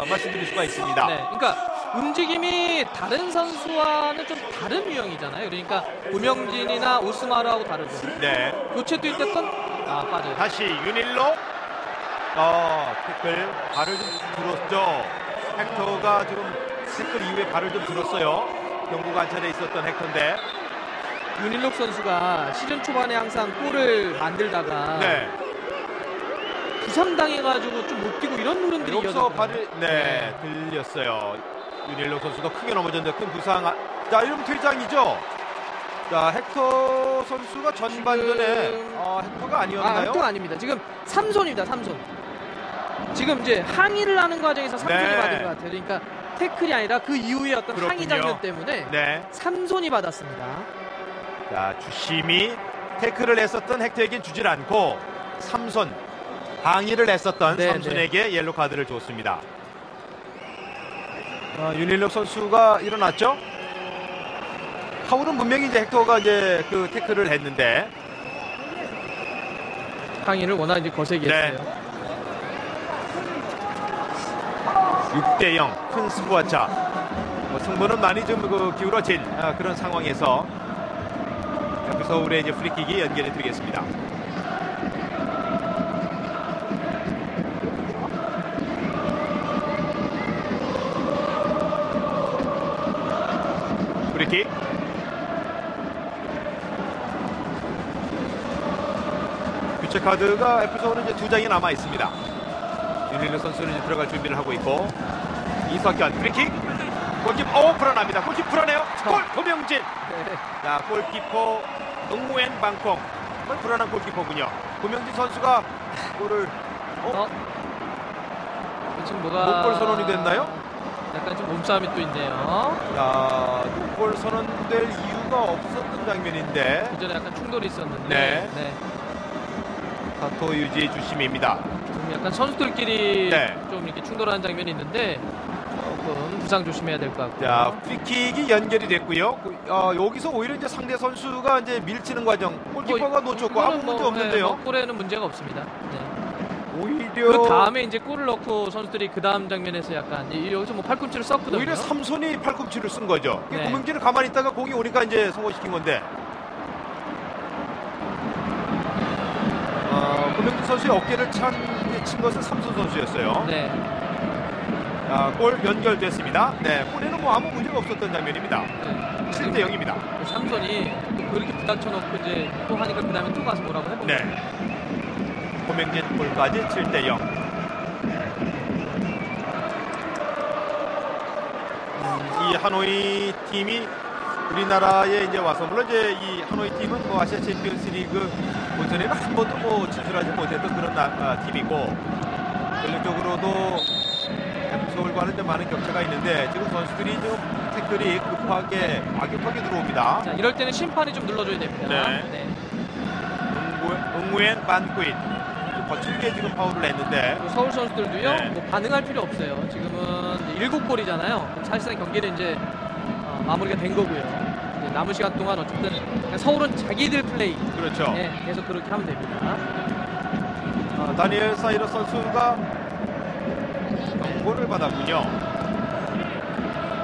말씀드릴 수가 있습니다. 네, 그러니까 움직임이 다른 선수와는 좀 다른 유형이잖아요. 그러니까 고명진이나 오스마르하고 다르고 네. 교체 뛸 때 빠져요. 다시 윤일로 태클 발을 좀 들었죠. 헥터가 지금 태클 이후에 발을 좀 들었어요. 경고 관찰에 있었던 헥터인데 윤일록 선수가 시즌 초반에 항상 골을 만들다가 네. 부상당해가지고 좀 못 뛰고 이런 흐름들이 여기서 이어졌거든요. 발을 들렸어요. 윤일로 선수가 크게 넘어졌는데 큰 부상. 자, 이러면 퇴장이죠. 자, 헥터 선수가 전반전에 헥터가 아니었나요? 헥터가 아닙니다. 지금 3손입니다. 3손. 지금 이제 항의를 하는 과정에서 3손이 네. 받은 것 같아요. 그러니까 태클이 아니라 그 이후에 어떤 그렇군요. 항의 장면 때문에 네. 3손이 받았습니다. 자, 주심이 태클을 했었던 헥터에겐 주질 않고 삼손 항의를 했었던 네, 삼손에게 옐로 카드를 줬습니다. 윤일록 선수가 일어났죠. 파울은 분명히 이제 헥터가 이제 그 태클을 했는데 항의를 워낙 이제 거세게 네. 했어요. 6대0 큰 승부차. 승부는 많이 좀 기울어진 그런 상황에서 서울의 이제 프리킥이 연결해 드리겠습니다. 프리킥. 교체 카드가 FSO는 이제 2장이 남아 있습니다. 윤일로 선수는 이제 들어갈 준비를 하고 있고 이석현 프리킥. 골키퍼 불안합니다. 골키퍼 불안해요. 골 고명진. 네. 자, 골키퍼 응우엔 방콩. 정말 불안한 골키퍼군요. 고명진 선수가 골을 지금 뭐가 목골 선언이 됐나요? 약간 좀 몸싸움이 또 있네요. 자, 목골 선언될 이유가 없었던 장면인데 그 전에 약간 충돌이 있었는데 네. 사토 유지 주심입니다. 좀 약간 선수들끼리 네. 좀 이렇게 충돌하는 장면이 있는데 조금 부상 조심해야 될 것 같고요. 자, 프리킥이 연결이 됐고요. 여기서 오히려 이제 상대 선수가 이제 밀치는 과정, 골키퍼가 놓쳤고 아무 문제 없는데요. 골에는 문제가 없습니다. 네. 오히려 그 다음에 이제 골을 넣고 선수들이 그 다음 장면에서 약간 여기서 뭐 팔꿈치를 썼거든요. 오히려 삼손이 팔꿈치를 쓴 거죠. 네. 고명진은 가만히 있다가 공이 오니까 이제 성공시킨 건데. 고명진 선수의 어깨를 친 것은 삼손 선수였어요. 네. 자, 골 연결됐습니다. 네, 골에는 뭐 아무 문제가 없었던 장면입니다. 네. 7대 0입니다. 삼손이 또 그렇게 부닥쳐놓고 이제 또 하니까 그 다음에 또 가서 뭐라고 해보고. 네. 고명진 골까지 7대 0. 이 하노이 팀이 우리나라에 이제 와서 물론 이제 이 하노이 팀은 뭐 아시아 챔피언스리그 본선에는 한 번도 뭐 진출하지 못했던 그런 팀이고 전력적으로도 서울과는 좀 많은 격차가 있는데 지금 선수들이 좀 태클이 급하게 과격하게 들어옵니다. 자, 이럴 때는 심판이 좀 눌러줘야 됩니다. 네. 응우엔 반구인 거칠게 지금 파울을 냈는데 서울 선수들도요, 네. 뭐 반응할 필요 없어요. 지금은 7골이잖아요. 사실상 경기는 이제 마무리가 된 거고요. 이제 남은 시간 동안 어쨌든 그냥 서울은 자기들 플레이 그렇죠. 네, 계속 그렇게 하면 됩니다. 다니엘 사이러 선수가 경고를 받았군요.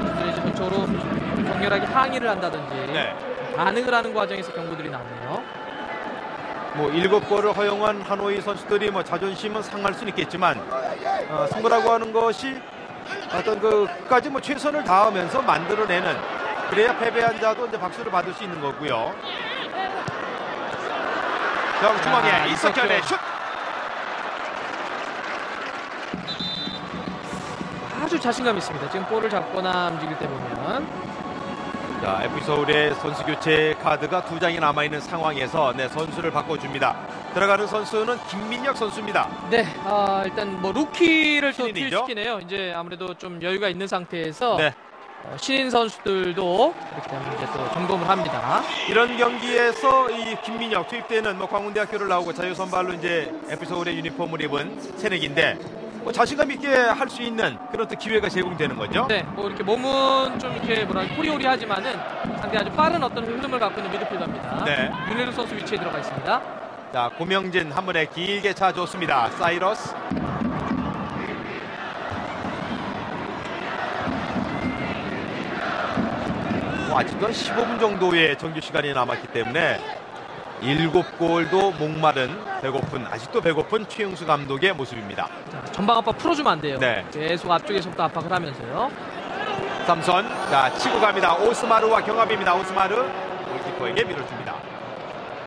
선수들이 이제 전적으로 격렬하게 항의를 한다든지 네. 반응을 하는 과정에서 경고들이 나오네요. 뭐 7골을 허용한 하노이 선수들이 뭐 자존심은 상할 수는 있겠지만 승부라고 하는 것이 어떤 끝까지 뭐 최선을 다하면서 만들어내는 그래야 패배한 자도 이제 박수를 받을 수 있는 거고요. 정중앙에 이석현의 슛. 아주 자신감 있습니다. 지금 볼을 잡거나 움직일 때 보면. 자, FC 서울의 선수 교체 카드가 2장이 남아있는 상황에서 선수를 바꿔줍니다. 들어가는 선수는 김민혁 선수입니다. 네, 일단 뭐 루키를 또 신인이죠? 투입시키네요. 이제 아무래도 좀 여유가 있는 상태에서 네. 신인 선수들도 이렇게 하면 이제 또 점검을 합니다. 이런 경기에서 이 김민혁 투입되는 뭐 광운대학교를 나오고 자유선발로 이제 FC 서울의 유니폼을 입은 새내기인데 뭐 자신감 있게 할 수 있는 그런 또 기회가 제공되는 거죠. 네, 뭐 이렇게 몸은 좀 이렇게 뭐랄까 호리호리하지만은 상당히 아주 빠른 어떤 흐름을 갖고 있는 미드필더입니다. 네. 윤혜루 선수 위치에 들어가 있습니다. 자, 고명진 한 번에 길게 차줬습니다. 사이러스. 아직도 한 15분 정도의 정규 시간이 남았기 때문에 7골도 목마른 배고픈 아직도 배고픈 최용수 감독의 모습입니다. 자, 전방 압박 풀어주면 안 돼요. 네. 계속 앞쪽에서부터 압박을 하면서요. 삼선 자 치고 갑니다. 오스마르와 경합입니다. 오스마르 골키퍼에게 밀어줍니다.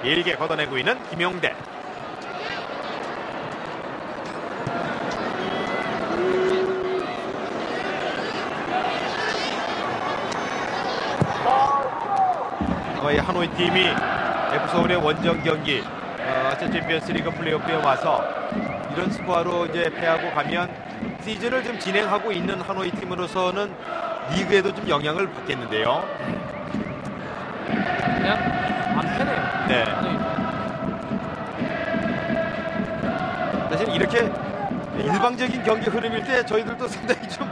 길게 걷어내고 있는 김용대. 이 하노이 팀이 F서울의 원정 경기 아시아 챔피언스리그 플레이오프에 와서 이런 스코어로 이제 패하고 가면 시즌을 좀 진행하고 있는 하노이 팀으로서는 리그에도 좀 영향을 받겠는데요. 그냥 안 패네요. 네. 사실 이렇게 일방적인 경기 흐름일 때 저희들도 상당히 좀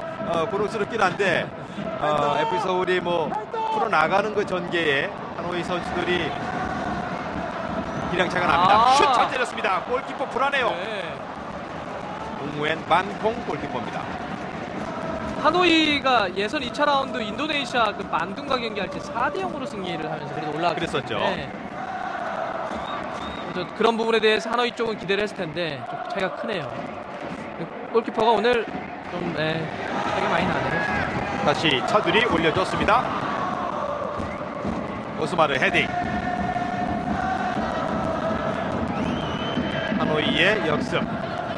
고통스럽긴 한데 FC 서울이 뭐 풀어 나가는 그 전개에 하노이 선수들이 기량차가 납니다. 슛 잘 때렸습니다. 골키퍼 불안해요. 네. 웅우엔 반콩 골키퍼입니다. 하노이가 예선 2차 라운드 인도네시아 그 만둥과 경기할 때 4대0으로 승리를 하면서 그래도 올라갔죠. 그랬었죠. 네. 그래서 그런 부분에 대해서 하노이 쪽은 기대를 했을 텐데 좀 차이가 크네요. 골키퍼가 오늘 좀 차이가 많이 나네요. 다시 차두리 올려줬습니다. 오스마르 헤딩. 하노이의 역습.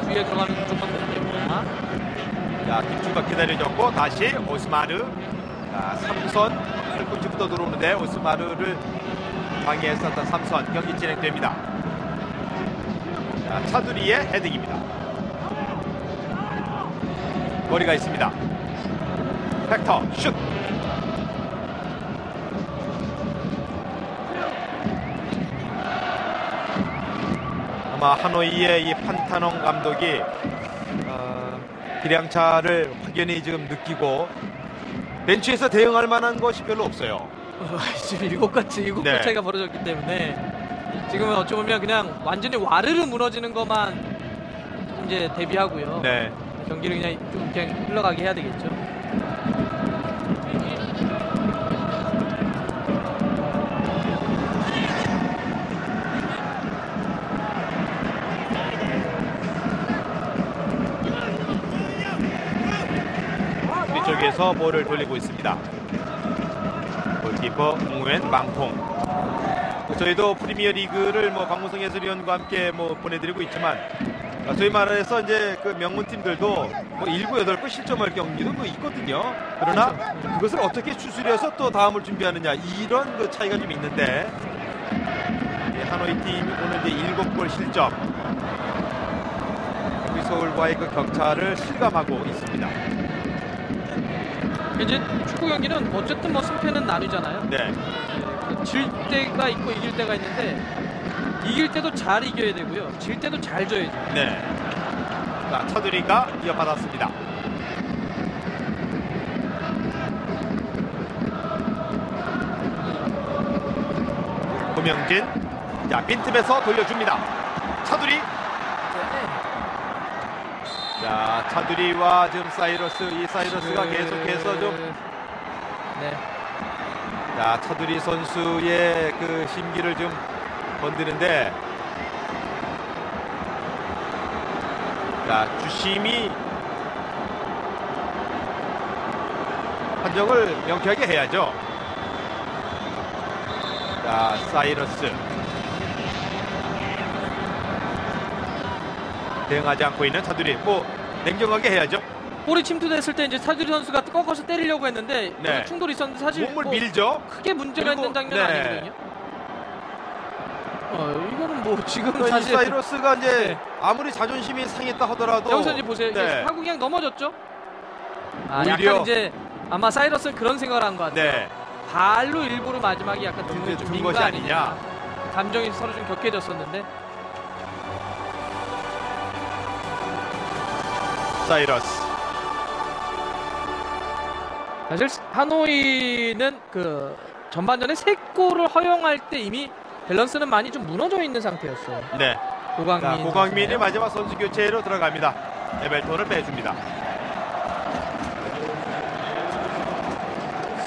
뒤에 들어가는 쪽만 보입니다. 자, 김충각 기다려줬고 다시 오스마르. 자, 삼선 팔꿈치부터 들어오는데 오스마르를 방해했었던 삼선 경기 진행됩니다. 자, 차두리의 헤딩입니다. 거리가 있습니다. 팩터 슛. 아마 하노이의 이 판타농 감독이 기량차를 확연히 지금 느끼고 벤치에서 대응할 만한 것이 별로 없어요. 지금 7골 네. 차이가 벌어졌기 때문에 지금은 어쩌면 그냥 완전히 와르르 무너지는 것만 이제 대비하고요. 네. 경기를 그냥 흘러가게 해야 되겠죠. 뒤쪽에서 볼을 돌리고 있습니다. 골키퍼 웅우엔 망통. 저희도 프리미어 리그를 뭐 박문성 해설위원과 함께 뭐 보내드리고 있지만 소위 말해서 이제 그 명문 팀들도 뭐 7, 8번 실점할 경기도 뭐 있거든요. 그러나 그것을 어떻게 추스려서 또 다음을 준비하느냐 이런 그 차이가 좀 있는데 하노이 팀이 오늘 이제 7골 실점. 서울과의 그 격차를 실감하고 있습니다. 이제 축구 경기는 어쨌든 뭐 승패는 나뉘잖아요. 네. 질 때가 있고 이길 때가 있는데 이길 때도 잘 이겨야 되고요. 질 때도 잘 져야죠. 네. 자, 차두리가 이어받았습니다. 고명진. 자, 빈틈에서 돌려줍니다. 차두리. 자, 차두리와 지금 사이러스, 이 사이러스가 계속해서 좀. 네. 자, 차두리 선수의 그 심기를 좀 건드는데. 자, 주심이 판정을 명쾌하게 해야죠. 자, 사이러스. 대응하지 않고 있는 차두리. 뭐 냉정하게 해야죠. 볼이 침투됐을 때 이제 차두리 선수가 꺾어서 때리려고 했는데 네. 충돌이 있었는데 사실 몸을 뭐 밀죠. 크게 문제가 그리고, 있는 장면은 네. 아니거든요. 이거는 뭐 지금 이 사실 사이러스가 이제 네. 아무리 자존심이 상했다 하더라도 여기서 이제 보세요. 네. 하고 그냥 넘어졌죠. 오히려- 약간 이제 아마 사이러스는 그런 생각을 한 것 같아요. 네. 발로 일부러 마지막에 약간 등을 좀 든 민 것이 거 아니냐. 아니냐. 감정이 서로 좀 격해졌었는데 사이러스. 사실 하노이는 그 전반전에 3골을 허용할 때 이미 밸런스는 많이 좀 무너져 있는 상태였어요. 네. 고강민 자, 고강민이 선수네요. 마지막 선수 교체로 들어갑니다. 에벨톤을 빼줍니다.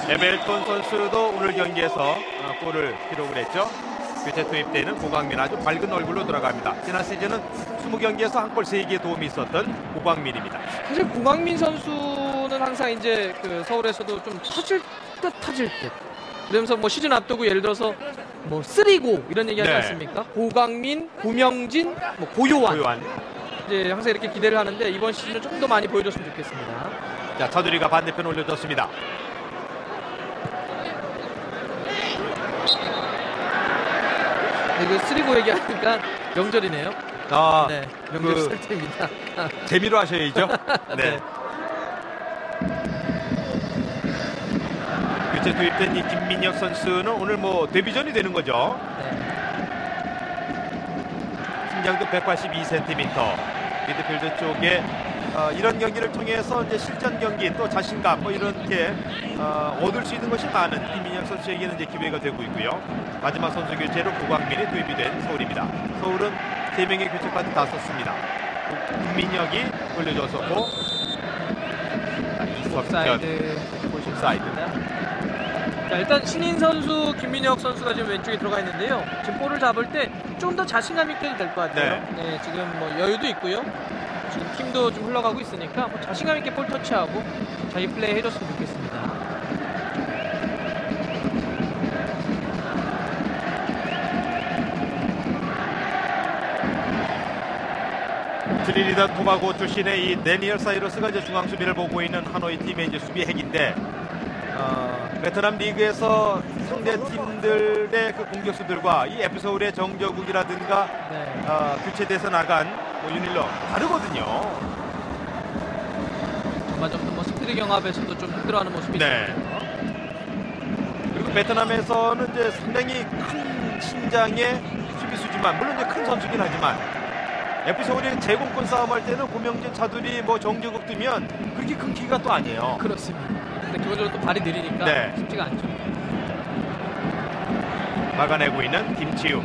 에벨톤 선수도 오늘 경기에서 골을 기록을 했죠. 교체 투입되는 고강민 아주 밝은 얼굴로 들어갑니다. 지난 시즌은 20경기에서 한 골 3개의 도움이 있었던 고강민입니다. 사실 고강민 선수는 항상 이제 그 서울에서도 좀 터질 듯 그러면서 뭐 시즌 앞두고 예를 들어서 뭐 쓰리고 이런 얘기 하지 네. 않습니까? 고강민, 고명진, 뭐 고요한 고요한. 이제 항상 이렇게 기대를 하는데 이번 시즌은 좀 더 많이 보여줬으면 좋겠습니다. 자, 차두리가 반대편 올려줬습니다. 이거 쓰리고 얘기하니까 명절이네요. 아, 네, 명절 그- 설 때입니다. 재미로 하셔야죠. 네. 교체 투입된 이 김민혁 선수는 오늘 뭐 데뷔전이 되는 거죠. 네. 신장도 182cm. 미드필드 쪽에 이런 경기를 통해서 이제 실전 경기 또 자신감 뭐 이렇게 얻을 수 있는 것이 많은 김민혁 선수에게는 이제 기회가 되고 있고요. 마지막 선수 교체로 고광민이 투입이 된 서울입니다. 서울은 3명의 교체까지 다 썼습니다. 김민혁이 올려줬었고 이석현 사이드 사이드. 자, 일단 신인 선수 김민혁 선수가 지금 왼쪽에 들어가 있는데요. 지금 볼을 잡을 때 좀 더 자신감 있게 될 것 같아요. 네, 지금 뭐 여유도 있고요. 지금 팀도 좀 흘러가고 있으니까 뭐 자신감 있게 볼 터치하고 자기 플레이 해줬으면 좋겠습니다. 트리니다드 토바고 출신의 이 데니얼 사이러스가 이제 중앙 수비를 보고 있는 하노이 팀의 이제 수비 핵인데 베트남 리그에서 상대 팀들의 그 공격수들과 이 F 서울의 정저국이라든가 네. 교체돼서 나간 뭐 유닐러 다르거든요. 전반적으로 뭐 스피드 경합에서도 좀 힘들어하는 모습이 네. 있어요. 그리고 베트남에서는 이제 상당히 큰 신장의 수비수지만 물론 이제 큰 선수긴 하지만 F 서울이 제공권 싸움할 때는 고명진, 차두리, 뭐 정재국 뜨면 그렇게 큰 키가 또 아니에요. 그렇습니다. 근데 기본적으로 또 발이 느리니까 네. 쉽지가 않죠. 막아내고 있는 김치우.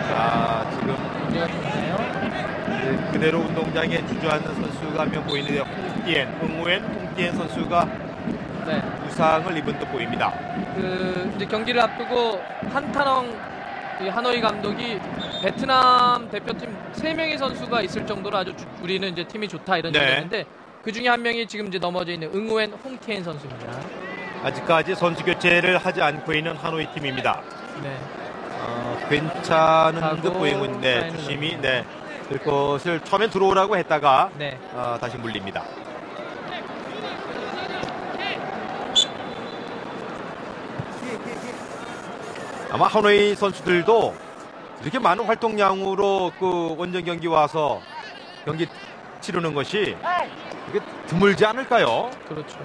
자, 지금 문제가 좋네요. 그대로 운동장에 주저앉는 선수가 한 명 보이는데 홍티엔 선수가 네. 부상을 입은 듯 보입니다. 그 이제 경기를 앞두고 한타렁 이 하노이 감독이 베트남 대표팀 3명의 선수가 있을 정도로 아주 우리는 이제 팀이 좋다 이런 네. 얘기했는데 그 중에 한 명이 지금 이제 넘어져 있는 응우엔 홍티엔 선수입니다. 아직까지 선수 교체를 하지 않고 있는 하노이 팀입니다. 네. 괜찮은 하고 듯 보이고 있는데 사인을 주심이 넣습니다. 그것을 처음엔 들어오라고 했다가 네. 다시 물립니다. 아마 하노이 선수들도 이렇게 많은 활동량으로 그 원정 경기 와서 경기 치르는 것이 이게 드물지 않을까요? 그렇죠.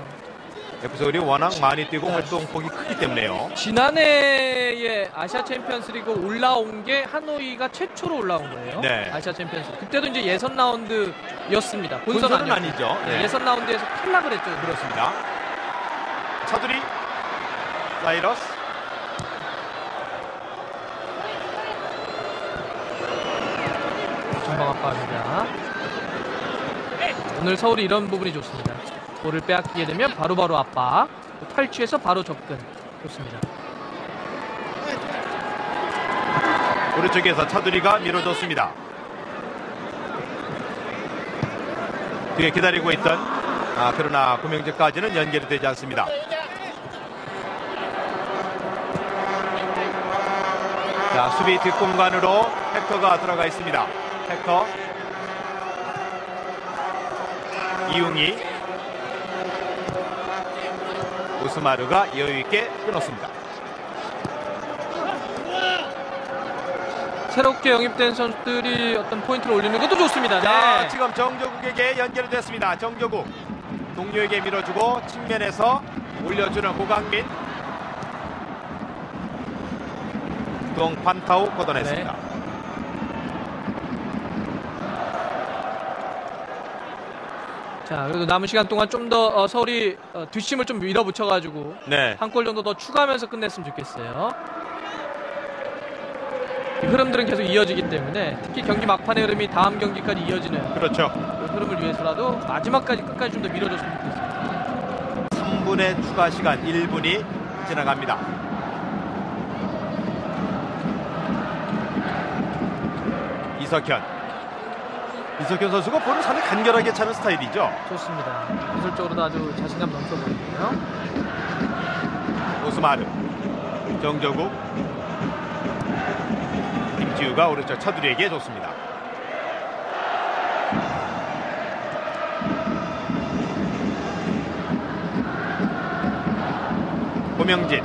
F서울이 워낙 많이 뛰고 활동폭이 크기 때문에요. 지난해에 아시아 챔피언스리그 올라온 게 하노이가 최초로 올라온 거예요. 네. 아시아 챔피언스. 그때도 이제 예선 라운드였습니다. 본선 본선은 아니었고. 아니죠. 네, 네. 예선 라운드에서 탈락을 했죠. 그렇습니다. 차두리, 사이러스. 전방 압박입니다. 오늘 서울이 이런 부분이 좋습니다. 볼을 빼앗기게 되면 바로바로 압박, 탈취해서 바로 접근. 좋습니다. 오른쪽에서 차두리가 밀어줬습니다. 뒤에 기다리고 있던 그러나 구명재까지는 연결이 되지 않습니다. 자, 수비 뒷공간으로 헥터가 들어가 있습니다. 헥터, 이웅이, 오스마르가 여유있게 끊었습니다. 새롭게 영입된 선수들이 어떤 포인트를 올리는 것도 좋습니다. 자, 네. 지금 정조국에게 연결이 됐습니다. 정조국 동료에게 밀어주고 측면에서 올려주는 고강민, 동판타우 걷어냈습니다. 네. 자, 그래도 남은 시간 동안 좀 더 서울이 뒷심을 좀 밀어붙여가지고 네. 한 골 정도 더 추가하면서 끝냈으면 좋겠어요. 이 흐름들은 계속 이어지기 때문에 특히 경기 막판의 흐름이 다음 경기까지 이어지는 그렇죠. 그 흐름을 위해서라도 마지막까지 끝까지 좀 더 밀어줬으면 좋겠습니다. 3분의 추가 시간 1분이 지나갑니다. 이석현 선수가 볼을 상당히 간결하게 차는 스타일이죠. 좋습니다. 기술적으로도 아주 자신감 넘쳐 보이고요. 오스마르, 정조국, 김지우가 오른쪽 차두리에게 줬습니다. 고명진,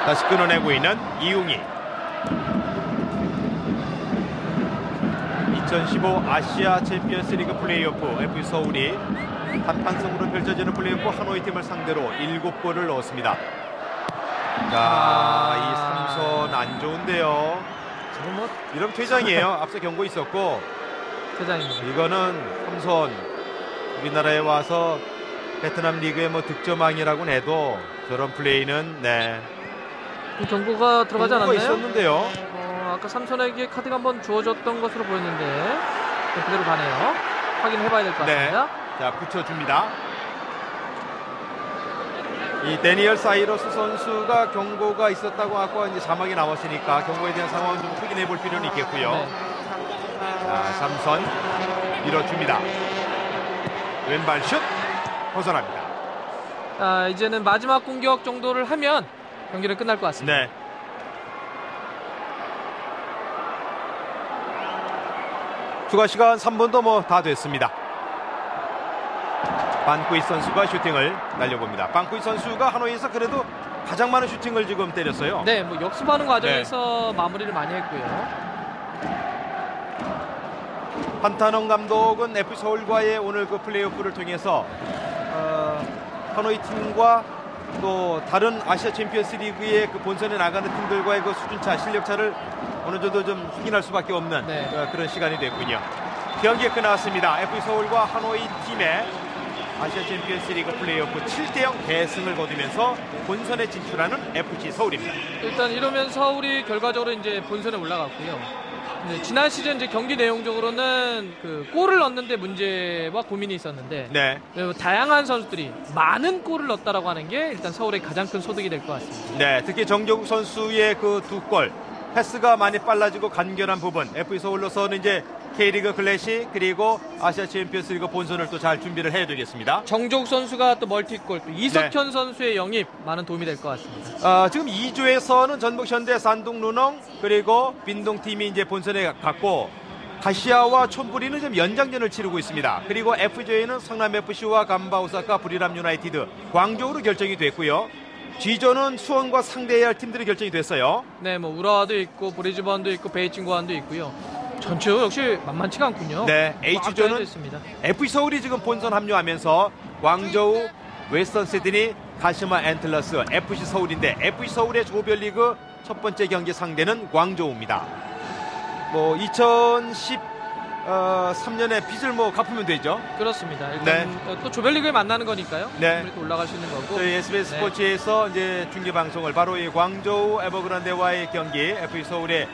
다시 끊어내고 있는 이웅이. 2015 아시아 챔피언스 리그 플레이오프 FC 서울이 단판승으로 펼쳐지는 플레이오프 하노이 팀을 상대로 7골을 넣었습니다. 자, 이 삼선 안 좋은데요. 지금 뭐 이런 퇴장이에요. 앞서 경고 있었고, 퇴장입니다. 이거는 삼선 우리나라에 와서 베트남 리그의 뭐 득점왕이라고는 해도 저런 플레이는 그 경고가 들어가지 경고가 않았나요? 있었는데요. 아까 삼선에게 카드가 한번 주어졌던 것으로 보였는데 그대로 가네요. 확인해봐야 될 것 네. 같습니다. 자, 붙여줍니다. 이 데니얼 사이러스 선수가 경고가 있었다고 아까 이제 자막이 나왔으니까 경고에 대한 상황을 좀 확인해 볼 필요는 있겠고요. 네. 자, 삼선 밀어줍니다. 왼발 슛 벗어납니다. 자, 이제는 마지막 공격 정도를 하면 경기는 끝날 것 같습니다. 네. 추가 시간 3분도 뭐 다 됐습니다. 반쿠이 선수가 슈팅을 날려봅니다. 반쿠이 선수가 하노이에서 그래도 가장 많은 슈팅을 지금 때렸어요. 네, 뭐 역습하는 과정에서 마무리를 많이 했고요. 판타넌 감독은 FC 서울과의 오늘 그 플레이오프를 통해서 하노이 팀과 또 다른 아시아 챔피언스 리그의 그 본선에 나가는 팀들과의 그 수준차, 실력차를 어느 정도 좀 확인할 수밖에 없는 네. 그런 시간이 됐군요. 경기가 끝났습니다. FC 서울과 하노이 팀의 아시아 챔피언스 리그 플레이오프 7대0 대승을 거두면서 본선에 진출하는 FC 서울입니다. 일단 이러면 서울이 결과적으로 이제 본선에 올라갔고요. 이제 지난 시즌 이제 경기 내용적으로는 그 골을 넣는데 문제와 고민이 있었는데 네. 다양한 선수들이 많은 골을 넣었다라고 하는 게 일단 서울의 가장 큰 소득이 될 것 같습니다. 네, 특히 정조국 선수의 그 두 골 패스가 많이 빨라지고 간결한 부분 FC 서울로서는 이제 K리그 클래식 그리고 아시아 챔피언스리그 본선을 또 잘 준비를 해야 되겠습니다. 정조욱 선수가 또 멀티골, 또 이석현 네. 선수의 영입 많은 도움이 될 것 같습니다. 지금 2조에서는 전북현대, 산둥루농 그리고 빈동팀이 이제 본선에 갔고 가시아와 촌부리는 지금 연장전을 치르고 있습니다. 그리고 F조에는 성남FC와 감바오사카, 부리람 유나이티드, 광저우로 결정이 됐고요. G조는 수원과 상대해야 할 팀들이 결정이 됐어요. 네, 뭐 우라와도 있고 브리즈번도 있고 베이징고안도 있고요. 전체적으로 역시 만만치가 않군요. 네, H조는 있습니다. FC 서울이 지금 본선 합류하면서 광저우, 웨스턴 시드니, 가시마 앤틀러스, FC 서울인데 FC 서울의 조별리그 첫 번째 경기 상대는 광저우입니다. 뭐 2013년에 빚을 뭐 갚으면 되죠. 그렇습니다. 일단 또 조별리그에 만나는 거니까요. 네. 이렇게 올라갈 수 있는 거고. 저희 SBS 네. 스포츠에서 이제 중계 방송을 바로 이 광저우 에버그란데와의 경기, FC 서울의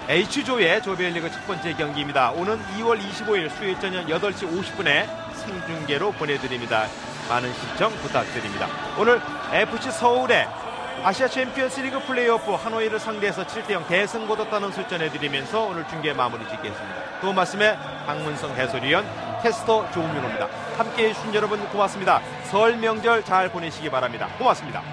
H조의 조별리그 첫 번째 경기입니다. 오는 2월 25일 수요일 저녁 8시 50분에 생중계로 보내드립니다. 많은 시청 부탁드립니다. 오늘 FC 서울의 아시아 챔피언스리그 플레이오프 하노이를 상대해서 7대0 대승 거뒀다는 소식 전해드리면서 오늘 중계 마무리 짓겠습니다. 또 말씀에 박문성 해설위원, 캐스터 조은민호입니다. 함께해 주신 여러분 고맙습니다. 설 명절 잘 보내시기 바랍니다. 고맙습니다.